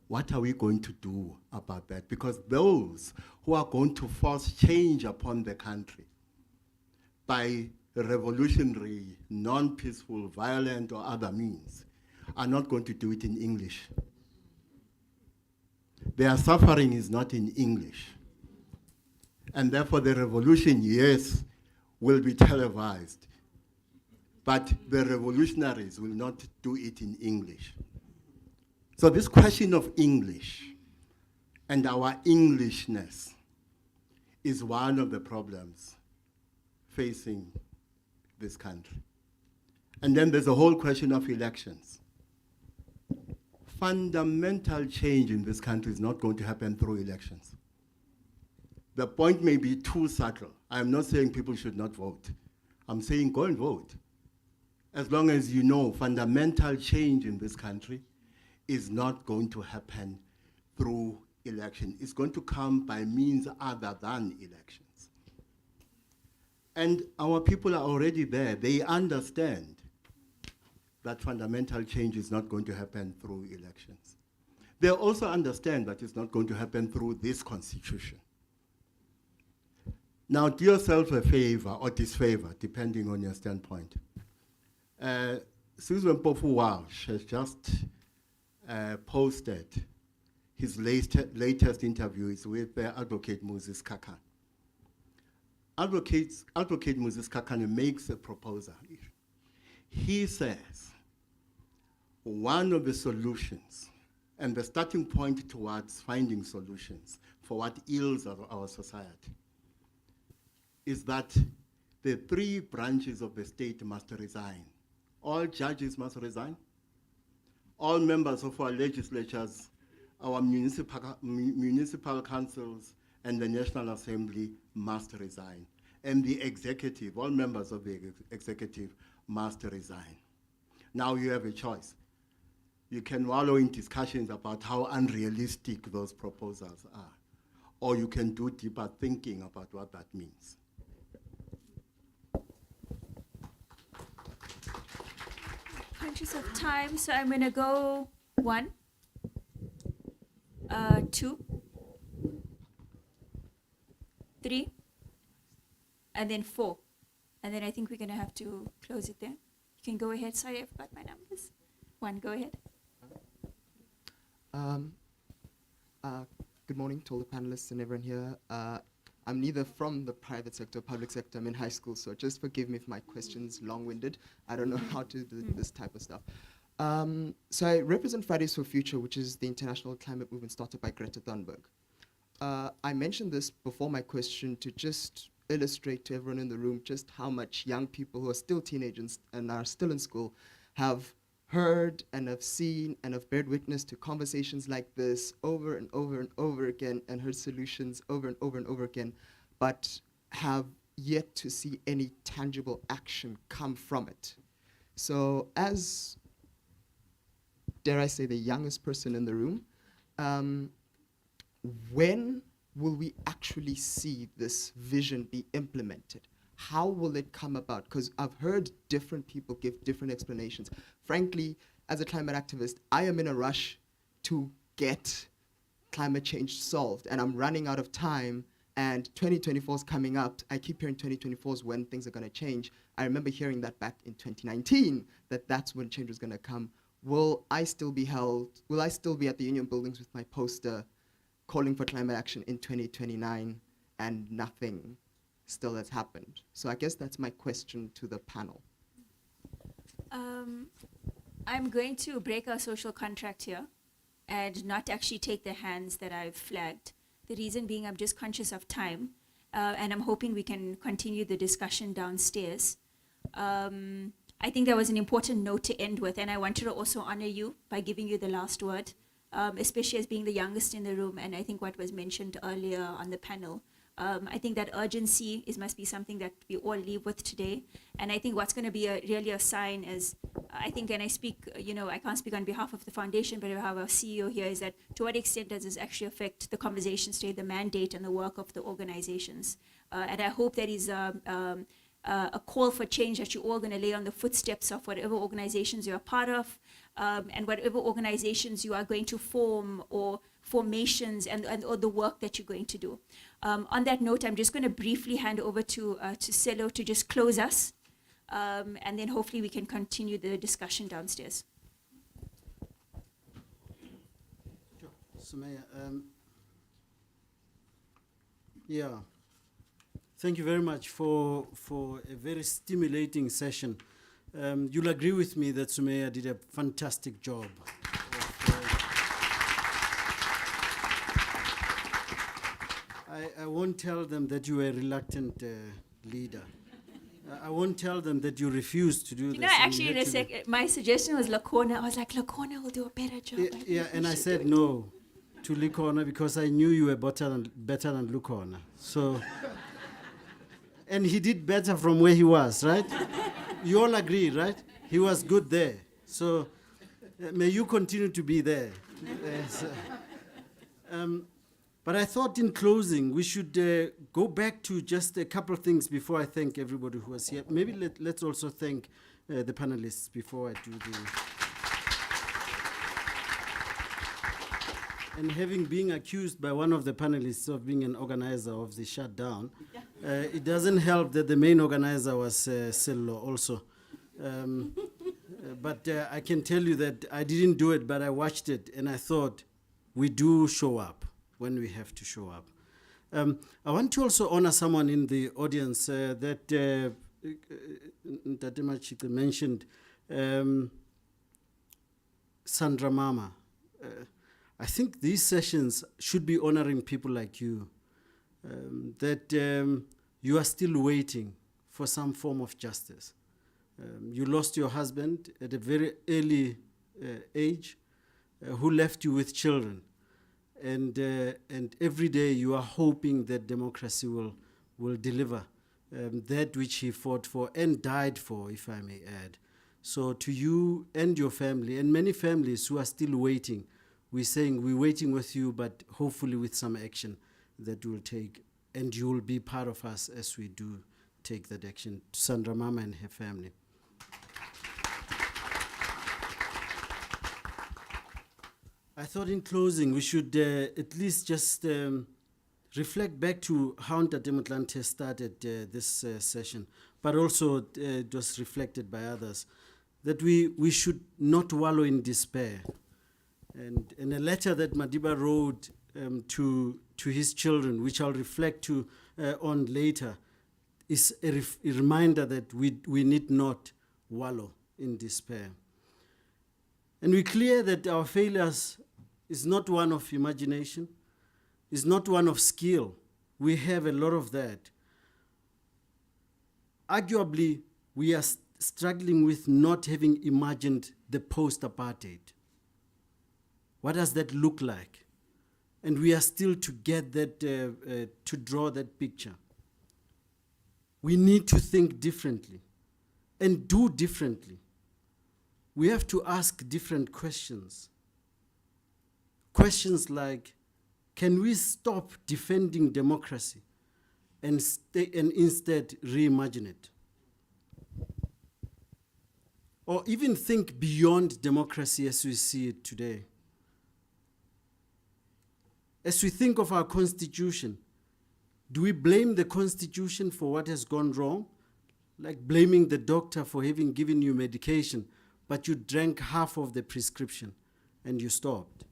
F: What are we going to do about that? Because those who are going to force change upon the country by revolutionary, non-peaceful, violent, or other means are not going to do it in English. Their suffering is not in English. And therefore the revolution, yes, will be televised, but the revolutionaries will not do it in English. So this question of English and our Englishness is one of the problems facing this country. And then there's a whole question of elections. Fundamental change in this country is not going to happen through elections. The point may be too subtle. I'm not saying people should not vote. I'm saying go and vote. As long as you know fundamental change in this country is not going to happen through election. It's going to come by means other than elections. And our people are already there. They understand that fundamental change is not going to happen through elections. They also understand that it's not going to happen through this constitution. Now, do yourself a favor or disfavor, depending on your standpoint. Susan Mpofu-Walsh has just posted his latest interviews with Advocate Moses Kakan. Advocate Moses Kakan makes a proposal. He says one of the solutions and the starting point towards finding solutions for what ails our society is that the three branches of the state must resign. All judges must resign. All members of our legislatures, our municipal councils, and the National Assembly must resign. And the executive, all members of the executive must resign. Now you have a choice. You can wallow in discussions about how unrealistic those proposals are, or you can do deeper thinking about what that means.
B: Conscious of time, so I'm going to go 1, 2, 3, and then 4. And then I think we're going to have to close it there. You can go ahead. Sorry, I forgot my numbers. 1, go ahead.
P: Good morning to all the panelists and everyone here. I'm neither from the private sector or public sector. I'm in high school, so just forgive me if my question's long-winded. I don't know how to do this type of stuff. So I represent Fridays for Future, which is the international climate movement started by Greta Thunberg. I mentioned this before my question to just illustrate to everyone in the room just how much young people who are still teenagers and are still in school have heard and have seen and have bared witness to conversations like this over and over and over again and heard solutions over and over and over again, but have yet to see any tangible action come from it. So as, dare I say, the youngest person in the room, when will we actually see this vision be implemented? How will it come about? Because I've heard different people give different explanations. Frankly, as a climate activist, I am in a rush to get climate change solved, and I'm running out of time, and 2024 is coming up. I keep hearing 2024 is when things are going to change. I remember hearing that back in 2019, that that's when change was going to come. Will I still be at the union buildings with my poster calling for climate action in 2029 and nothing still has happened? So I guess that's my question to the panel.
B: I'm going to break our social contract here and not actually take the hands that I've flagged. The reason being I'm just conscious of time, and I'm hoping we can continue the discussion downstairs. I think that was an important note to end with, and I wanted to also honor you by giving you the last word, especially as being the youngest in the room, and I think what was mentioned earlier on the panel. I think that urgency must be something that we all leave with today. And I think what's going to be really a sign is, I think, and I speak, I can't speak on behalf of the foundation, but I have our CEO here, is that to what extent does this actually affect the conversations today, the mandate and the work of the organizations? And I hope that is a call for change that you're all going to lay on the footsteps of whatever organizations you're a part of, and whatever organizations you are going to form, or formations or the work that you're going to do. On that note, I'm just going to briefly hand over to Sello to just close us, and then hopefully we can continue the discussion downstairs.
A: Sure. Sumaya, yeah. Thank you very much for a very stimulating session. You'll agree with me that Sumaya did a fantastic job. I won't tell them that you were a reluctant leader. I won't tell them that you refused to do this.
B: Actually, my suggestion was Lakona. I was like, Lakona will do a better job.
A: And I said no to Lakona because I knew you were better than Lakona. So, and he did better from where he was, right? You all agree, right? He was good there. So, may you continue to be there. But I thought in closing, we should go back to just a couple of things before I thank everybody who was here. Maybe let's also thank the panelists before I do the... And having been accused by one of the panelists of being an organizer of the shutdown, it doesn't help that the main organizer was Sello also. But I can tell you that I didn't do it, but I watched it, and I thought, we do show up when we have to show up. I want to also honor someone in the audience that Tate Machika mentioned, Sandra Mama. I think these sessions should be honoring people like you, that you are still waiting for some form of justice. You lost your husband at a very early age, who left you with children. And every day you are hoping that democracy will deliver that which he fought for and died for, if I may add. So to you and your family, and many families who are still waiting, we're saying we're waiting with you, but hopefully with some action that we'll take, and you will be part of us as we do take that action. To Sandra Mama and her family. I thought in closing we should at least just reflect back to how Ntate Motlanthe started this session, but also it was reflected by others, that we should not wallow in despair. And a letter that Madiba wrote to his children, which I'll reflect on later, is a reminder that we need not wallow in despair. And we're clear that our failures is not one of imagination, is not one of skill. We have a lot of that. Arguably, we are struggling with not having imagined the post-apartheid. What does that look like? And we are still to get that, to draw that picture. We need to think differently and do differently. We have to ask different questions. Questions like, can we stop defending democracy and instead reimagine it? Or even think beyond democracy as we see it today. As we think of our Constitution, do we blame the Constitution for what has gone wrong? Like blaming the doctor for having given you medication, but you drank half of the prescription and you stopped.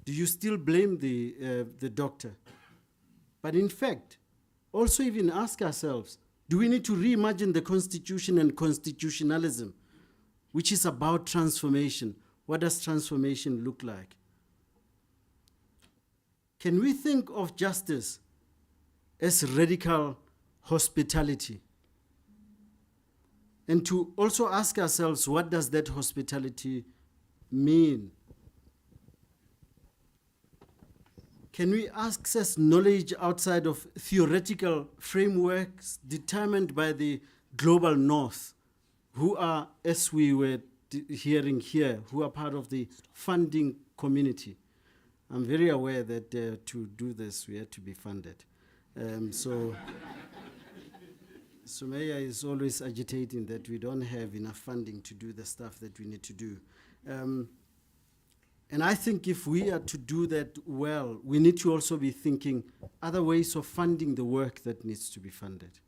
A: Do you still blame the doctor? But in fact, also even ask ourselves, do we need to reimagine the Constitution and constitutionalism, which is about transformation? What does transformation look like? Can we think of justice as radical hospitality? And to also ask ourselves, what does that hospitality mean? Can we access knowledge outside of theoretical frameworks determined by the global north, who are, as we were hearing here, who are part of the funding community? I'm very aware that to do this, we have to be funded. So Sumaya is always agitating that we don't have enough funding to do the stuff that we need to do. And I think if we are to do that well, we need to also be thinking other ways of funding the work that needs to be funded.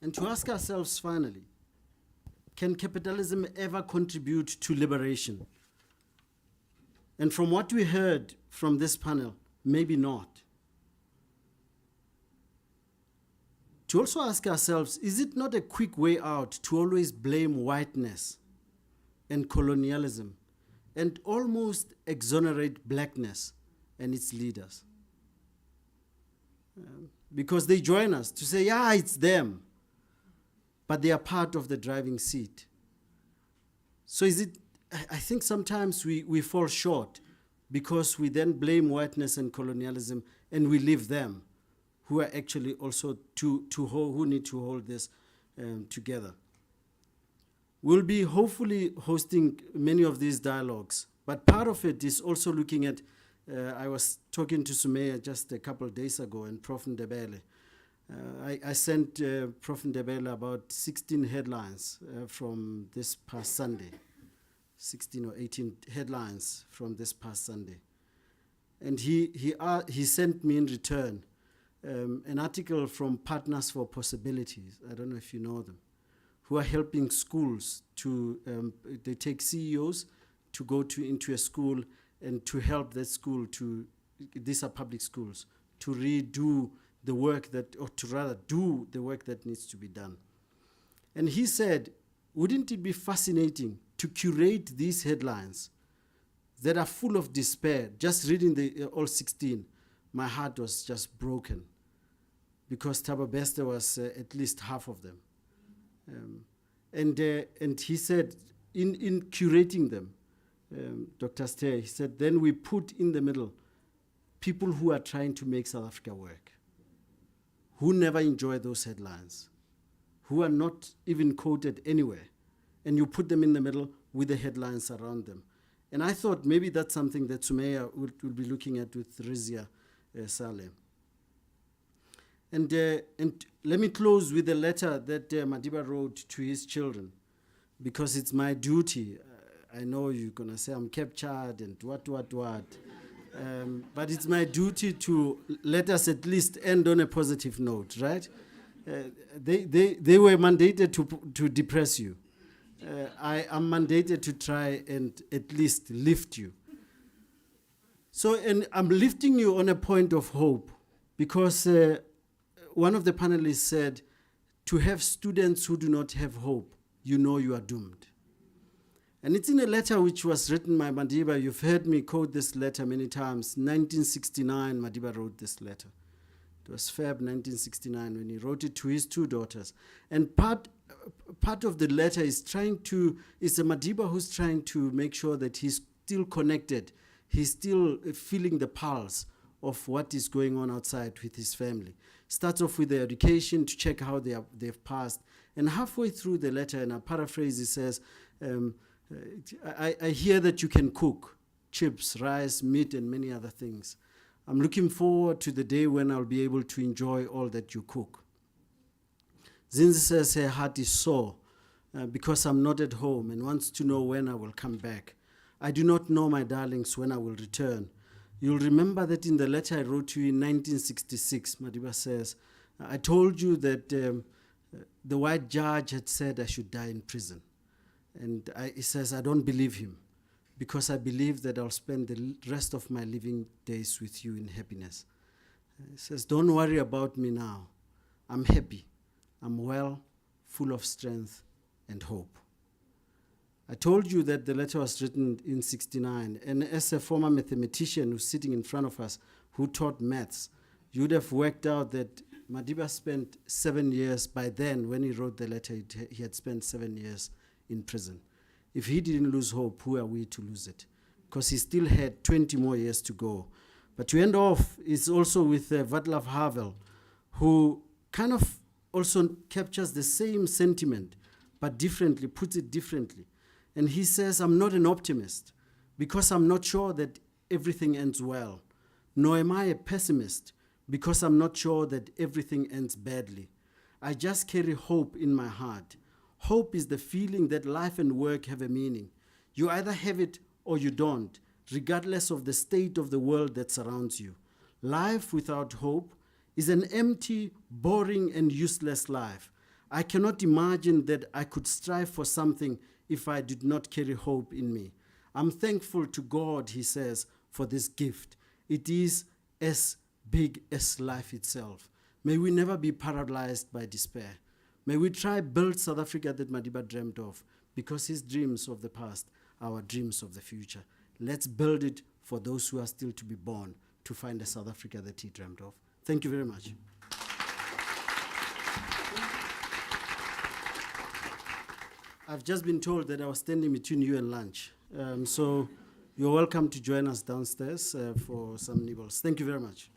A: And to ask ourselves finally, can capitalism ever contribute to liberation? And from what we heard from this panel, maybe not. To also ask ourselves, is it not a quick way out to always blame whiteness and colonialism and almost exonerate blackness and its leaders? Because they join us to say, yeah, it's them, but they are part of the driving seat. So is it, I think sometimes we fall short because we then blame whiteness and colonialism and we leave them who are actually also who need to hold this together. We'll be hopefully hosting many of these dialogues, but part of it is also looking at, I was talking to Sumaya just a couple of days ago and Prof. Ndebele. I sent Prof. Ndebele about 16 headlines from this past Sunday, 16 or 18 headlines from this past Sunday. And he sent me in return an article from Partners for Possibilities. I don't know if you know them, who are helping schools to, they take CEOs to go into a school and to help that school to, these are public schools, to redo the work that, or to rather do the work that needs to be done. And he said, wouldn't it be fascinating to curate these headlines that are full of despair? Just reading the all 16, my heart was just broken because Thabo Bester was at least half of them. And he said, in curating them, Dr. Steyer, he said, then we put in the middle people who are trying to make South Africa work, who never enjoy those headlines, who are not even quoted anywhere, and you put them in the middle with the headlines around them. And I thought maybe that's something that Sumaya will be looking at with Rizia Saleh. And let me close with a letter that Madiba wrote to his children, because it's my duty. I know you're going to say I'm captured and what. But it's my duty to let us at least end on a positive note, right? They were mandated to depress you. I am mandated to try and at least lift you. So, and I'm lifting you on a point of hope, because one of the panelists said, to have students who do not have hope, you know you are doomed. And it's in a letter which was written by Madiba. You've heard me quote this letter many times. 1969, Madiba wrote this letter. It It was Feb 1969 when he wrote it to his 2 daughters. And part of the letter is a Madiba who's trying to make sure that he's still connected. He's still feeling the pulse of what is going on outside with his family. Starts off with their education to check how they've passed. And halfway through the letter, and I paraphrase, he says, I hear that you can cook chips, rice, meat, and many other things. I'm looking forward to the day when I'll be able to enjoy all that you cook. Zinzi says her heart is sore because I'm not at home and wants to know when I will come back. I do not know, my darlings, when I will return. You'll remember that in the letter I wrote to you in 1966, Madiba says, I told you that the white judge had said I should die in prison. And he says, I don't believe him because I believe that I'll spend the rest of my living days with you in happiness. He says, don't worry about me now. I'm happy. I'm well, full of strength and hope. I told you that the letter was written in 69, and as a former mathematician who's sitting in front of us who taught maths, you would have worked out that Madiba spent 7 years. By then, when he wrote the letter, he had spent 7 years in prison. If he didn't lose hope, who are we to lose it? Because he still had 20 more years to go. But to end off, it's also with Václav Havel, who kind of also captures the same sentiment, but differently, puts it differently. And he says, I'm not an optimist because I'm not sure that everything ends well, nor am I a pessimist because I'm not sure that everything ends badly. I just carry hope in my heart. Hope is the feeling that life and work have a meaning. You either have it or you don't, regardless of the state of the world that surrounds you. Life without hope is an empty, boring, and useless life. I cannot imagine that I could strive for something if I did not carry hope in me. I'm thankful to God, he says, for this gift. It is as big as life itself. May we never be paralyzed by despair. May we try build South Africa that Madiba dreamt of, because his dreams of the past are our dreams of the future. Let's build it for those who are still to be born to find the South Africa that he dreamt of. Thank you very much. I've just been told that I was standing between you and lunch. So you're welcome to join us downstairs for some nibbles. Thank you very much.